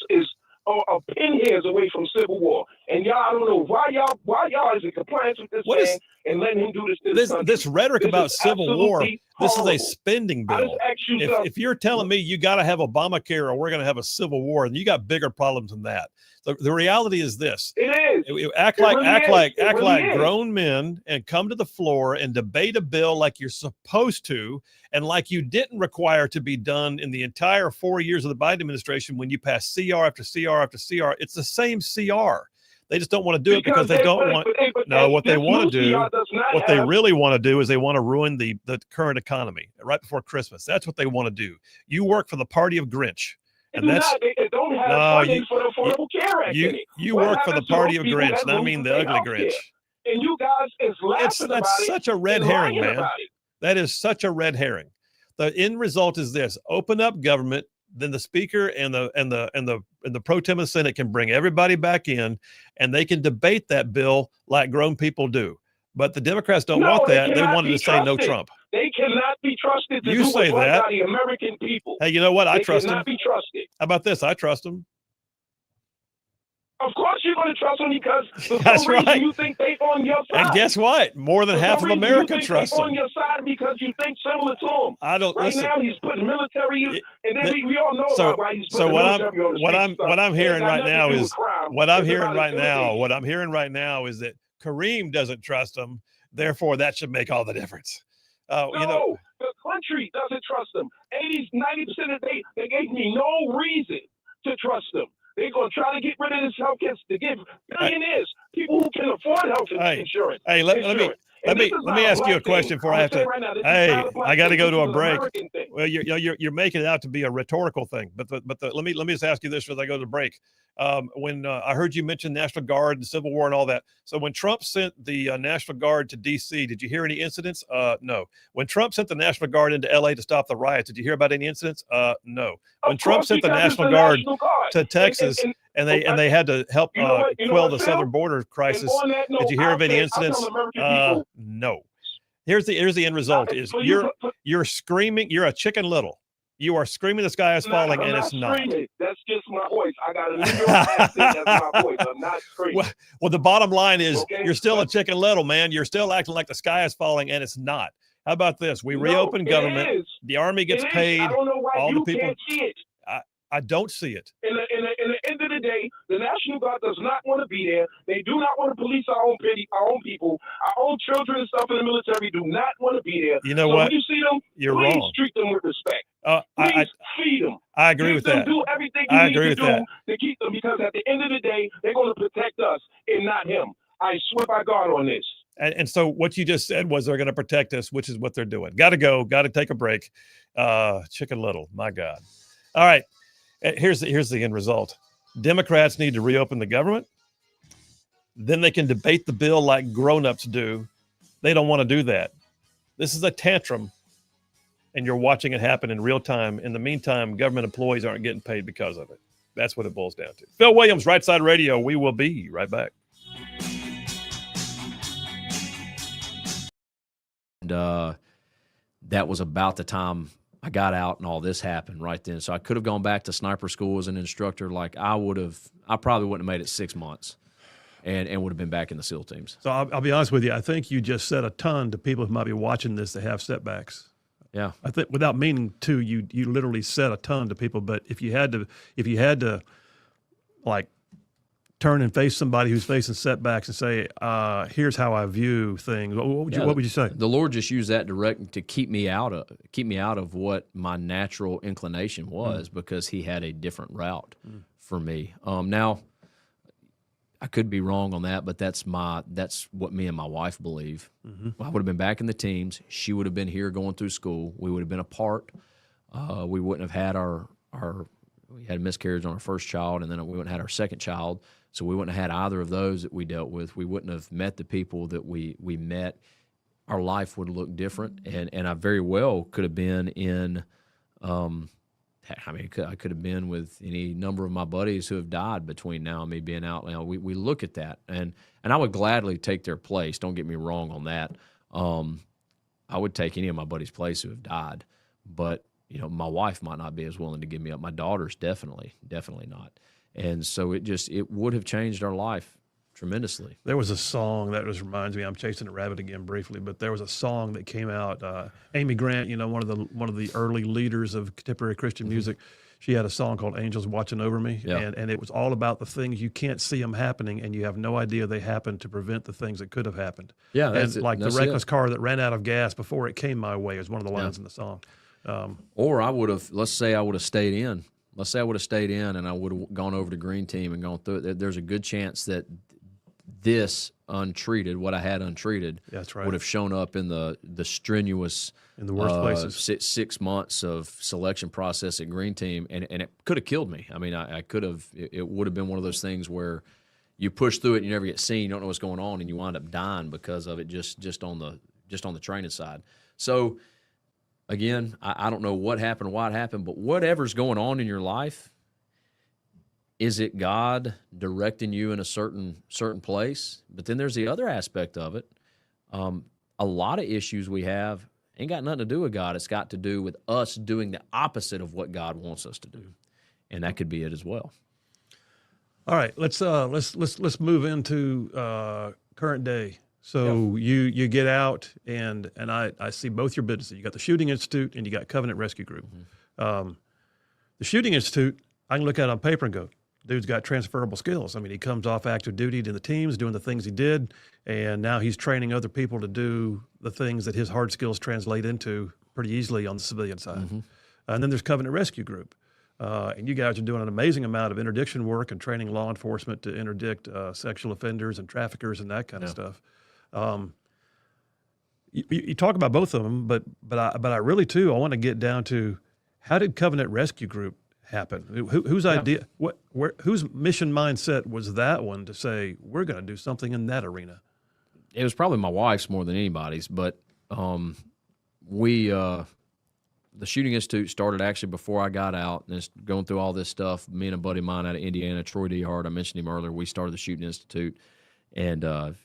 a pin hairs away from civil war, and y'all, I don't know why y'all is in compliance with this man and letting him do this. This rhetoric about civil war. This is a spending bill. If you're telling me you got to have Obamacare or we're going to have a civil war, then you got bigger problems than that. The reality is this: it is. Act like grown men and come to the floor and debate a bill like you're supposed to, and like you didn't require to be done in the entire 4 years of the Biden administration when you pass CR after CR after CR. It's the same CR. They just don't want to do it because they don't want. No, what they want to do, what they really want to do is they want to ruin the current economy right before Christmas. That's what they want to do. You work for the party of Grinch. And that's you work for the party of Grinch, and I mean the ugly Grinch. And you guys is laughing about it. That's such a red herring, man. That is such a red herring. The end result is this: open up government, then the speaker and the pro tem of the Senate can bring everybody back in, and they can debate that bill like grown people do. But the Democrats don't want that. They wanted to say no Trump. They cannot be trusted to do what's right by the American people. Hey, you know what? I trust them. They cannot be trusted. How about this? I trust them. Of course you're going to trust them because for That's some reason right. you think they on your side. And guess what? More than half of America trusts them. On your side because you think similar to them. I don't right listen. now he's putting military and then we all know why he's putting military on the what I'm hearing right now is what I'm hearing right now is that Kareem doesn't trust them. Therefore, that should make all the difference. No, the country doesn't trust them. 90% of they gave me no reason to trust them. They're going to try to get rid of this health care to give billionaires, people who can afford health insurance. Hey, let me let me ask you a question before I have to. Hey, I got to go to a break. Well, you're making it out to be a rhetorical thing, but let me just ask you this as I go to break. When I heard you mention National Guard and Civil War and all that, so when Trump sent the National Guard to D.C., did you hear any incidents? No. When Trump sent the National Guard into L.A. to stop the riots, did you hear about any incidents? No. When Trump sent the National Guard to Texas and they had to help quell the southern border crisis, did you hear of any incidents? No. Here's the end result: is you're screaming. You're a Chicken Little. You are screaming the sky is falling, and it's not. Screaming. That's just my voice. I got a New York accent. That's my voice. I'm not screaming. Well, the bottom line is Okay? you're still a Chicken Little, man. You're still acting like the sky is falling, and it's not. How about this? We reopen government. Is. The Army gets It is. paid. I don't know why all you the people. can't see it. I don't see it. In the end of the day, the National Guard does not want to be there. They do not want to police our own people. Our own children and stuff in the military do not want to be there. You know so what? When you see them, You're please wrong. treat them with respect. I Please feed them. I agree Give with them, that. Do everything you I need agree to with do that. to keep them, because at the end of the day, they're going to protect us and not him. I swear by God on this. And so what you just said was they're going to protect us, which is what they're doing. Got to go. Got to take a break. Chicken Little. My God. All right. Here's the end result. Democrats need to reopen the government. Then they can debate the bill like grown-ups do. They don't want to do that. This is a tantrum, and you're watching it happen in real time. In the meantime, government employees aren't getting paid because of it. That's what it boils down to. Phil Williams, Rightside Radio. We will be right back. And that was about the time I got out and all this happened right then. So I could have gone back to sniper school as an instructor. Like I probably wouldn't have made it 6 months and would have been back in the SEAL teams. So I'll be honest with you. I think you just said a ton to people who might be watching this that have setbacks. Yeah. I think without meaning to, you literally said a ton to people. But if you had to like turn and face somebody who's facing setbacks and say, here's how I view things, what would you say? The Lord just used that direct to keep me out of what my natural inclination was, because he had a different route for me. Now I could be wrong on that, but that's what me and my wife believe. I would have been back in the teams. She would have been here going through school. We would have been apart. We wouldn't have had we had a miscarriage on our first child, and then we wouldn't have had our second child. So we wouldn't have had either of those that we dealt with. We wouldn't have met the people that we met. Our life would look different, and I very well could have been in. I could have been with any number of my buddies who have died between now and me being out. Now we look at that, and I would gladly take their place. Don't get me wrong on that. I would take any of my buddies' place who have died, but my wife might not be as willing to give me up. My daughter's definitely not. And so it would have changed our life tremendously. There was a song that reminds me. I'm chasing a rabbit again briefly, but there was a song that came out. Amy Grant, one of the early leaders of contemporary Christian music, she had a song called "Angels Watching Over Me," and it was all about the things you can't see them happening, and you have no idea they happened to prevent the things that could have happened. Yeah, that's and like that's the reckless it. car that ran out of gas before it came my way is one of the lines in the song. Or I would have. Let's say I would have stayed in. Let's say I would have stayed in and I would have gone over to Green Team and gone through it. There's a good chance that this untreated, what I had untreated, that's right, would have shown up in the strenuous, in the worst places. 6 months of selection process at Green Team, and it could have killed me. I mean, I could have. It would have been one of those things where you push through it, and you never get seen, you don't know what's going on, and you wind up dying because of it. Just on the training side. So. Again, I don't know what happened, why it happened, but whatever's going on in your life, is it God directing you in a certain place? But then there's the other aspect of it. A lot of issues we have ain't got nothing to do with God. It's got to do with us doing the opposite of what God wants us to do, and that could be it as well. All right, let's move into current day. So you get out, and I see both your businesses. You got the Shooting Institute, and you got Covenant Rescue Group. The Shooting Institute, I can look at it on paper and go, dude's got transferable skills. I mean, he comes off active duty to the teams, doing the things he did, and now he's training other people to do the things that his hard skills translate into pretty easily on the civilian side. And then there's Covenant Rescue Group. And you guys are doing an amazing amount of interdiction work and training law enforcement to interdict sexual offenders and traffickers and that kind of stuff. you talk about both of them, but I really too I want to get down to how did Covenant Rescue Group happen? Whose idea? Whose mission mindset was that one to say we're going to do something in that arena? It was probably my wife's more than anybody's, but the Shooting Institute started actually before I got out, and it's going through all this stuff. Me and a buddy of mine out of Indiana, Troy D. Hart, I mentioned him earlier. We started the Shooting Institute, and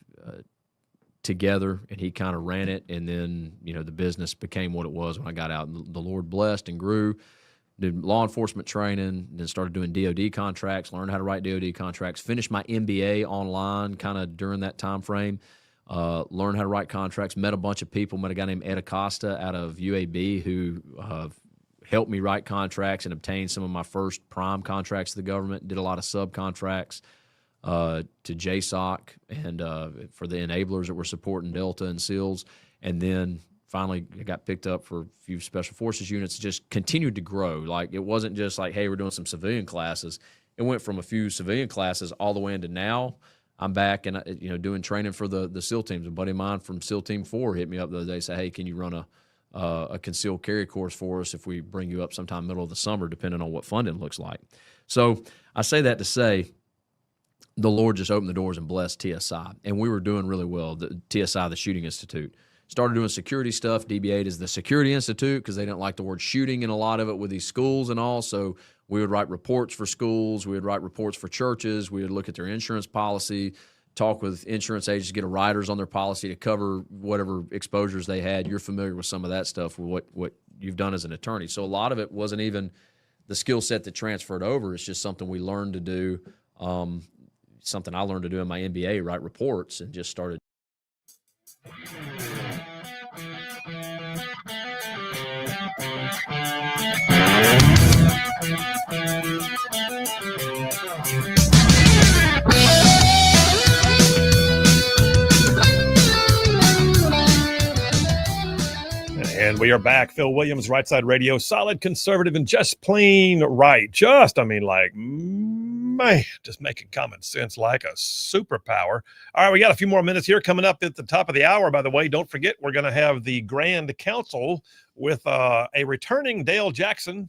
together, and he kind of ran it, and then the business became what it was when I got out. And the Lord blessed and grew. Did law enforcement training, then started doing DoD contracts, learned how to write DoD contracts, finished my MBA online kind of during that time frame. Learned how to write contracts, met a bunch of people, met a guy named Ed Acosta out of UAB who helped me write contracts and obtain some of my first prime contracts to the government, did a lot of subcontracts to JSOC and for the enablers that were supporting Delta and SEALs. And then finally I got picked up for a few special forces units, just continued to grow. Like it wasn't just like, hey, we're doing some civilian classes. It went from a few civilian classes all the way into now. I'm back and doing training for the SEAL teams. A buddy of mine from SEAL Team 4 hit me up the other day, say, "Hey, can you run a concealed carry course for us if we bring you up sometime middle of the summer, depending on what funding looks like?" So I say that to say, the Lord just opened the doors and blessed TSI, and we were doing really well. The TSI, the Shooting Institute, started doing security stuff. DB8 is the Security Institute because they didn't like the word shooting in a lot of it with these schools and all. So we would write reports for schools. We would write reports for churches. We would look at their insurance policy, talk with insurance agents, get a riders on their policy to cover whatever exposures they had. You're familiar with some of that stuff with what you've done as an attorney. So a lot of it wasn't even the skill set that transferred over. It's just something we learned to do, something I learned to do in my MBA, write reports, and just started. And we are back. Phil Williams, Rightside Radio, solid conservative and just plain right. Just making common sense like a superpower. All right, we got a few more minutes here coming up at the top of the hour. By the way, don't forget, we're going to have the Grand Council with a returning Dale Jackson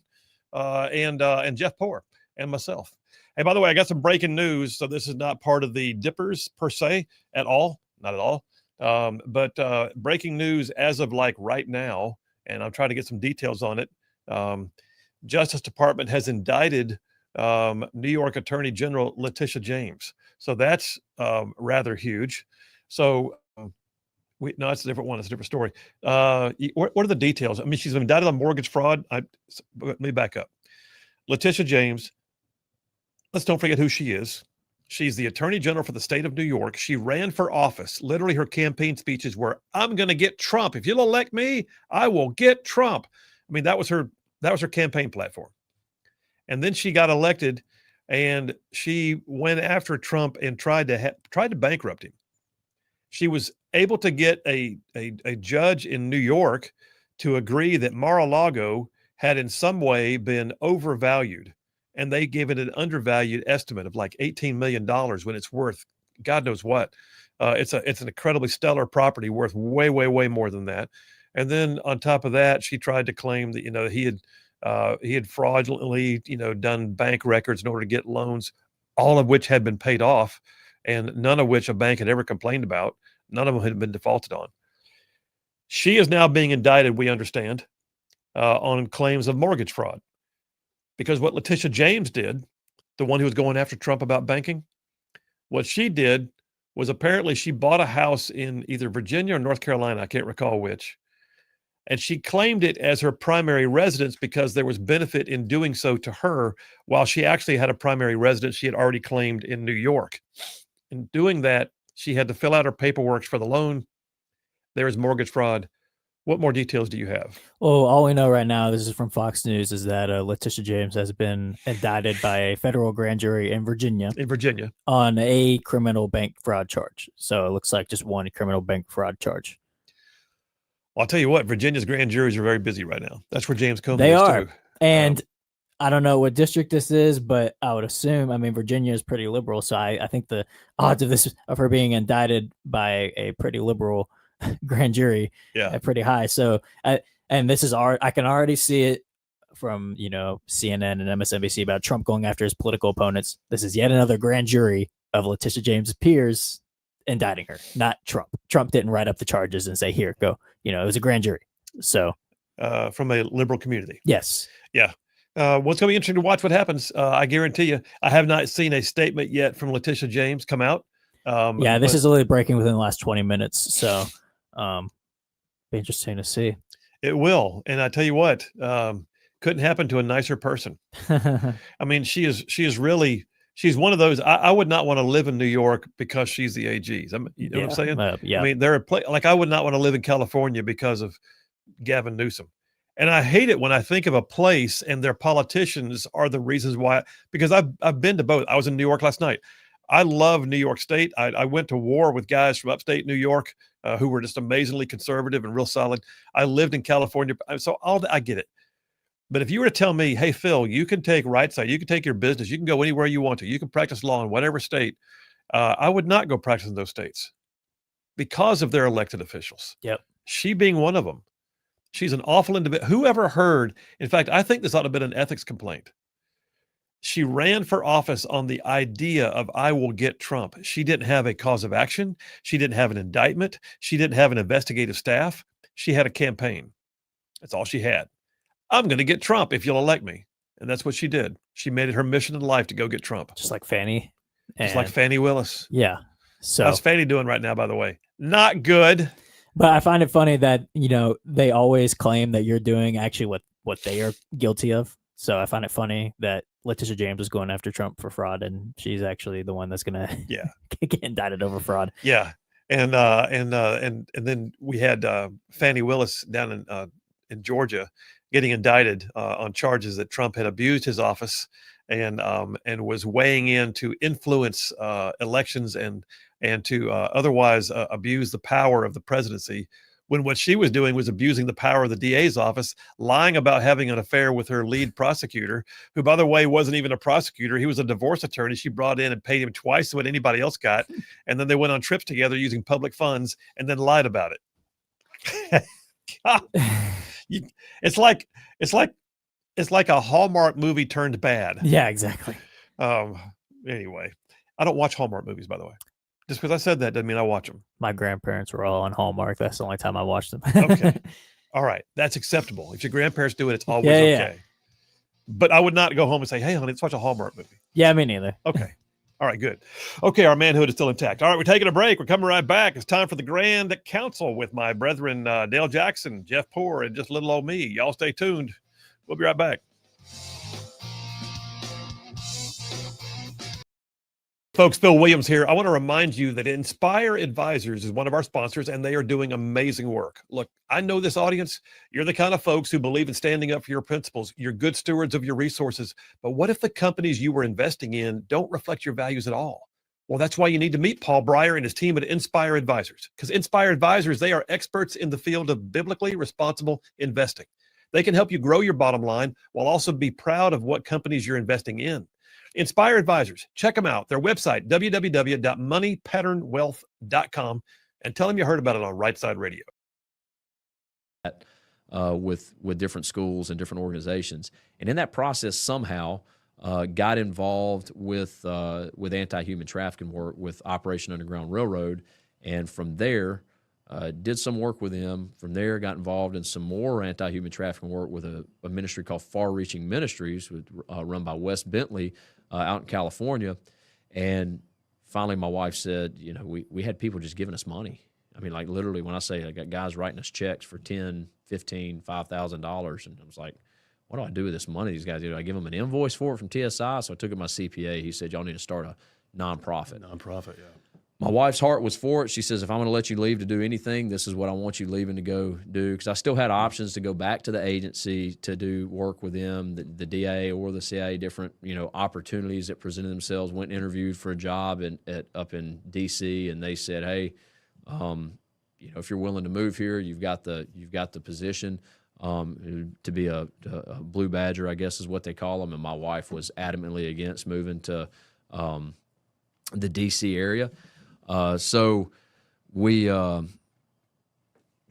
and Jeff Poor and myself. Hey, by the way, I got some breaking news. So this is not part of the Dippers per se at all. Not at all. But breaking news as of like right now, and I'm trying to get some details on it. Justice Department has indicted New York Attorney General Letitia James. So that's rather huge. So no, it's a different one. It's a different story. What are the details? I mean, she's been indicted on mortgage fraud. Let me back up. Letitia James, let's don't forget who she is. She's the Attorney General for the state of New York. She ran for office. Literally, her campaign speeches were, "I'm going to get Trump. If you'll elect me, I will get Trump." I mean, that was her campaign platform. And then she got elected, and she went after Trump and tried to bankrupt him. She was able to get a judge in New York to agree that Mar-a-Lago had in some way been overvalued. And they gave it an undervalued estimate of like $18 million when it's worth God knows what. It's an incredibly stellar property worth way, way, way more than that. And then on top of that, she tried to claim that he had fraudulently done bank records in order to get loans, all of which had been paid off, and none of which a bank had ever complained about. None of them had been defaulted on. She is now being indicted, we understand, on claims of mortgage fraud. Because what Letitia James did, the one who was going after Trump about banking, what she did was apparently she bought a house in either Virginia or North Carolina, I can't recall which, and she claimed it as her primary residence because there was benefit in doing so to her, while she actually had a primary residence she had already claimed in New York. In doing that, she had to fill out her paperwork for the loan. There is mortgage fraud. What more details do you have? Well, all we know right now, this is from Fox News, is that Letitia James has been indicted by a federal grand jury in Virginia. On a criminal bank fraud charge. So it looks like just one criminal bank fraud charge. Well, I'll tell you what, Virginia's grand juries are very busy right now. That's where James Comey They is are. too. And I don't know what district this is, but I would assume, Virginia is pretty liberal. So I think the odds of her being indicted by a pretty liberal grand jury Yeah. pretty high. So, and this is I can already see it from, CNN and MSNBC about Trump going after his political opponents. This is yet another grand jury of Letitia James' peers indicting her, not Trump. Trump didn't write up the charges and say, here, go. It was a grand jury. So, from a liberal community. Yes. Yeah. What's going to be interesting to watch what happens. I guarantee you, I have not seen a statement yet from Letitia James come out. This is literally breaking within the last 20 minutes. So, be interesting to see. It will. And I tell you what, couldn't happen to a nicer person. I mean, she is really, she's one of those. I would not want to live in New York because she's the AG's. You know what I'm saying? Yeah. I mean, like I would not want to live in California because of Gavin Newsom. And I hate it when I think of a place and their politicians are the reasons why, because I've been to both. I was in New York last night. I love New York State. I went to war with guys from upstate New York who were just amazingly conservative and real solid. I lived in California. So I get it. But if you were to tell me, hey, Phil, you can take Rightside, you can take your business, you can go anywhere you want to, you can practice law in whatever state, I would not go practice in those states because of their elected officials. Yep. She being one of them. She's an awful individual. Whoever heard, in fact, I think this ought to have been an ethics complaint. She ran for office on the idea of I will get Trump. She didn't have a cause of action. She didn't have an indictment. She didn't have an investigative staff. She had a campaign. That's all she had. I'm going to get Trump if you'll elect me. And that's what she did. She made it her mission in life to go get Trump. Just like Fannie. Just like Fannie Willis. Yeah. So how's Fannie doing right now, by the way? Not good. But I find it funny that, they always claim that you're doing actually what they are guilty of. So I find it funny that Letitia James was going after Trump for fraud, and she's actually the one that's going to get indicted over fraud. Yeah. And then we had Fannie Willis down in Georgia getting indicted on charges that Trump had abused his office and was weighing in to influence elections and to otherwise abuse the power of the presidency, when what she was doing was abusing the power of the DA's office, lying about having an affair with her lead prosecutor, who, by the way, wasn't even a prosecutor. He was a divorce attorney she brought in and paid him twice what anybody else got. And then they went on trips together using public funds and then lied about it. It's like a Hallmark movie turned bad. Yeah, exactly. Anyway, I don't watch Hallmark movies, by the way. Just because I said that doesn't mean I watch them. My grandparents were all on Hallmark. That's the only time I watched them. Okay. All right. That's acceptable. If your grandparents do it, it's always Yeah. okay. But I would not go home and say, hey, honey, let's watch a Hallmark movie. Yeah, me neither. Okay. All right, good. Okay, our manhood is still intact. All right, we're taking a break. We're coming right back. It's time for the Grand Council with my brethren, Dale Jackson, Jeff Poor, and just little old me. Y'all stay tuned. We'll be right back. Folks, Phil Williams here. I want to remind you that Inspire Advisors is one of our sponsors, and they are doing amazing work. Look, I know this audience. You're the kind of folks who believe in standing up for your principles. You're good stewards of your resources. But what if the companies you were investing in don't reflect your values at all? Well, that's why you need to meet Paul Breyer and his team at Inspire Advisors. Because Inspire Advisors, they are experts in the field of biblically responsible investing. They can help you grow your bottom line while also be proud of what companies you're investing in. Inspire Advisors, check them out. Their website, www.moneypatternwealth.com, and tell them you heard about it on Rightside Radio. With different schools and different organizations, and in that process somehow got involved with anti-human trafficking work with Operation Underground Railroad, and from there did some work with them. From there, got involved in some more anti-human trafficking work with a ministry called Far Reaching Ministries, run by Wes Bentley out in California. And finally, my wife said, we had people just giving us money. I mean, like literally, when I say I got guys writing us checks for $10,000, $15,000, $5,000, and I was like, what do I do with this money? These guys, I give them an invoice for it from TSI. So I took it to my CPA. He said, y'all need to start a nonprofit. Nonprofit, yeah. My wife's heart was for it. She says, if I'm going to let you leave to do anything, this is what I want you leaving to go do. Because I still had options to go back to the agency to do work with them, the DA or the CIA, different opportunities that presented themselves. Went and interviewed for a job up in D.C. and they said, hey, if you're willing to move here, you've got the position to be a blue badger, I guess is what they call them. And my wife was adamantly against moving to the D.C. area. So we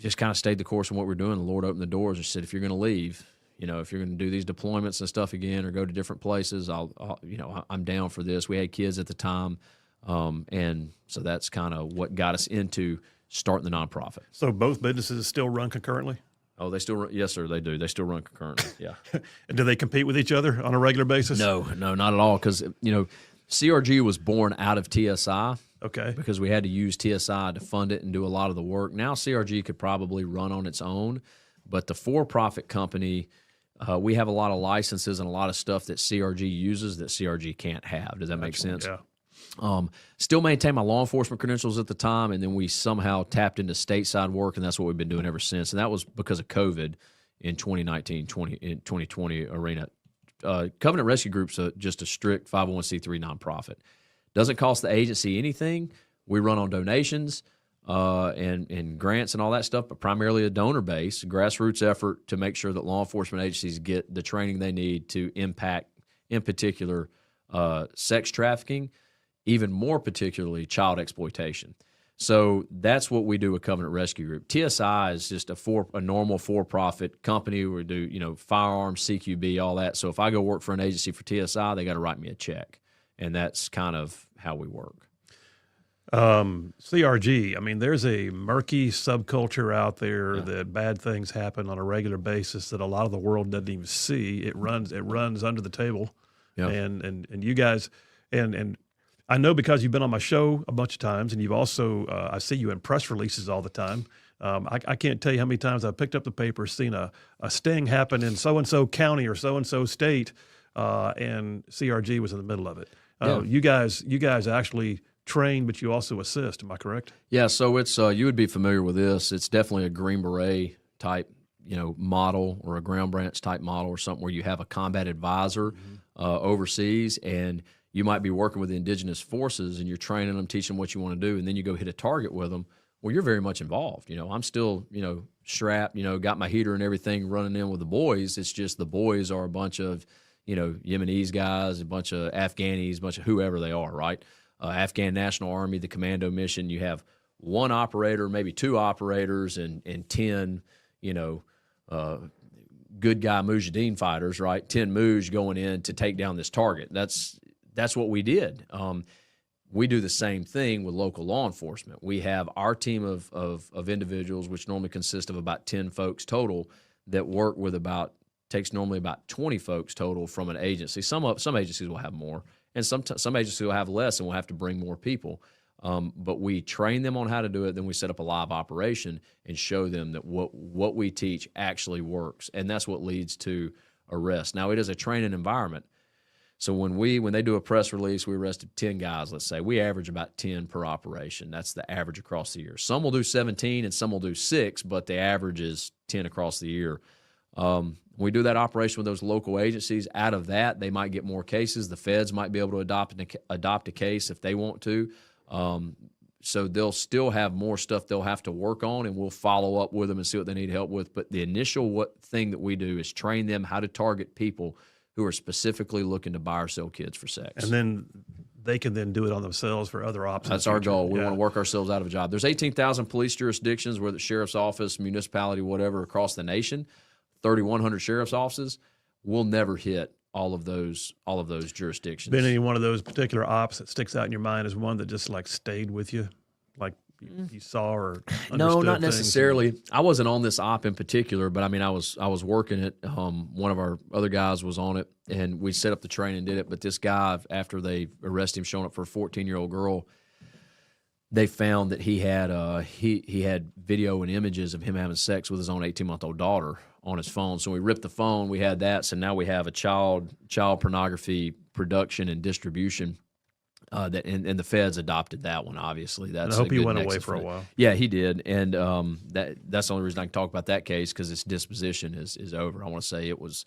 just kind of stayed the course on what we're doing. The Lord opened the doors and said, if you're going to leave, if you're going to do these deployments and stuff again or go to different places, I'm down for this. We had kids at the time. And so that's kind of what got us into starting the nonprofit. So both businesses still run concurrently? Oh, they still run? Yes, sir, they do. They still run concurrently, yeah. And do they compete with each other on a regular basis? No, not at all, because, CRG was born out of TSI. Okay. Because we had to use TSI to fund it and do a lot of the work. Now CRG could probably run on its own, but the for-profit company, we have a lot of licenses and a lot of stuff that CRG uses that CRG can't have. Does that make sense? Yeah. Still maintain my law enforcement credentials at the time, and then we somehow tapped into stateside work, and that's what we've been doing ever since. And that was because of COVID in 2020 arena. Covenant Rescue Group's just a strict 501c3 nonprofit. Doesn't cost the agency anything. We run on donations and grants and all that stuff, but primarily a donor base, a grassroots effort to make sure that law enforcement agencies get the training they need to impact, in particular, sex trafficking, even more particularly child exploitation. So that's what we do with Covenant Rescue Group. TSI is just a normal for-profit company. We do firearms, CQB, all that. So if I go work for an agency for TSI, they got to write me a check. And that's kind of how we work. CRG, I mean, there's a murky subculture out there that bad things happen on a regular basis that a lot of the world doesn't even see. It runs under the table. Yeah. And you guys, and I know because you've been on my show a bunch of times, and you've also, I see you in press releases all the time. I can't tell you how many times I've picked up the paper, seen a sting happen in so-and-so county or so-and-so state, and CRG was in the middle of it. You guys actually train, but you also assist. Am I correct? Yeah. So it's you would be familiar with this. It's definitely a Green Beret type, model, or a ground branch type model, or something where you have a combat advisor overseas, and you might be working with the indigenous forces, and you're training them, teaching them what you want to do, and then you go hit a target with them. Well, you're very much involved. I'm still, strapped. Got my heater and everything running in with the boys. It's just the boys are a bunch of Yemenis guys, a bunch of Afghanis, a bunch of whoever they are, right? Afghan National Army, the commando mission, you have one operator, maybe two operators, and 10, good guy Mujahideen fighters, right? 10 Muj going in to take down this target. That's what we did. We do the same thing with local law enforcement. We have our team of individuals, which normally consist of about 10 folks total, that work with takes normally about 20 folks total from an agency. Some agencies will have more, and some agencies will have less, and we'll have to bring more people. But we train them on how to do it. Then we set up a live operation and show them that what we teach actually works, and that's what leads to arrest. Now, it is a training environment. So when they do a press release, we arrested 10 guys, let's say. We average about 10 per operation. That's the average across the year. Some will do 17 and some will do 6, but the average is 10 across the year. We do that operation with those local agencies. Out of that, they might get more cases. The feds might be able to adopt a case if they want to. So they'll still have more stuff they'll have to work on, and we'll follow up with them and see what they need help with. But the initial thing that we do is train them how to target people who are specifically looking to buy or sell kids for sex. And then they can then do it on themselves for other options. That's our goal. We want to work ourselves out of a job. There's 18,000 police jurisdictions, whether it's sheriff's office, municipality, whatever, across the nation. 3,100 sheriff's offices. We'll never hit all of those jurisdictions. Been any one of those particular ops that sticks out in your mind as one that just like stayed with you, like you saw or understood? No, not necessarily. I wasn't on this op in particular, but I mean, I was working it. One of our other guys was on it, and we set up the training and did it. But this guy, after they arrested him, showing up for a 14-year-old girl, they found that he had he had video and images of him having sex with his own 18-month-old daughter on his phone. So we ripped the phone. We had that. So now we have a child pornography production and distribution. And the feds adopted that one. Obviously, that's. And I hope he went away for a while. Yeah, he did, and that's the only reason I can talk about that case, because its disposition is over. I want to say it was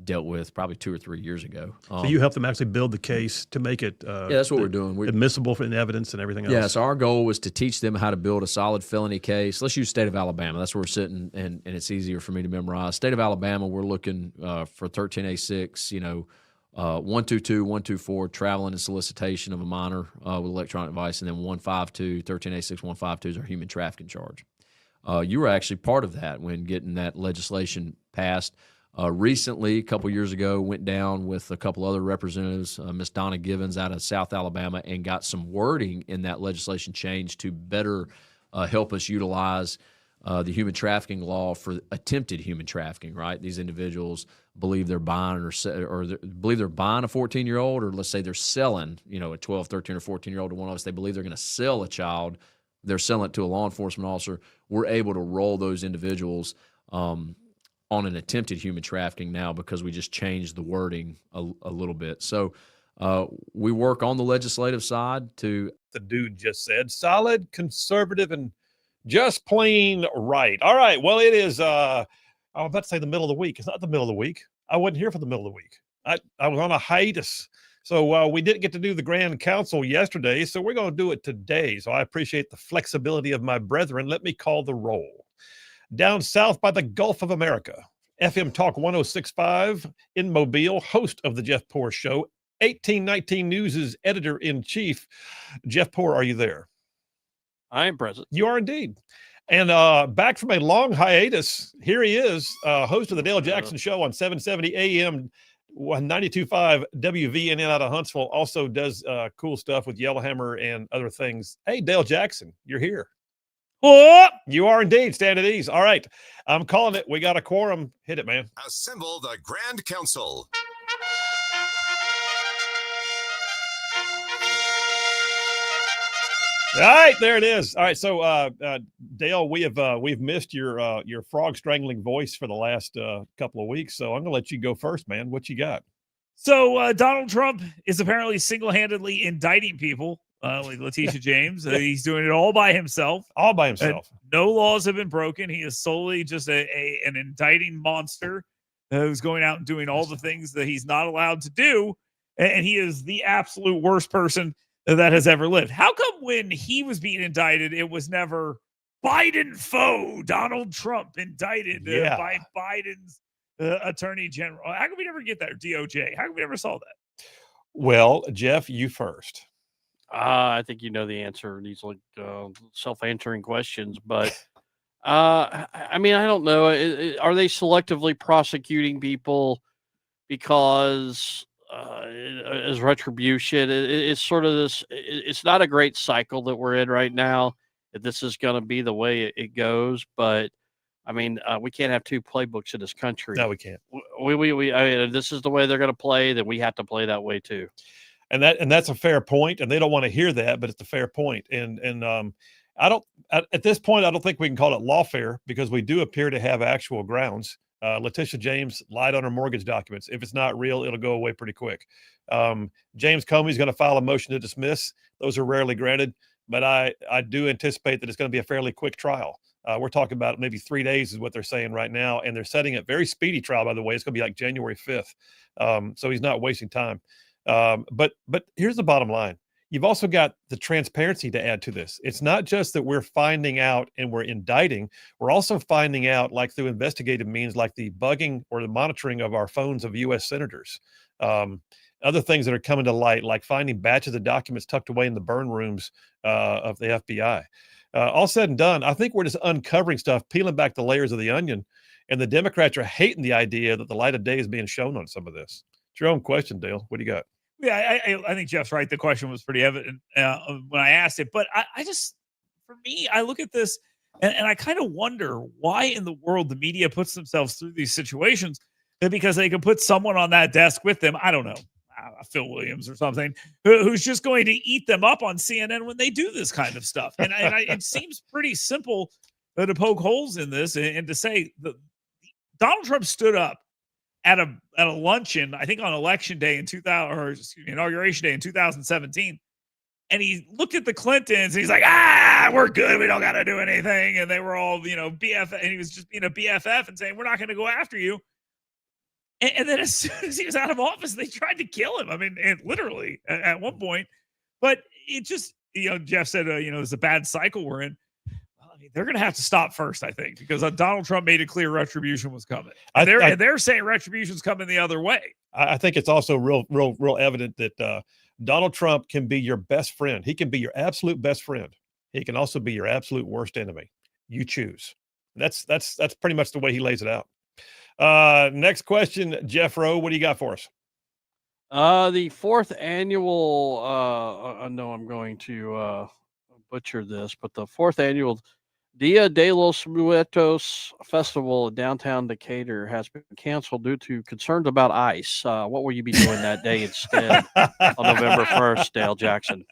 dealt with probably 2 or 3 years ago. So you helped them actually build the case to make it yeah, that's what we're doing. We're admissible in evidence and everything else. Yeah, so our goal was to teach them how to build a solid felony case. Let's use state of Alabama. That's where we're sitting, and it's easier for me to memorize. State of Alabama, we're looking for 13A6, 122, 124, traveling and solicitation of a minor with electronic device, and then 152, 13A6, 152 is our human trafficking charge. You were actually part of that when getting that legislation passed. Recently, a couple years ago, went down with a couple other representatives, Miss Donna Givens out of South Alabama, and got some wording in that legislation change to better help us utilize the human trafficking law for attempted human trafficking. Right, these individuals believe they're buying believe they're buying a 14-year-old, or let's say they're selling, a 12, 13, or 14-year-old to one of us. They believe they're going to sell a child. They're selling it to a law enforcement officer. We're able to roll those individuals on an attempted human trafficking now because we just changed the wording a little bit. So we work on the legislative side to. The dude just said solid, conservative, and just plain right. All right. Well, it is, I was about to say the middle of the week. It's not the middle of the week. I wasn't here for the middle of the week. I was on a hiatus. So we didn't get to do the Grand Council yesterday, so we're going to do it today. So I appreciate the flexibility of my brethren. Let me call the roll. Down south by the Gulf of America, FM Talk 106.5 in Mobile, host of the Jeff Poor Show, 1819 News' editor-in-chief. Jeff Poor, are you there? I am present. You are indeed. And back from a long hiatus, here he is, host of the Dale Jackson Show on 770 AM, 92.5 WVNN out of Huntsville. Also does cool stuff with Yellowhammer and other things. Hey, Dale Jackson, you're here. Oh! You are indeed. Stand at ease. All right. I'm calling it. We got a quorum. Hit it, man. Assemble the Grand Council. All right, there it is. All right, so Dale, we've missed your frog strangling voice for the last couple of weeks, so I'm gonna let you go first, man. What you got? So Donald Trump is apparently single-handedly indicting people, like Letitia James. He's doing it all by himself. All by himself. No laws have been broken. He is solely just an indicting monster who's going out and doing all the things that he's not allowed to do, and he is the absolute worst person that has ever lived. How come when he was being indicted, it was never Biden foe, Donald Trump indicted by Biden's attorney general? How come we never get that? Or DOJ? How come we never saw that? Well, Jeff, you first. I think you know the answer. These like self-answering questions, but I mean, I don't know. Are they selectively prosecuting people because as retribution? It's sort of this. It's not a great cycle that we're in right now. If this is going to be the way it goes, but I mean, we can't have two playbooks in this country. No, we can't. I mean, if this is the way they're going to play, then we have to play that way too. And that's a fair point, and they don't want to hear that, but it's a fair point. And I don't at this point, I don't think we can call it lawfare because we do appear to have actual grounds. Letitia James lied on her mortgage documents. If it's not real, it'll go away pretty quick. James Comey's going to file a motion to dismiss. Those are rarely granted, but I do anticipate that it's going to be a fairly quick trial. We're talking about maybe 3 days is what they're saying right now, and they're setting it very speedy trial, by the way. It's going to be like January 5th, so he's not wasting time. But here's the bottom line. You've also got the transparency to add to this. It's not just that we're finding out and we're indicting. We're also finding out, like through investigative means, like the bugging or the monitoring of our phones of U.S. senators. Other things that are coming to light, like finding batches of documents tucked away in the burn rooms of the FBI. All said and done, I think we're just uncovering stuff, peeling back the layers of the onion. And the Democrats are hating the idea that the light of day is being shown on some of this. It's your own question, Dale. What do you got? Yeah, I think Jeff's right. The question was pretty evident when I asked it. But I just, for me, I look at this and I kind of wonder why in the world the media puts themselves through these situations, because they can put someone on that desk with them. I don't know, Phil Williams or something, who's just going to eat them up on CNN when they do this kind of stuff. And it seems pretty simple to poke holes in this and to say that Donald Trump stood up at a luncheon, I think on election day in inauguration day in 2017. And he looked at the Clintons and he's like, we're good. We don't got to do anything. And they were all, BFF. And he was just being a BFF and saying, we're not going to go after you. And then as soon as he was out of office, they tried to kill him. I mean, and literally at one point, but it just, Jeff said, it's a bad cycle we're in. They're going to have to stop first, I think, because Donald Trump made it clear retribution was coming. And they're saying retribution's coming the other way. I think it's also real evident that Donald Trump can be your best friend. He can be your absolute best friend. He can also be your absolute worst enemy. you choose. That's pretty much the way he lays it out. Next question, Jeff Rowe, what do you got for us? The fourth annual, I know I'm going to butcher this, but the fourth annual Dia de los Muertos Festival in downtown Decatur has been canceled due to concerns about ice. What will you be doing that day instead on November 1st, Dale Jackson?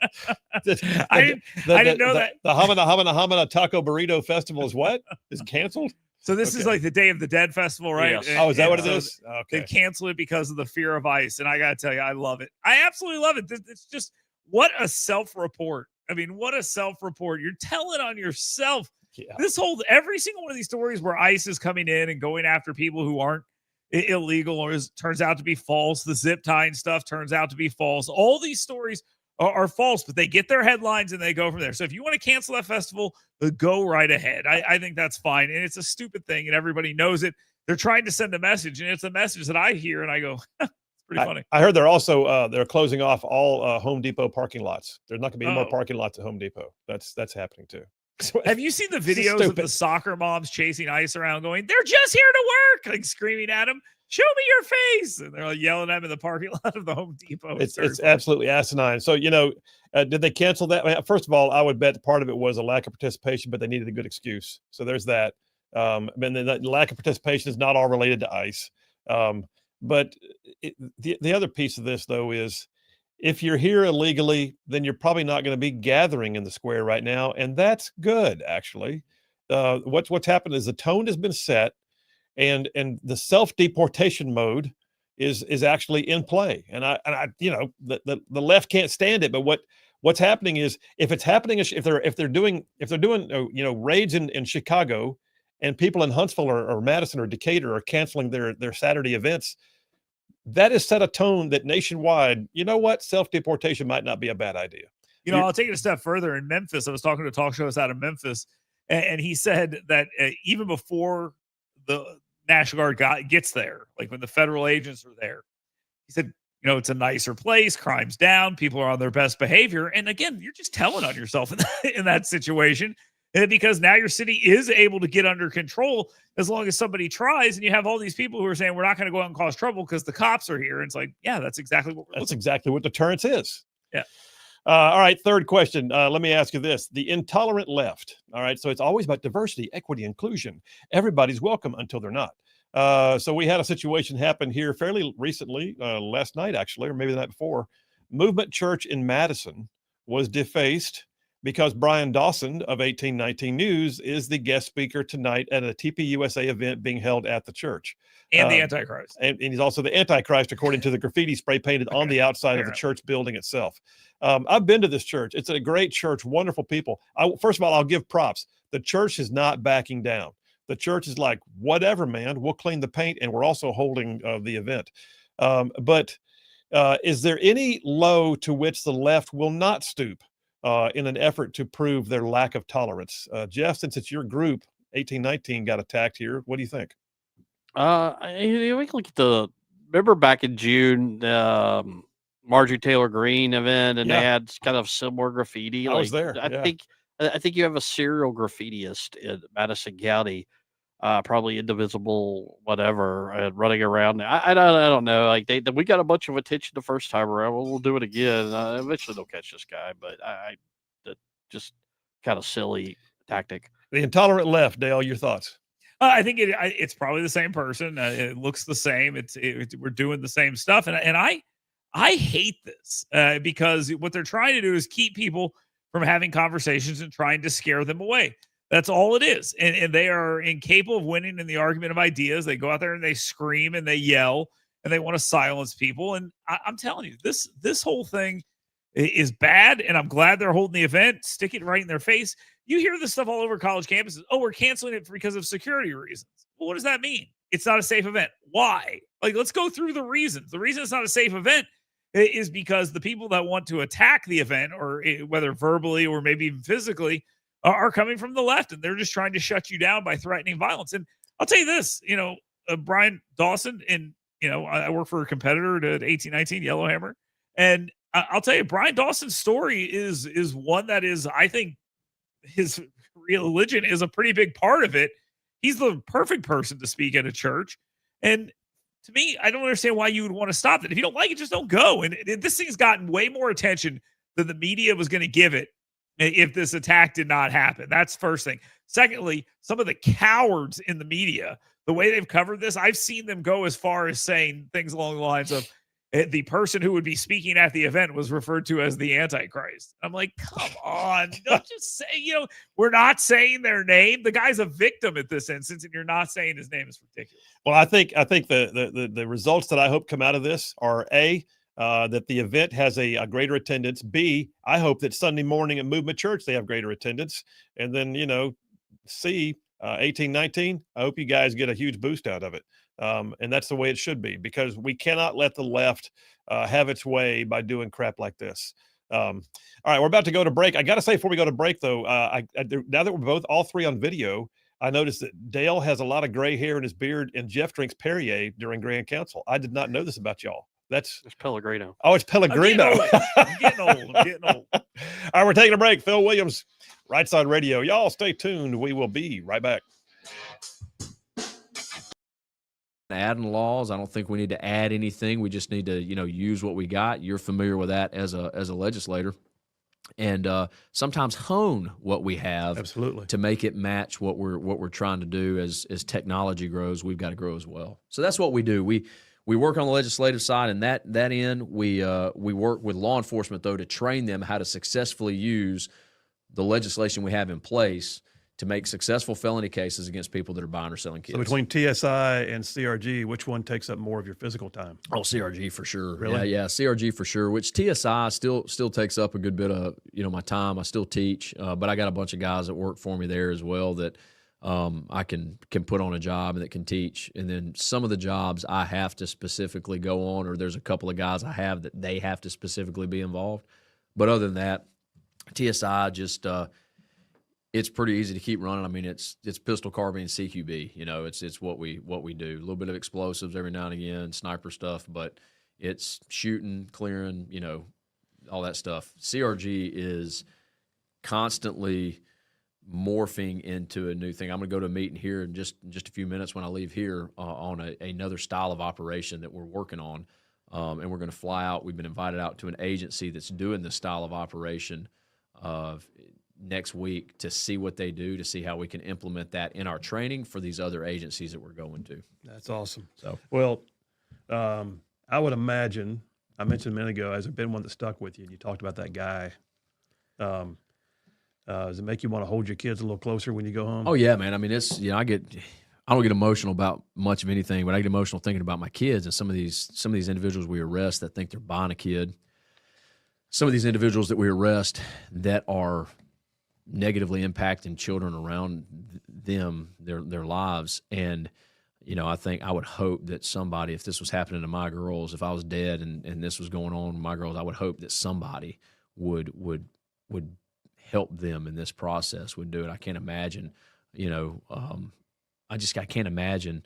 I didn't know that. The Hamana Taco Burrito Festival is what? Is canceled? So this is like the Day of the Dead festival, right? Yes. Oh, is that what it so is? They Okay. canceled it because of the fear of ice. And I got to tell you, I love it. I absolutely love it. It's just, what a self-report. I mean, what a self-report. You're telling on yourself. Yeah. Every single one of these stories where ICE is coming in and going after people who aren't illegal or turns out to be false. The zip tying stuff turns out to be false. All these stories are false, but they get their headlines and they go from there. So if you want to cancel that festival, go right ahead. I think that's fine. And it's a stupid thing and everybody knows it. They're trying to send a message, and it's a message that I hear and I go, it's pretty funny. I heard they're also they're closing off all Home Depot parking lots. There's not going to be any more parking lots at Home Depot. That's happening too. Have you seen the videos of the soccer moms chasing ICE around going, they're just here to work, like screaming at them, show me your face. And they're like yelling at them in the parking lot of the Home Depot. It's absolutely asinine. So, did they cancel that? Well, first of all, I would bet part of it was a lack of participation, but they needed a good excuse. So there's that. And then the lack of participation is not all related to ICE. But the other piece of this, though, is if you're here illegally, then you're probably not going to be gathering in the square right now. And that's good, actually. What's happened is the tone has been set, and the self-deportation mode is actually in play. And I the left can't stand it. But what's happening is if they're doing raids in Chicago, and people in Huntsville or Madison or Decatur are canceling their Saturday events, that has set a tone that nationwide, self-deportation might not be a bad idea. I'll take it a step further. In Memphis, I was talking to a talk show out of Memphis, and he said that even before the National Guard gets there, like when the federal agents are there, he said, it's a nicer place, crime's down, people are on their best behavior. And again, you're just telling on yourself in that situation. Because now your city is able to get under control as long as somebody tries, and you have all these people who are saying we're not going to go out and cause trouble because the cops are here. And it's like, yeah, that's exactly what deterrence is. Yeah. All right. Third question. Let me ask you this: the intolerant left. All right. So it's always about diversity, equity, inclusion. Everybody's welcome until they're not. So we had a situation happen here fairly recently, last night actually, or maybe the night before. Movement Church in Madison was defaced because Brian Dawson of 1819 News is the guest speaker tonight at a TPUSA event being held at the church. And the Antichrist. And he's also the Antichrist, according to the graffiti spray painted on the outside of the church building itself. I've been to this church. It's a great church, wonderful people. First of all, I'll give props. The church is not backing down. The church is like, whatever, man, we'll clean the paint, and we're also holding the event. But is there any low to which the left will not stoop in an effort to prove their lack of tolerance? Jeff, since it's your group, 1819 got attacked here. What do you think? We look at remember back in June, Marjorie Taylor Greene event, and they had kind of similar graffiti. I was there. I think you have a serial graffitiist in Madison County, probably indivisible, whatever, running around. I don't know. Like we got a bunch of attention the first time around. We'll do it again. Eventually they'll catch this guy, but just kind of silly tactic. The intolerant left, Dale, your thoughts? I think it's probably the same person. It looks the same. We're doing the same stuff, and I hate this because what they're trying to do is keep people from having conversations and trying to scare them away. That's all it is. And they are incapable of winning in the argument of ideas. They go out there and they scream and they yell and they want to silence people. And I'm telling you, this whole thing is bad. And I'm glad they're holding the event. Stick it right in their face. You hear this stuff all over college campuses. Oh, we're canceling it because of security reasons. Well, what does that mean? It's not a safe event. Why? Like, let's go through the reasons. The reason it's not a safe event is because the people that want to attack the event, or whether verbally or maybe even physically, are coming from the left, and they're just trying to shut you down by threatening violence. And I'll tell you this, Brian Dawson, and I work for a competitor at 1819 Yellowhammer, and I'll tell you, Brian Dawson's story is one that is, I think, his religion is a pretty big part of it. He's the perfect person to speak at a church. And to me, I don't understand why you would want to stop that. If you don't like it, just don't go. And this thing's gotten way more attention than the media was going to give it if this attack did not happen. That's first thing. Secondly, some of the cowards in the media, the way they've covered this, I've seen them go as far as saying things along the lines of the person who would be speaking at the event was referred to as the Antichrist. I'm like, come on, don't just say, we're not saying their name. The guy's a victim at this instance, and you're not saying his name is ridiculous. Well, I think the results that I hope come out of this are that the event has a greater attendance. B, I hope that Sunday morning at Movement Church they have greater attendance, and then C, 1819. I hope you guys get a huge boost out of it. And that's the way it should be, because we cannot let the left have its way by doing crap like this. All right, we're about to go to break. I got to say before we go to break, though, now that we're all three on video, I noticed that Dale has a lot of gray hair in his beard, and Jeff drinks Perrier during Grand Council. I did not know this about y'all. It's Pellegrino. Oh, it's Pellegrino. I'm getting old. All right, we're taking a break. Phil Williams, Rightside Radio. Y'all stay tuned. We will be right back. Adding laws, I don't think we need to add anything. We just need to, use what we got. You're familiar with that as a legislator, and sometimes hone what we have absolutely to make it match what we're trying to do. As technology grows, we've got to grow as well. So that's what we do. We work on the legislative side, and that end we work with law enforcement though to train them how to successfully use the legislation we have in place to make successful felony cases against people that are buying or selling kids. So between TSI and CRG, which one takes up more of your physical time? Oh, CRG for sure. Really? Yeah, CRG for sure. Which TSI still takes up a good bit of my time. I still teach, but I got a bunch of guys that work for me there as well that I can put on a job and that can teach. And then some of the jobs I have to specifically go on, or there's a couple of guys I have that they have to specifically be involved. But other than that, TSI just it's pretty easy to keep running. I mean, it's pistol, carbine, CQB. It's what we do. A little bit of explosives every now and again, sniper stuff, but it's shooting, clearing, all that stuff. CRG is constantly morphing into a new thing. I'm going to go to a meeting here in just a few minutes when I leave here on another style of operation that we're working on, and we're going to fly out. We've been invited out to an agency that's doing this style of operation next week to see what they do, to see how we can implement that in our training for these other agencies that we're going to. That's awesome. So, well, I would imagine, I mentioned a minute ago, has there been one that stuck with you? You talked about that guy. Does it make you want to hold your kids a little closer when you go home? Oh yeah, man. I mean, it's, I don't get emotional about much of anything, but I get emotional thinking about my kids and some of these individuals we arrest that think they're buying a kid. Some of these individuals that we arrest that are negatively impacting children around them, their lives. And, I would hope that somebody, if this was happening to my girls, if I was dead and this was going on with my girls, I would hope that somebody would help them in this process, would do it. I can't imagine, I can't imagine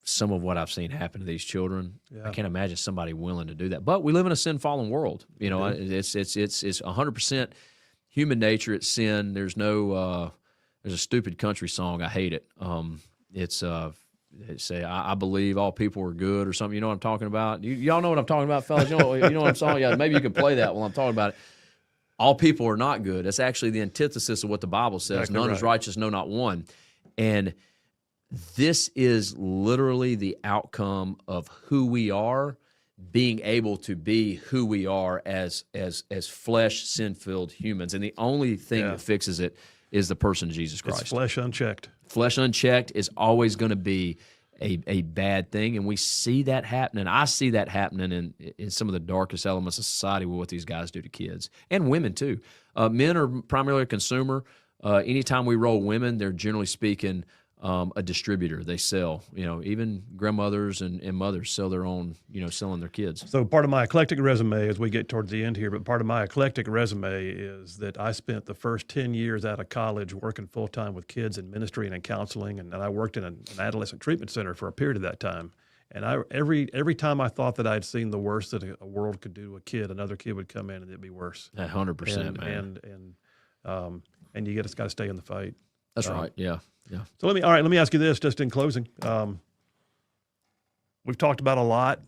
some of what I've seen happen to these children. Yeah. I can't imagine somebody willing to do that. But we live in a sin-fallen worworld. It's 100% human nature. It's sin. There's no there's a stupid country song. I hate it. They say I believe all people are good or something. You know what I'm talking about? Y'all know what I'm talking about, fellas. You know what I'm saying? Yeah, maybe you can play that while I'm talking about it. All people are not good. That's actually the antithesis of what the Bible says. Exactly None is righteous, no, not one. And this is literally the outcome of who we are, being able to be who we are as flesh, sin-filled humans. And the only thing that fixes it is the person of Jesus Christ. It's flesh unchecked. Flesh unchecked is always going to be a bad thing, and we see that happening. I see that happening in some of the darkest elements of society with what these guys do to kids and women too. Men are primarily a consumer. Anytime we roll women, they're generally speaking a distributor. They sell. Even grandmothers and mothers sell their own. Selling their kids. So part of my eclectic resume, as we get towards the end here, but part of my eclectic resume is that I spent the first 10 years out of college working full time with kids in ministry and in counseling, and I worked in an adolescent treatment center for a period of that time. And every time I thought that I'd seen the worst that a world could do to a kid, another kid would come in and it'd be worse. 100%, man. And and you got to stay in the fight. That's right. Yeah. Yeah. So let me ask you this, just in closing. We've talked about a lot.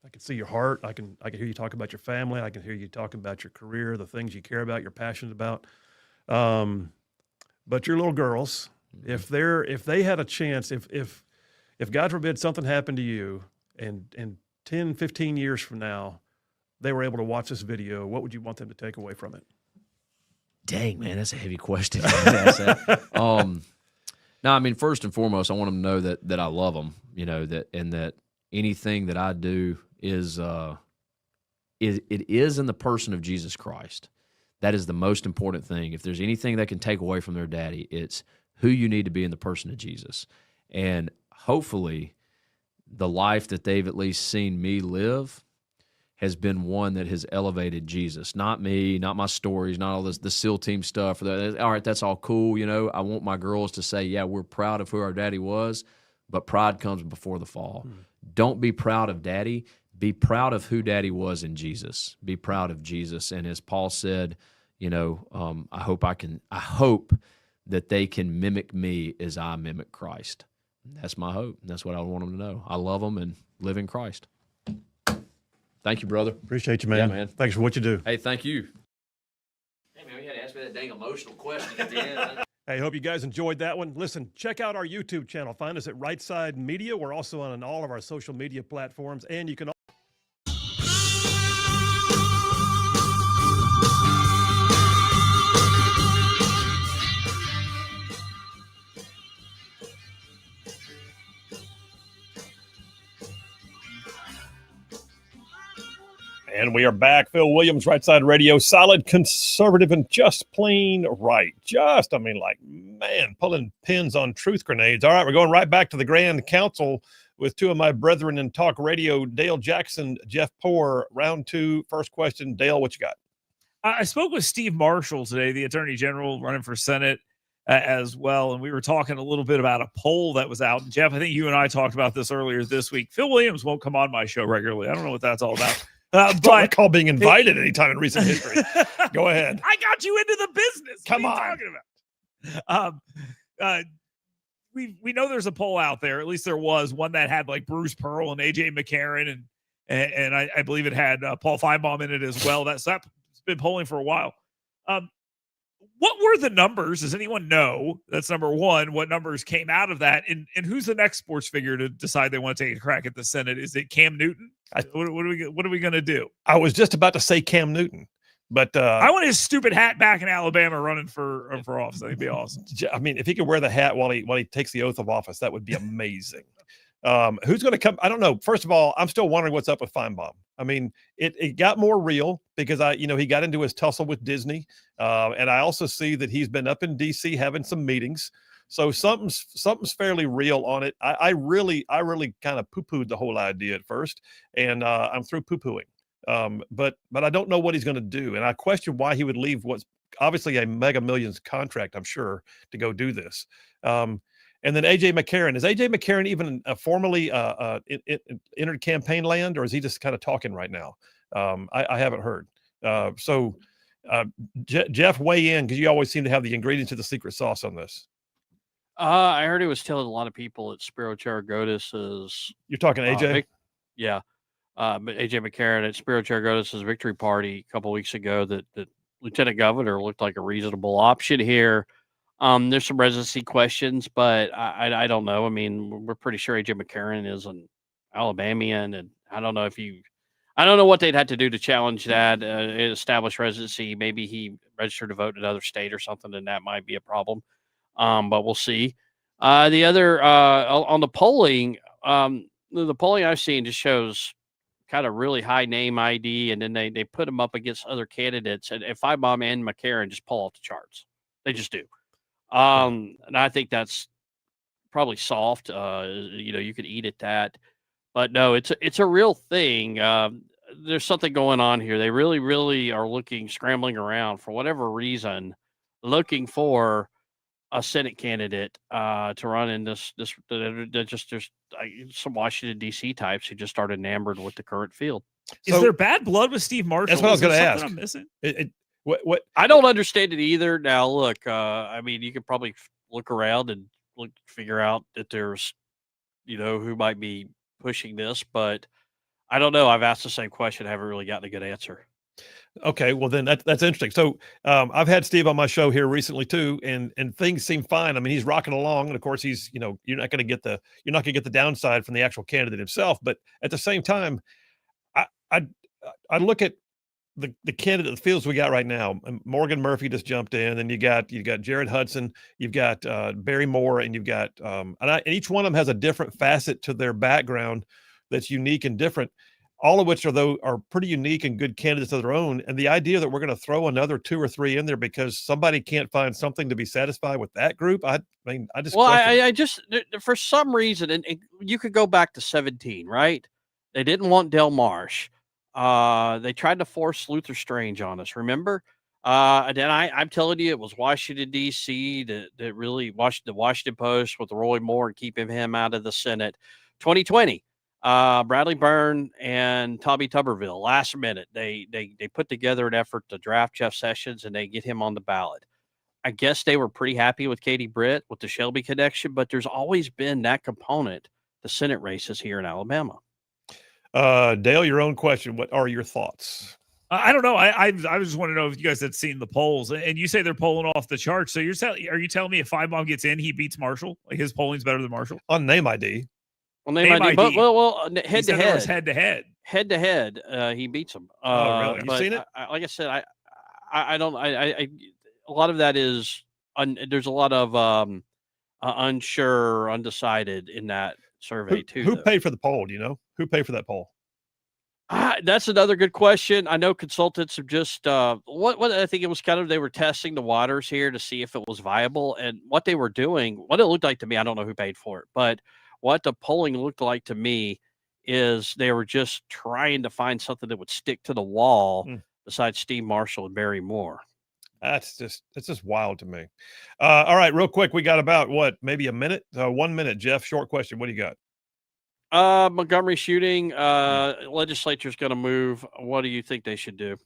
I can see your heart. I can hear you talk about your family. I can hear you talking about your career, the things you care about, you're passionate about. But your little girls, if they had a chance, if God forbid something happened to you, and 10, 15 years from now, they were able to watch this video, what would you want them to take away from it? Dang, man, that's a heavy question. No, I mean, first and foremost, I want them to know that I love them, that anything that I do is in the person of Jesus Christ. That is the most important thing. If there's anything they can take away from their daddy, it's who you need to be in the person of Jesus. And hopefully the life that they've at least seen me live has been one that has elevated Jesus, not me, not my stories, not all the SEAL team stuff. All right, that's all cool. I want my girls to say, yeah, we're proud of who our daddy was, but pride comes before the fall. Don't be proud of daddy. Be proud of who daddy was in Jesus. Be proud of Jesus. And as Paul said, I hope that they can mimic me as I mimic Christ. That's my hope. That's what I want them to know. I love them and live in Christ. Thank you, brother. Appreciate you, man. Yeah, man. Thanks for what you do. Hey, thank you. Hey, man, you had to ask me that dang emotional question at the end. Hey, hope you guys enjoyed that one. Listen, check out our YouTube channel. Find us at Rightside Media. We're also on all of our social media platforms, and you can And we are back. Phil Williams, Right Side Radio, solid, conservative, and just plain right. Pulling pins on truth grenades. All right, we're going right back to the Grand Council with two of my brethren in talk radio, Dale Jackson, Jeff Poore. Round two, first question. Dale, what you got? I spoke with Steve Marshall today, the Attorney General running for Senate as well, and we were talking a little bit about a poll that was out. And Jeff, I think you and I talked about this earlier this week. Phil Williams won't come on my show regularly. I don't know what that's all about. Don't recall being invited anytime in recent history. Go ahead. I got you into the business. Come on. What are you talking about? We know there's a poll out there. At least there was one that had like Bruce Pearl and AJ McCarron, and I believe it had Paul Feinbaum in it as well. That's been polling for a while. What were the numbers? Does anyone know? That's number one. What numbers came out of that? And who's the next sports figure to decide they want to take a crack at the Senate? Is it Cam Newton? What are we going to do? I was just about to say Cam Newton, but I want his stupid hat back in Alabama running for office. That'd be awesome. I mean, if he could wear the hat while he takes the oath of office, that would be amazing. Who's going to come? I don't know. First of all, I'm still wondering what's up with Feinbaum. I mean, it got more real because he got into his tussle with Disney. And I also see that he's been up in DC having some meetings. So something's fairly real on it. I really kind of poo-pooed the whole idea at first, and I'm through poo-pooing. But I don't know what he's going to do. And I question why he would leave what's obviously a mega millions contract, I'm sure, to go do this. And then AJ McCarron. Is AJ McCarron even formally entered campaign land, or is he just kind of talking right now? I haven't heard. Jeff, weigh in, because you always seem to have the ingredients to the secret sauce on this. I heard he was telling a lot of people at Spiro Charagotis's. You're talking AJ? But AJ McCarron at Spiro Charagotis's victory party a couple weeks ago that Lieutenant Governor looked like a reasonable option here. There's some residency questions, but I don't know. I mean, we're pretty sure AJ McCarron is an Alabamian, and I don't know what they'd have to do to challenge that, establish residency. Maybe he registered to vote in another state or something, and that might be a problem. But we'll see. The other on the polling, the polling I've seen just shows kind of really high name ID, and then they put them up against other candidates, and Feinbaum and McCarron just pull off the charts. They just do. And I think that's probably soft. You could eat at that, but no, it's a real thing. There's something going on here. They really, really are scrambling around for whatever reason, looking for a Senate candidate to run in this. There's some Washington D.C. types who just started enamored with the current field. Is there bad blood with Steve Marshall? That's what I was going to ask. I'm missing. What I don't understand it either. Now, look, I mean, you could probably look around and figure out that there's, who might be pushing this, but I don't know. I've asked the same question. I haven't really gotten a good answer. Okay, well then that's interesting. So I've had Steve on my show here recently too, and things seem fine. I mean, he's rocking along, and of course he's you're not going to get the downside from the actual candidate himself. But at the same time, I look at the candidate, the fields we got right now. Morgan Murphy just jumped in, and you got Jared Hudson, you've got Barry Moore, and you've got and each one of them has a different facet to their background that's unique and different. All of which are pretty unique and good candidates of their own. And the idea that we're going to throw another 2 or 3 in there because somebody can't find something to be satisfied with that group, I just Well, question I just for some reason, and you could go back to 17, right? They didn't want Del Marsh. They tried to force Luther Strange on us. Remember? And then I'm telling you, it was Washington D.C. that really the Washington Post with Roy Moore and keeping him out of the Senate. 2020. Bradley Byrne and Tommy Tuberville, last minute, they put together an effort to draft Jeff Sessions and they get him on the ballot. I guess they were pretty happy with Katie Britt with the Shelby connection, but there's always been that component, the Senate races here in Alabama. Dale, your own question. What are your thoughts? I don't know. I just want to know if you guys had seen the polls, and you say they're polling off the charts. So are you telling me if Feinbaum gets in, he beats Marshall? Like his polling's better than Marshall on name ID? Well, name ID. But head to head, he beats him. Oh, really? You've seen it? Like I said, I don't. A lot of that is there's a lot of unsure, undecided in that survey too. Who paid for the poll? Do you know who paid for that poll? That's another good question. I know consultants have just what I think it was kind of they were testing the waters here to see if it was viable, and what they were doing, what it looked like to me. I don't know who paid for it, but what the polling looked like to me is they were just trying to find something that would stick to the wall besides Steve Marshall and Barry Moore. It's just wild to me. All right, real quick. We got about maybe a minute? 1 minute, Jeff. Short question. What do you got? Montgomery shooting, legislature's going to move. What do you think they should do?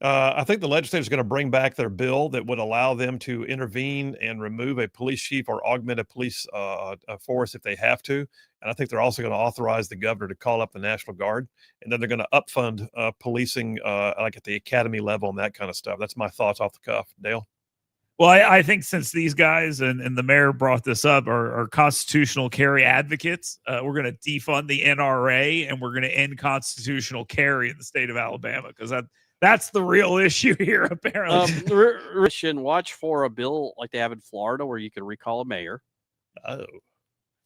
I think the legislature is going to bring back their bill that would allow them to intervene and remove a police chief or augment a police force if they have to. And I think they're also going to authorize the governor to call up the National Guard. And then they're going to upfund policing like at the academy level and that kind of stuff. That's my thoughts off the cuff. Dale? Well, I think since these guys and the mayor brought this up are constitutional carry advocates, we're going to defund the NRA and we're going to end constitutional carry in the state of Alabama because that's the real issue here, apparently. Watch for a bill like they have in Florida where you can recall a mayor. Oh.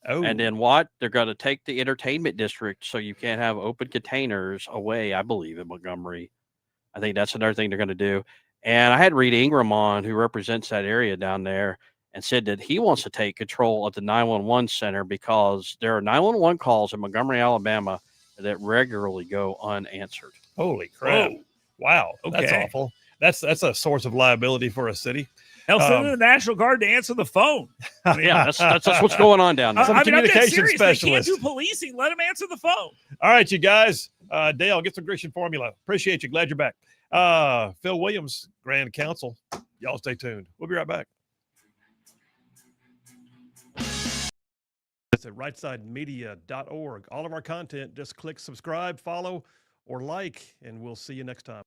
And then what? They're going to take the entertainment district so you can't have open containers away, I believe, in Montgomery. I think that's another thing they're going to do. And I had Reed Ingram on, who represents that area down there, and said that he wants to take control of the 911 center because there are 911 calls in Montgomery, Alabama that regularly go unanswered. Holy crap. Whoa. Wow. Okay. That's awful. That's a source of liability for a city. Hell, send the National Guard to answer the phone. I mean, that's what's going on down there. Some communication specialist. They can't do policing. Let them answer the phone. All right, you guys. Dale, get some Grecian formula. Appreciate you. Glad you're back. Phil Williams, Grand Counsel. Y'all stay tuned. We'll be right back. It's at rightside.media.org. All of our content, just click subscribe, follow, or like, and we'll see you next time.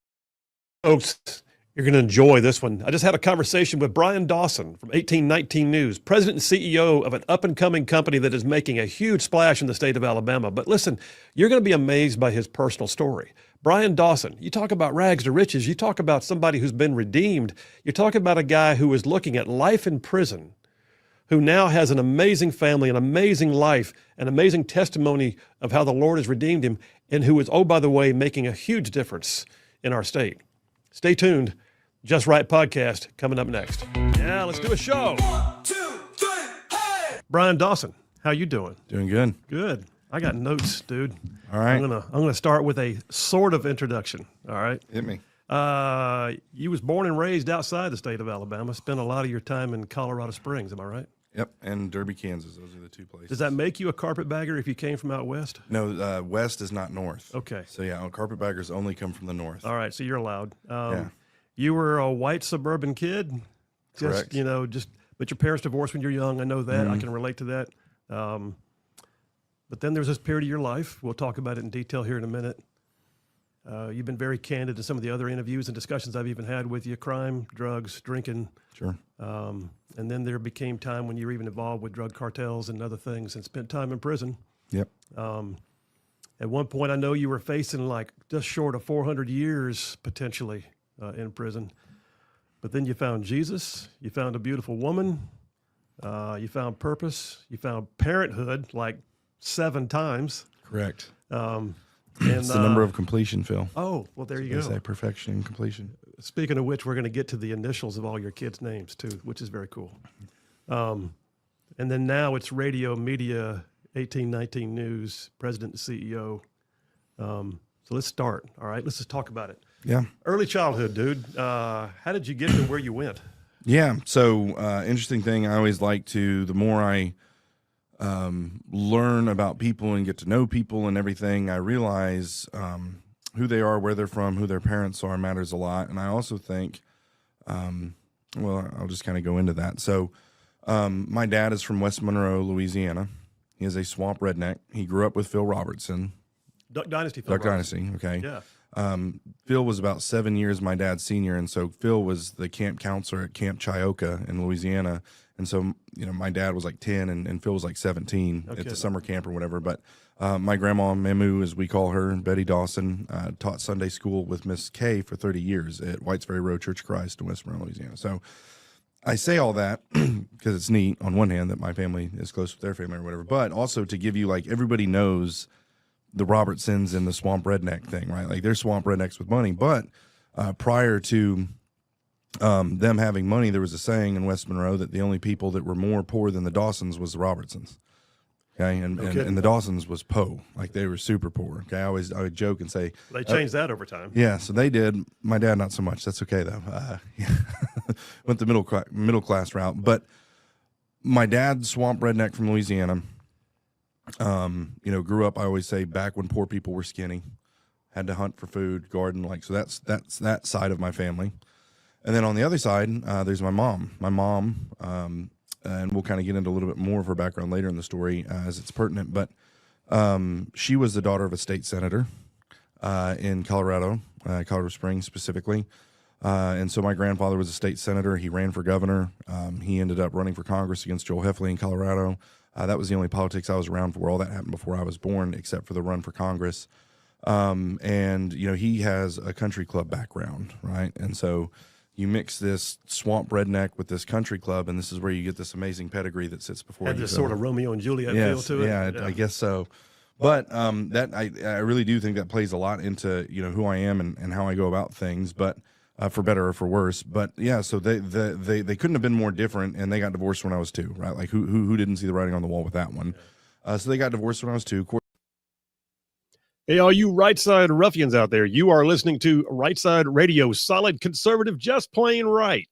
Folks, you're going to enjoy this one. I just had a conversation with Brian Dawson from 1819 News, president and CEO of an up-and-coming company that is making a huge splash in the state of Alabama. But listen, you're going to be amazed by his personal story. Brian Dawson, you talk about rags to riches. You talk about somebody who's been redeemed. You're talking about a guy who is looking at life in prison, who now has an amazing family, an amazing life, an amazing testimony of how the Lord has redeemed him, and who is, oh, by the way, making a huge difference in our state. Stay tuned. Just Right podcast coming up next. Yeah, let's do a show. 1, 2, 3, hey! Brian Dawson, how you doing? Doing good. Good. I got notes, dude. All right. I'm gonna start with a sort of introduction. All right. Hit me. You was born and raised outside the state of Alabama. Spent a lot of your time in Colorado Springs. Am I right? Yep. And Derby, Kansas. Those are the two places. Does that make you a carpetbagger if you came from out west? No, west is not north. Okay. So yeah, carpetbaggers only come from the north. All right. So you're allowed. Yeah. You were a white suburban kid, Correct. but your parents divorced when you're young. I know that. I Mhm. can relate to that. But then there's this period of your life. We'll talk about it in detail here in a minute. You've been very candid in some of the other interviews and discussions I've even had with you: crime, drugs, drinking. Sure. And then there became time when you were even involved with drug cartels and other things, and spent time in prison. Yep. At one point, I know you were facing like just short of 400 years potentially in prison. But then you found Jesus. You found a beautiful woman. You found purpose. You found parenthood like 7 times. Correct. It's the number of completion, Phil. Oh, well, there you They go. say perfection and completion. Speaking of which, we're going to get to the initials of all your kids' names too, which is very cool. And then now it's radio, media, 1819 News, president and CEO. So let's start. All right, let's just talk about it. Yeah. Early childhood, dude. How did you get to where you went? Yeah. So interesting thing. I always like to. The more I learn about people and get to know people and everything, I realize who they are, where they're from, who their parents are matters a lot. And I also think, well, I'll just kind of go into that. So my dad is from West Monroe, Louisiana. He is a swamp redneck. He grew up with Phil Robertson. Duck Dynasty. Duck Dynasty, okay. Yeah. Phil was about 7 years my dad's senior, and so Phil was the camp counselor at Camp Chioka in Louisiana. And so, my dad was like 10 and Phil was like 17 at the summer camp or whatever. But my grandma, Memu, as we call her, Betty Dawson, taught Sunday school with Miss Kay for 30 years at Whites Ferry Road Church of Christ in West Monroe, Louisiana. So I say all that because it's neat on one hand that my family is close with their family or whatever, but also to give you, like, everybody knows the Robertsons and the swamp redneck thing, right? Like, they're swamp rednecks with money. But prior to them having money, there was a saying in West Monroe that the only people that were more poor than the Dawsons was the Robertsons. Okay, and the Dawsons was po, like they were super poor. Okay, I would joke and say They changed that over time. Yeah, so they did. My dad not so much. That's okay though. Went the middle class route, but my dad, swamp redneck from Louisiana. Grew up. I always say back when poor people were skinny, had to hunt for food, garden, like so. That's that side of my family. And then on the other side, there's my mom. My mom, and we'll kind of get into a little bit more of her background later in the story as it's pertinent. But she was the daughter of a state senator in Colorado, Colorado Springs specifically. And so my grandfather was a state senator. He ran for governor. He ended up running for Congress against Joel Heffley in Colorado. That was the only politics I was around for. All that happened before I was born, except for the run for Congress. And he has a country club background, right? And so you mix this swamp redneck with this country club, and this is where you get this amazing pedigree that sits before you. Had this sort of Romeo and Juliet feel to it. Yeah, I guess so. But that I really do think that plays a lot into who I am and how I go about things, but for better or for worse. But yeah, so they couldn't have been more different, and they got divorced when I was 2, right? Like who didn't see the writing on the wall with that one? So they got divorced when I was 2. Hey, all you Rightside ruffians out there, you are listening to Rightside Radio, solid conservative, just plain right.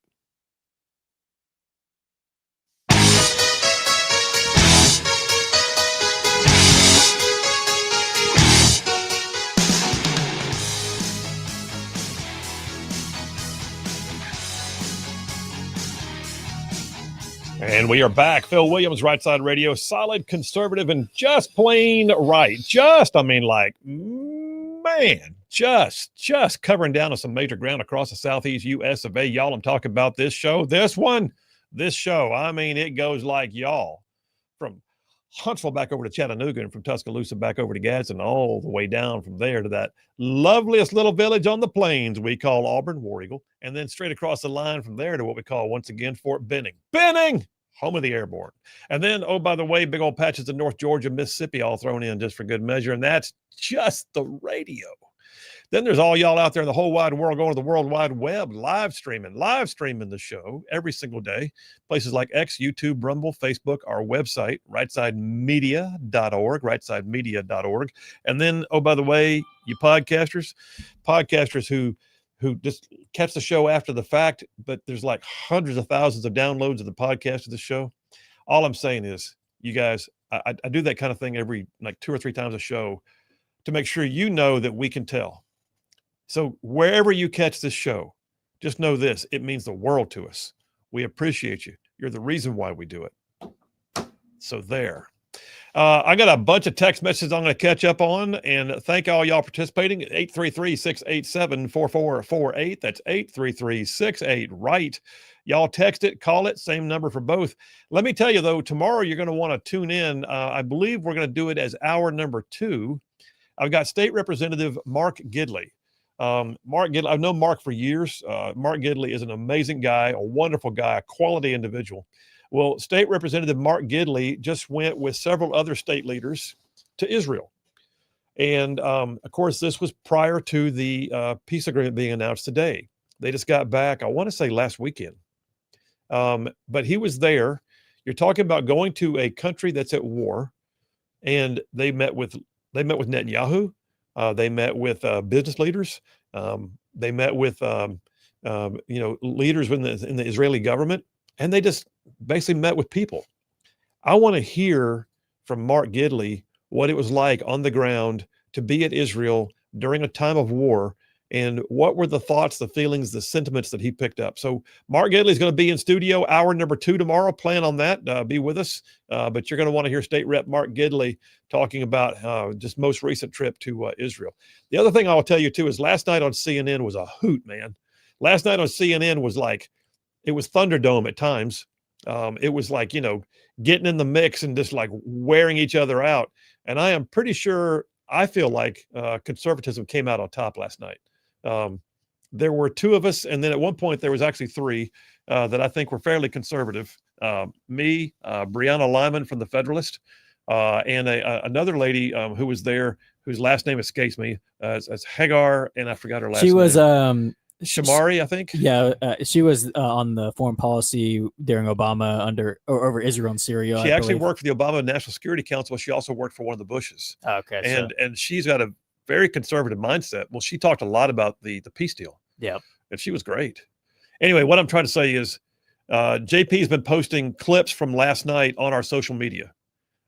And we are back. Phil Williams, Rightside Radio, solid conservative and just plain right. Just covering down on some major ground across the southeast U.S. of A. Y'all, I'm talking about this show. This show. I mean, it goes like y'all from Huntsville back over to Chattanooga and from Tuscaloosa back over to Gadsden, all the way down from there to that loveliest little village on the plains we call Auburn, War Eagle, and then straight across the line from there to what we call, once again, Fort Benning. Benning! Home of the airborne. And then, oh, by the way, big old patches of North Georgia, Mississippi all thrown in just for good measure, and that's just the radio. Then there's all y'all out there in the whole wide world going to the World Wide Web, live streaming the show every single day. Places like X, YouTube, Rumble, Facebook, our website, rightside.media.org. And then, oh, by the way, you podcasters who just catch the show after the fact, but there's like hundreds of thousands of downloads of the podcast of the show. All I'm saying is, you guys, I do that kind of thing every like 2 or 3 times a show to make sure that we can tell. So wherever you catch this show, just know this: it means the world to us. We appreciate you. You're the reason why we do it. So there. I got a bunch of text messages I'm going to catch up on, and thank all y'all participating. 833-687-4448. That's 833-68-RIGHT. Y'all text it, call it, same number for both. Let me tell you, though, tomorrow you're going to want to tune in. I believe we're going to do it as hour number 2. I've got State Representative Mark Gidley. Mark Gidley, I've known Mark for years. Mark Gidley is an amazing guy, a wonderful guy, a quality individual. Well, State Representative Mark Gidley just went with several other state leaders to Israel. And, of course, this was prior to the peace agreement being announced today. They just got back, I want to say last weekend. But he was there. You're talking about going to a country that's at war, and they met with Netanyahu. They met with business leaders. They met with leaders in the Israeli government, and they just basically met with people. I want to hear from Mark Gidley what it was like on the ground to be at Israel during a time of war, and what were the thoughts, the feelings, the sentiments that he picked up. So Mark Gidley is going to be in studio hour number 2 tomorrow. Plan on that. Be with us. But you're going to want to hear State Rep Mark Gidley talking about just most recent trip to Israel. The other thing I will tell you, too, is last night on CNN was a hoot, man. Last night on CNN was like, it was Thunderdome at times. It was like, getting in the mix and just like wearing each other out. And I am pretty sure, I feel like conservatism came out on top last night. There were 2 of us, and then at one point there was actually 3 that I think were fairly conservative. Me, Brianna Lyman from the Federalist, and another lady who was there, whose last name escapes me, as Hagar, and I forgot her last name. She was Shamari, I think. Yeah, she was on the foreign policy during Obama over Israel and Syria. She actually worked for the Obama National Security Council. She also worked for one of the Bushes. Okay, and she's got a very conservative mindset. Well, she talked a lot about the peace deal. Yeah, and she was great. Anyway, what I'm trying to say is, JP has been posting clips from last night on our social media,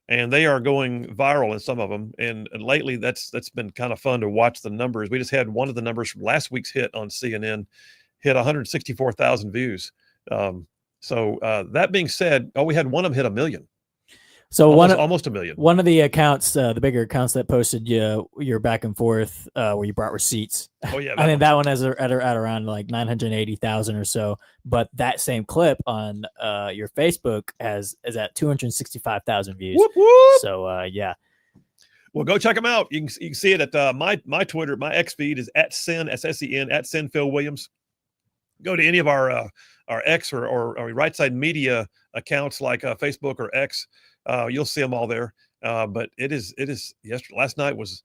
and they are going viral in some of them. And lately, that's been kind of fun to watch the numbers. We just had one of the numbers from last week's hit on CNN hit 164,000 views. So that being said, we had one of them hit 1 million. So almost 1 million. One of the accounts, the bigger accounts that posted your back and forth where you brought receipts. Oh yeah, I think that one has at around like 980,000 or so. But that same clip on your Facebook is at 265,000 views. Whoop, whoop. So yeah. Well, go check them out. You can see it at my Twitter. My X feed is at Sin SSEN at Sin Phil Williams. Go to any of our X or Rightside media accounts like Facebook or X. You'll see them all there. But it is yesterday. Last night was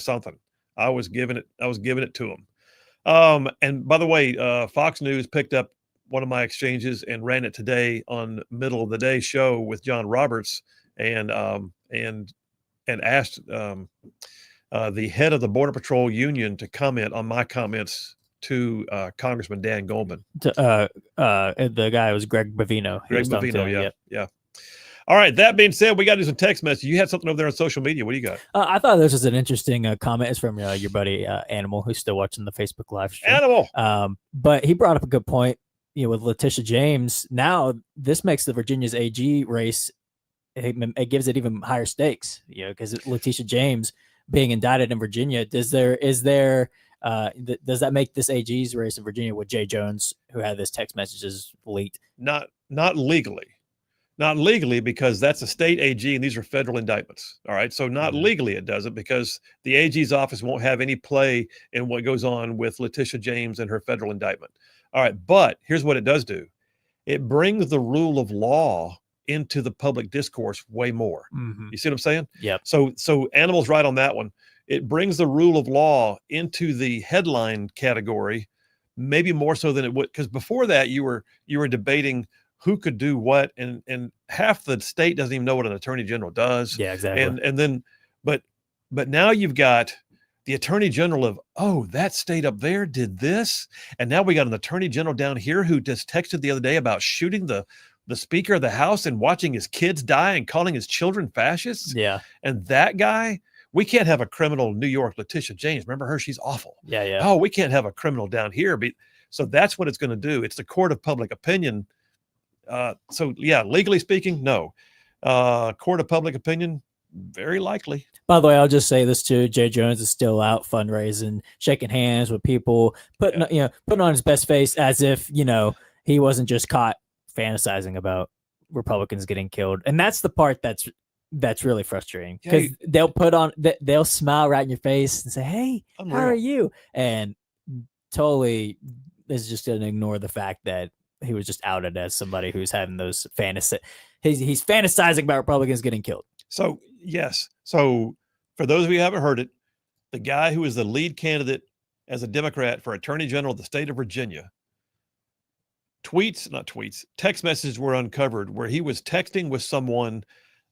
something. I was giving it to them. And by the way, Fox News picked up one of my exchanges and ran it today on middle of the day show with John Roberts and asked the head of the Border Patrol Union to comment on my comments to Congressman Dan Goldman. The guy was Greg Bavino. Greg Bavino, yeah. All right. That being said, we got to do some text messages. You had something over there on social media. What do you got? I thought this was an interesting comment. It's from your buddy Animal, who's still watching the Facebook live stream. Animal. But he brought up a good point. With Letitia James, now this makes the Virginia's AG race. It gives it even higher stakes. Because Letitia James being indicted in Virginia, does that make this AG's race in Virginia with Jay Jones, who had this text messages leaked? Not legally. Not legally, because that's a state AG and these are federal indictments. All right. So not legally it doesn't, because the AG's office won't have any play in what goes on with Letitia James and her federal indictment. All right. But here's what it does do. It brings the rule of law into the public discourse way more. Mm-hmm. You see what I'm saying? Yep. So Animal's right on that one. It brings the rule of law into the headline category, maybe more so than it would, because before that you were debating who could do what, and half the state doesn't even know what an attorney general does. Yeah, exactly. And then, but now you've got the attorney general of, that state up there did this, and now we got an attorney general down here who just texted the other day about shooting the Speaker of the House and watching his kids die and calling his children fascists. Yeah. And that guy, we can't have a criminal in New York, Letitia James. Remember her? She's awful. Yeah. Oh, we can't have a criminal down here. So that's what it's going to do. It's the court of public opinion. So yeah, legally speaking, no. Court of public opinion, very likely. By the way, I'll just say this too: Jay Jones is still out fundraising, shaking hands with people, putting on his best face as if he wasn't just caught fantasizing about Republicans getting killed. And that's the part that's really frustrating, because they'll smile right in your face and say, "Hey, Unreal. how are you?" And totally is just going to ignore the fact that he was just outed as somebody who's having those fantasy. He's fantasizing about Republicans getting killed. So yes. So for those of you who haven't heard it, the guy who is the lead candidate as a Democrat for Attorney General of the state of Virginia, text messages were uncovered where he was texting with someone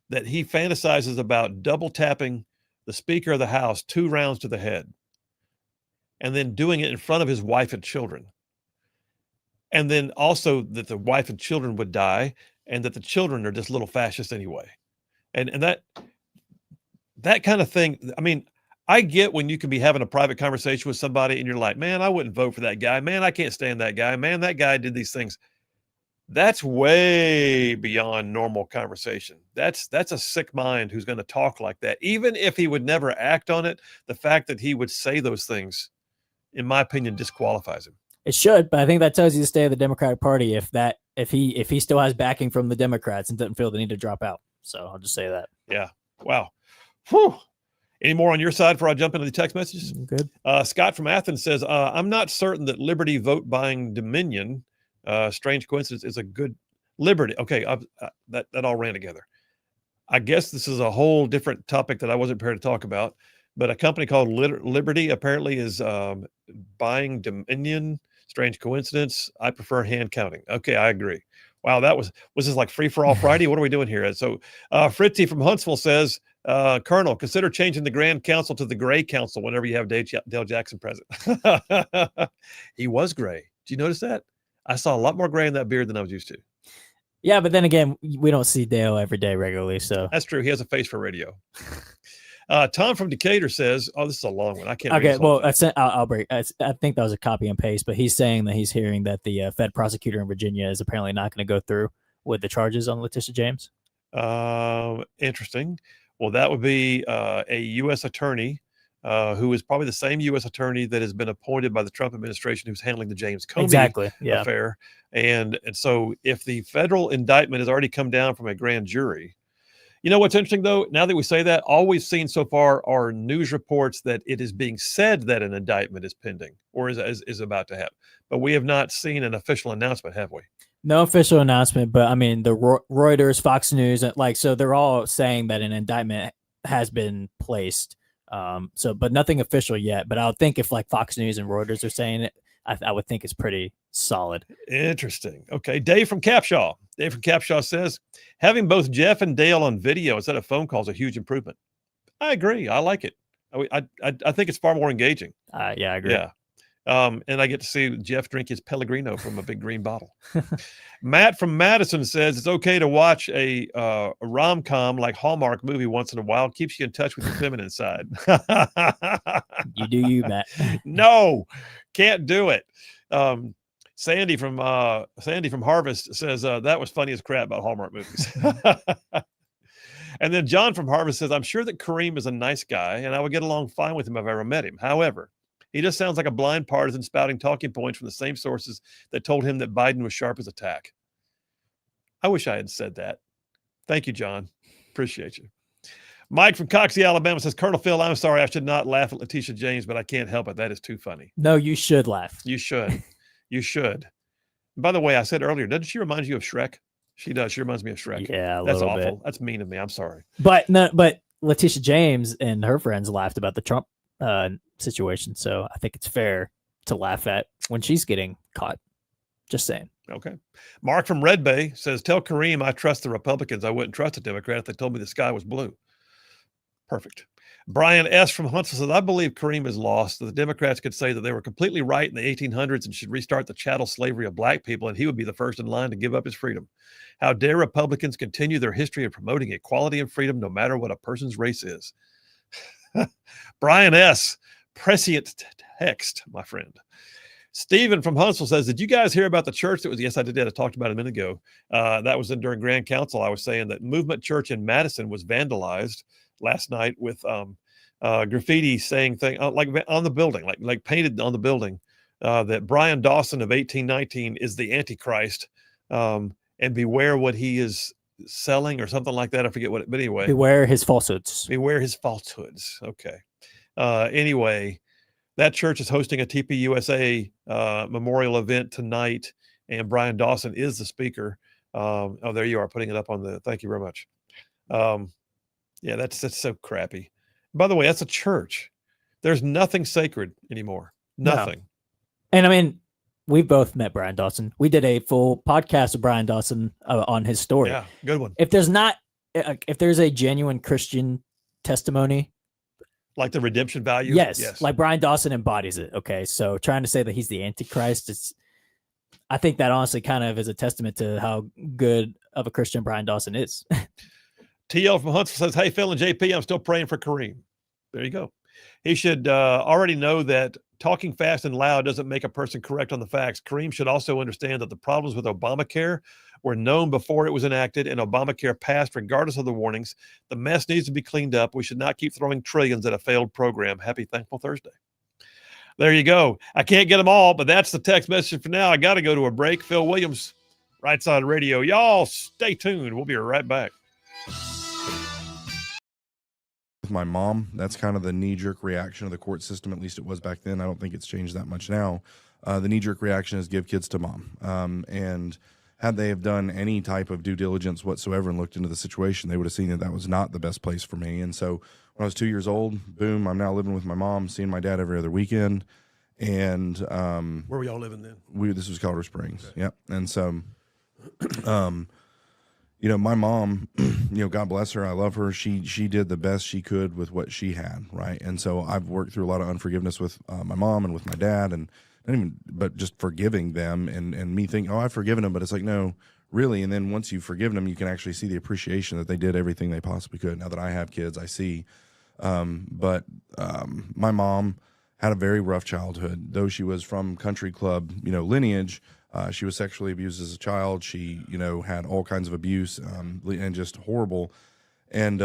that he fantasizes about double tapping the Speaker of the House 2 rounds to the head, and then doing it in front of his wife and children. And then also that the wife and children would die, and that the children are just little fascists anyway. And that kind of thing. I mean, I get when you can be having a private conversation with somebody and you're like, man, I wouldn't vote for that guy. Man, I can't stand that guy. Man, that guy did these things. That's way beyond normal conversation. That's a sick mind who's going to talk like that. Even if he would never act on it, the fact that he would say those things, in my opinion, disqualifies him. It should, but I think that tells you to stay at the Democratic Party if he still has backing from the Democrats and doesn't feel the need to drop out. So I'll just say that. Yeah. Wow. Whew. Any more on your side before I jump into the text messages? Good. Scott from Athens says, I'm not certain that Liberty vote buying Dominion, strange coincidence, is a good Liberty. Okay. That all ran together. I guess this is a whole different topic that I wasn't prepared to talk about, but a company called Liberty apparently is buying Dominion. Strange coincidence. I prefer hand counting. Okay. I agree. Wow. Was this like free for all Friday? What are we doing here? So Fritzy from Huntsville says, Colonel, consider changing the Grand Council to the Gray Council whenever you have Dale Jackson present. He was gray. Did you notice that? I saw a lot more gray in that beard than I was used to. Yeah, but then again, we don't see Dale every day regularly, so that's true. He has a face for radio. Tom from Decatur says, "Oh, this is a long one. I can't." Okay, well, I'll break. I think that was a copy and paste, but he's saying that he's hearing that the Fed prosecutor in Virginia is apparently not going to go through with the charges on Letitia James. Interesting. Well, that would be a U.S. attorney who is probably the same U.S. attorney that has been appointed by the Trump administration who's handling the James Comey affair. And so if the federal indictment has already come down from a grand jury, you know what's interesting, though? Now that we say that, all we've seen so far are news reports that it is being said that an indictment is pending or is about to happen. But we have not seen an official announcement, have we? No official announcement, but I mean, the Reuters, Fox News, so they're all saying that an indictment has been placed. But nothing official yet. But I would think if like Fox News and Reuters are saying it, I would think it's pretty solid. Interesting. Okay. Dave from Capshaw says, having both Jeff and Dale on video instead of phone calls is a huge improvement. I agree. I like it. I think it's far more engaging. Yeah, I agree. Yeah. And I get to see Jeff drink his Pellegrino from a big green bottle. Matt from Madison says it's okay to watch a rom-com like Hallmark movie once in a while. Keeps you in touch with your feminine side. You do you, Matt. No, can't do it. Sandy from Harvest says that was funny as crap about Hallmark movies. And then John from Harvest says, I'm sure that Kareem is a nice guy and I would get along fine with him if I ever met him. However, he just sounds like a blind partisan spouting talking points from the same sources that told him that Biden was sharp as a tack. I wish I had said that. Thank you, John. Appreciate you. Mike from Coxie, Alabama says, Colonel Phil, I'm sorry I should not laugh at Letitia James, but I can't help it. That is too funny. No, you should laugh. You should. You should. By the way, I said earlier, doesn't she remind you of Shrek? She does. She reminds me of Shrek. Yeah, that's little awful. bit. That's mean of me. I'm sorry. But Letitia James and her friends laughed about the Trump situation, so I think it's fair to laugh at when she's getting caught. Just saying. Okay. Mark from Red Bay says, tell Kareem I trust the Republicans. I wouldn't trust a Democrat if they told me the sky was blue. Perfect. Brian S. from Huntsville says, I believe Kareem is lost. The Democrats could say that they were completely right in the 1800s and should restart the chattel slavery of black people, and he would be the first in line to give up his freedom. How dare Republicans continue their history of promoting equality and freedom no matter what a person's race is. Brian S., prescient text, my friend. Stephen from Huntsville says, did you guys hear about the church that was, yes, I did. I talked about it a minute ago. That was during Grand Council. I was saying that Movement Church in Madison was vandalized last night with graffiti saying thing like on the building, like painted on the building, that Brian Dawson of 1819 is the Antichrist, and beware what he is selling or something like that. I forget what it, but anyway. Beware his falsehoods. Beware his falsehoods. Okay. Anyway, that church is hosting a TPUSA memorial event tonight, and Brian Dawson is the speaker. Oh, there you are, putting it up on the. Thank you very much. Yeah, that's so crappy. By the way, that's a church. There's nothing sacred anymore. Nothing. No. And I mean, we've both met Brian Dawson. We did a full podcast with Brian Dawson on his story. Yeah, good one. If there's a genuine Christian testimony, like the redemption value, yes, like Brian Dawson embodies it. Okay, so trying to say that he's the Antichrist, I think that honestly kind of is a testament to how good of a Christian Brian Dawson is. TL from Huntsville says, hey, Phil and JP, I'm still praying for Kareem. There you go. He should already know that talking fast and loud doesn't make a person correct on the facts. Kareem should also understand that the problems with Obamacare were known before it was enacted, and Obamacare passed regardless of the warnings. The mess needs to be cleaned up. We should not keep throwing trillions at a failed program. Happy Thankful Thursday. There you go. I can't get them all, but that's the text message for now. I got to go to a break. Phil Williams, Right Side Radio. Y'all stay tuned. We'll be right back. With my mom, that's kind of the knee-jerk reaction of the court system. At least it was back then. I don't think it's changed that much now. The knee-jerk reaction is give kids to mom. And had they have done any type of due diligence whatsoever and looked into the situation, they would have seen that that was not the best place for me. And so when I was 2 years old, boom, I'm now living with my mom, seeing my dad every other weekend. And where were y'all living then? This was Colorado Springs. Okay. Yep. And so you know, my mom, you know, God bless her, I love her. She did the best she could with what she had, right? And so I've worked through a lot of unforgiveness with my mom and with my dad, and not even, but just forgiving them and me thinking, oh, I've forgiven them, but it's like, no, really. And then once you've forgiven them, you can actually see the appreciation that they did everything they possibly could. Now that I have kids, I see. But my mom had a very rough childhood, though she was from country club, you know, lineage. She was sexually abused as a child. She, you know, had all kinds of abuse and just horrible. And,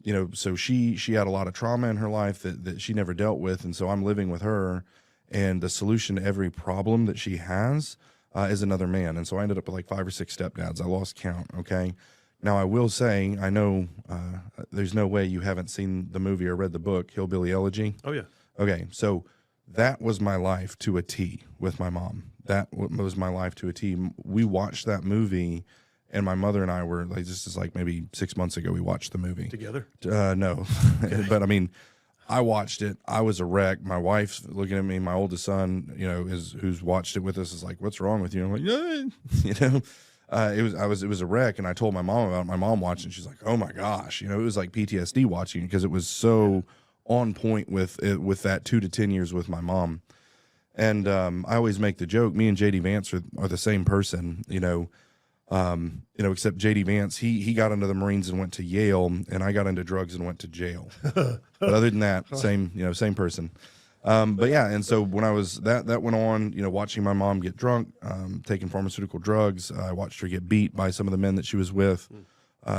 you know, so she had a lot of trauma in her life that she never dealt with. And so I'm living with her, and the solution to every problem that she has is another man. And so I ended up with like 5 or 6 stepdads. I lost count. Okay. Now I will say, I know there's no way you haven't seen the movie or read the book, Hillbilly Elegy. Oh yeah. Okay. So that was my life to a T with my mom. That was my life to a T. We watched that movie, and my mother and I were like, this is like maybe 6 months ago, we watched the movie. Together? No. Okay. But I mean, I watched it. I was a wreck. My wife's looking at me. My oldest son, you know, who's watched it with us is like, what's wrong with you? I'm like, yeah, you know, it was a wreck. And I told my mom about it. My mom watched it. She's like, oh my gosh, you know, it was like PTSD watching it because it was so on point with that 2 to 10 years with my mom. And I always make the joke, me and JD Vance are the same person, you know, except JD Vance, he got into the Marines and went to Yale, and I got into drugs and went to jail. But other than that, same person. But yeah, and so when I was that went on, you know, watching my mom get drunk, taking pharmaceutical drugs, I watched her get beat by some of the men that she was with.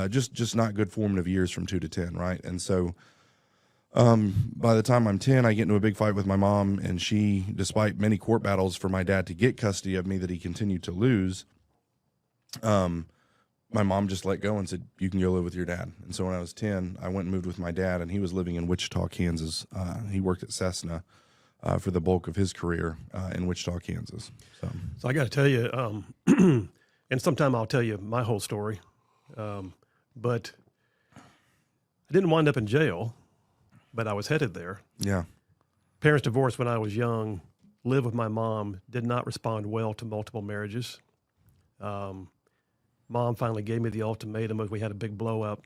Just not good formative years from 2 to 10, right? And so by the time I'm 10, I get into a big fight with my mom, and she, despite many court battles for my dad to get custody of me that he continued to lose, my mom just let go and said, you can go live with your dad. And so when I was 10, I went and moved with my dad, and he was living in Wichita, Kansas. He worked at Cessna for the bulk of his career in Wichita, Kansas. So I got to tell you, and sometime I'll tell you my whole story, but I didn't wind up in jail, but I was headed there. Yeah. Parents divorced when I was young, lived with my mom, did not respond well to multiple marriages. Mom finally gave me the ultimatum as we had a big blow up.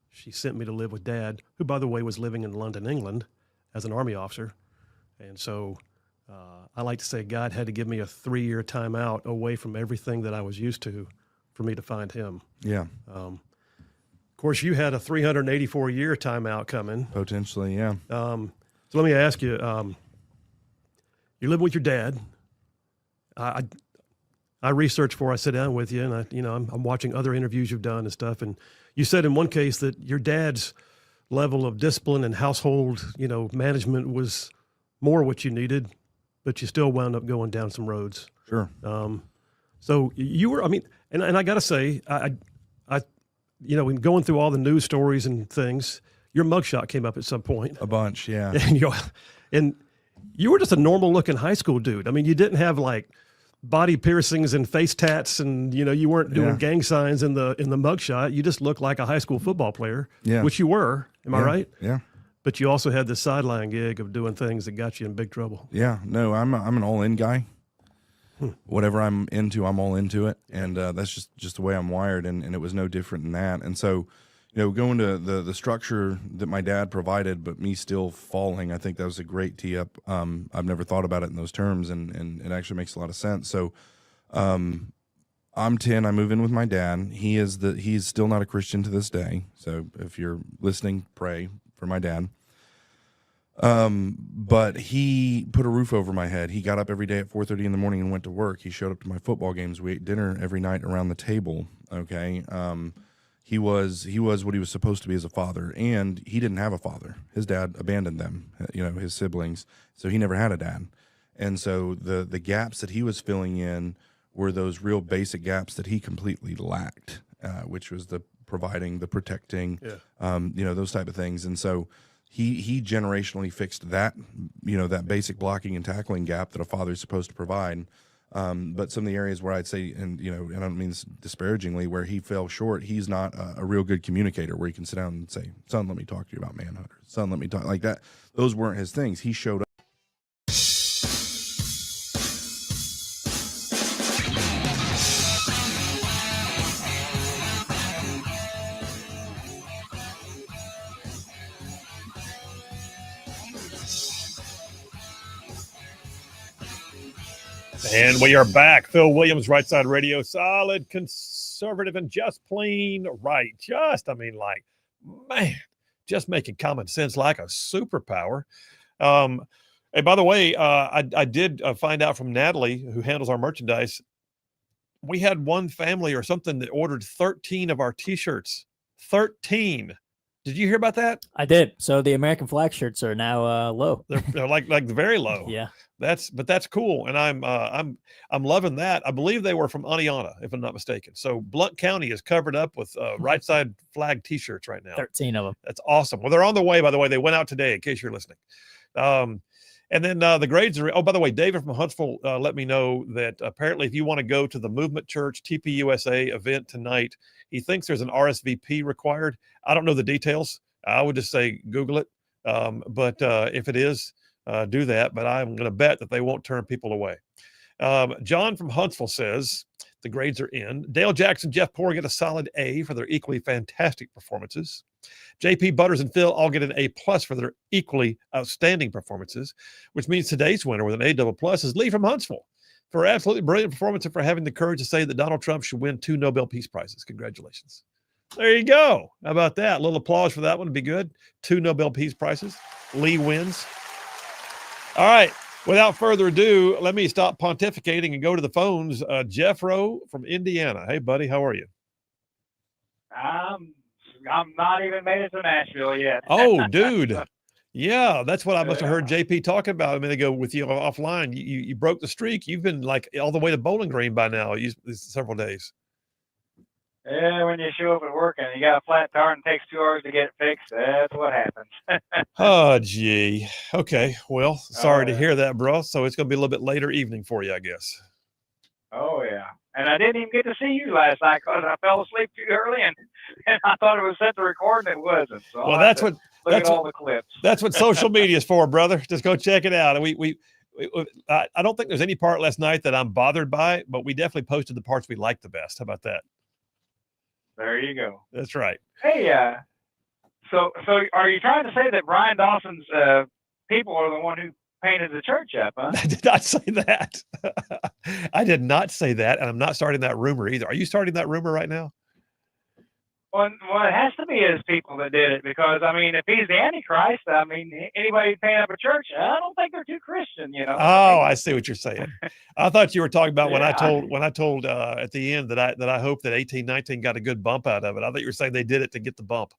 She sent me to live with Dad, who, by the way, was living in London, England, as an Army officer. And so I like to say God had to give me a 3-year timeout away from everything that I was used to for me to find him. Yeah. Of course, you had a 384-year timeout coming. Potentially, yeah. So let me ask you, you live with your dad. I research before I sit down with you, and I'm watching other interviews you've done and stuff. And you said in one case that your dad's level of discipline and household, management was more what you needed, but you still wound up going down some roads. Sure. So you were, and I got to say, in going through all the news stories and things, your mugshot came up at some point. A bunch, yeah. And you were just a normal looking high school dude. I mean, you didn't have like body piercings and face tats, and you weren't doing gang signs in the mugshot. You just looked like a high school football player, which you were. Am I right? Yeah. But you also had this sideline gig of doing things that got you in big trouble. Yeah. No, I'm an all in guy. Whatever I'm into, I'm all into it, and that's just the way I'm wired, and it was no different than that. And so, going to the structure that my dad provided, but me still falling, I think that was a great tee up. I've never thought about it in those terms, and it actually makes a lot of sense. So, I'm 10. I move in with my dad. He's still not a Christian to this day. So if you're listening, pray for my dad. But he put a roof over my head. He got up every day at 4:30 in the morning and went to work. He showed up to my football games. We ate dinner every night around the table. Okay. He was what he was supposed to be as a father, and he didn't have a father. His dad abandoned them, his siblings. So he never had a dad. And so the gaps that he was filling in were those real basic gaps that he completely lacked, which was the providing, the protecting, those type of things. And so he generationally fixed that, that basic blocking and tackling gap that a father is supposed to provide. But some of the areas where I'd say, and I don't mean this disparagingly, where he fell short, he's not a real good communicator where he can sit down and say, son, let me talk to you about manhood. Son, let me talk like that. Those weren't his things. He showed up. And we are back. Phil Williams, Rightside Radio, solid, conservative, and just plain right. Just making common sense like a superpower. And by the way, I did find out from Natalie, who handles our merchandise, we had one family or something that ordered 13 of our T-shirts. 13. Did you hear about that? I did. So the American flag shirts are now low. They're like very low. Yeah. That's cool, and I'm loving that. I believe they were from Aniana, if I'm not mistaken. So Blount County is covered up with Rightside flag T-shirts right now. 13 of them. That's awesome. Well, they're on the way. By the way, they went out today. In case you're listening. And then the grades are. Oh, by the way, David from Huntsville let me know that apparently, if you want to go to the Movement Church TPUSA event tonight, he thinks there's an RSVP required. I don't know the details. I would just say Google it. But if it is, do that. But I'm going to bet that they won't turn people away. John from Huntsville says the grades are in. Dale Jackson, Jeff Poor get a solid A for their equally fantastic performances. JP Butters and Phil all get an A+ for their equally outstanding performances, which means today's winner with an A++ is Lee from Huntsville for absolutely brilliant performance and for having the courage to say that Donald Trump should win 2 Nobel Peace Prizes. Congratulations. There you go. How about that? A little applause for that one would be good. 2 Nobel Peace Prizes. Lee wins. All right. Without further ado, let me stop pontificating and go to the phones. Jeff Rowe from Indiana. Hey, buddy. How are you? I'm not even made it to Nashville yet. Oh, dude. Yeah, that's what I must have heard JP talking about a minute ago with you offline. You broke the streak. You've been like all the way to Bowling Green by now. Several days. Yeah, when you show up at work and you got a flat tire and it takes 2 hours to get it fixed, that's what happens. Oh, gee. Okay. Well, sorry to hear that, bro. So it's going to be a little bit later evening for you, I guess. Oh, yeah. And I didn't even get to see you last night because I fell asleep too early and I thought it was set to record and it wasn't. So well, that's what. Look at all the clips. That's what social media is for, brother. Just go check it out. And I don't think there's any part last night that I'm bothered by, but we definitely posted the parts we liked the best. How about that? There you go. That's right. Hey, so are you trying to say that Brian Dawson's people are the one who painted the church up, huh? I did not say that. I did not say that, and I'm not starting that rumor either. Are you starting that rumor right now? Well, it has to be his people that did it because I mean, if he's the Antichrist, I mean, anybody paying up a church, I don't think they're too Christian, you know. Oh, I see what you're saying. I thought you were talking about when I Yeah. told at the end that I hope that 1819 got a good bump out of it. I thought you were saying they did it to get the bump.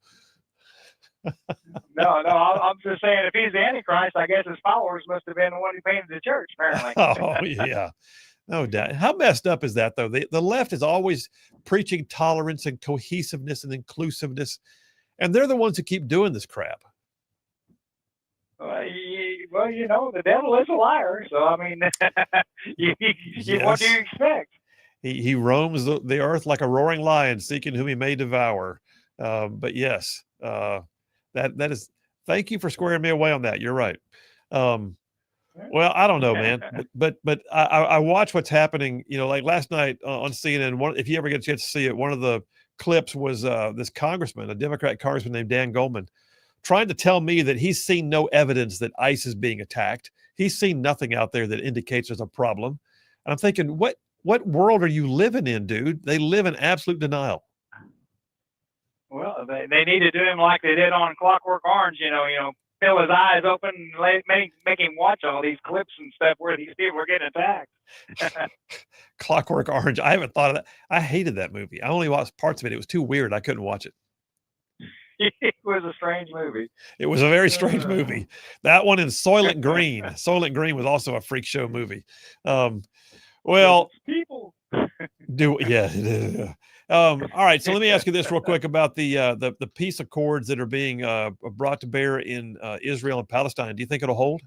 No, I'm just saying if he's the Antichrist, I guess his followers must have been the one who painted the church, apparently. Oh yeah, no doubt. How messed up is that though? The left is always preaching tolerance and cohesiveness and inclusiveness, and they're the ones who keep doing this crap. Well, you know, the devil is a liar, so I mean, what do you expect? He roams the earth like a roaring lion, seeking whom he may devour. But yes, that is. Thank you for squaring me away on that. You're right. Well, I don't know, man, but I watch what's happening. You know, like last night on CNN. If you ever get a chance to see it, one of the clips was this congressman, a Democrat congressman named Dan Goldman, trying to tell me that he's seen no evidence that ICE is being attacked. He's seen nothing out there that indicates there's a problem. And I'm thinking, what world are you living in, dude? They live in absolute denial. Well, they need to do him like they did on Clockwork Orange. You know, fill his eyes open, and make him watch all these clips and stuff where these people are getting attacked. Clockwork Orange. I haven't thought of that. I hated that movie. I only watched parts of it. It was too weird. I couldn't watch it. It was a strange movie. It was a very strange movie. That one and Soylent Green. Soylent Green was also a freak show movie. Well, people do yeah. All right, so let me ask you this real quick about the peace accords that are being brought to bear in Israel and Palestine. Do you think it'll hold?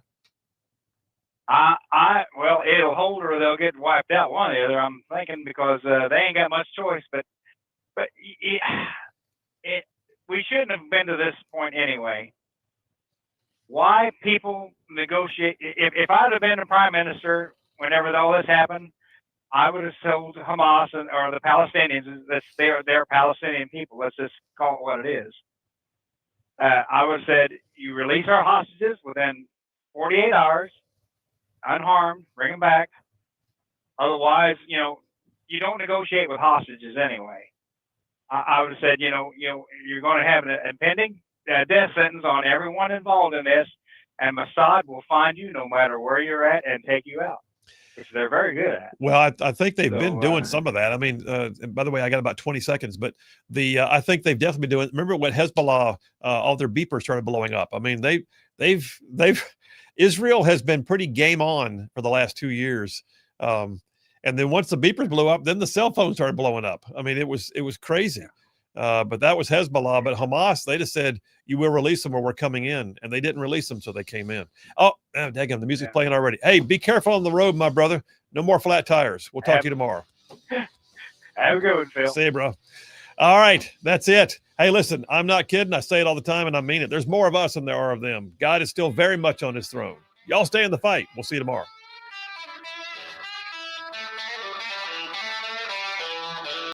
Well, it'll hold or they'll get wiped out. One or the other. I'm thinking because they ain't got much choice. But we shouldn't have been to this point anyway. Why people negotiate? If I'd have been the prime minister whenever all this happened, I would have told Hamas or the Palestinians that they're Palestinian people. Let's just call it what it is. I would have said, you release our hostages within 48 hours, unharmed, bring them back. Otherwise, you don't negotiate with hostages anyway. I would have said, you're going to have an impending death sentence on everyone involved in this, and Mossad will find you no matter where you're at and take you out, which they're very good at. Well, I think they've been doing some of that. I mean, by the way, I got about 20 seconds, but I think they've definitely been doing. Remember when Hezbollah, all their beepers started blowing up? I mean, they've Israel has been pretty game on for the last 2 years. And then once the beepers blew up, then the cell phones started blowing up. I mean, it was crazy. But that was Hezbollah. But Hamas, they just said, you will release them or we're coming in. And they didn't release them, so they came in. Oh, daggum, the music's playing already. Hey, be careful on the road, my brother. No more flat tires. We'll talk to you tomorrow. Have a good one, Phil. See you, bro. All right, that's it. Hey, listen, I'm not kidding. I say it all the time, and I mean it. There's more of us than there are of them. God is still very much on his throne. Y'all stay in the fight. We'll see you tomorrow.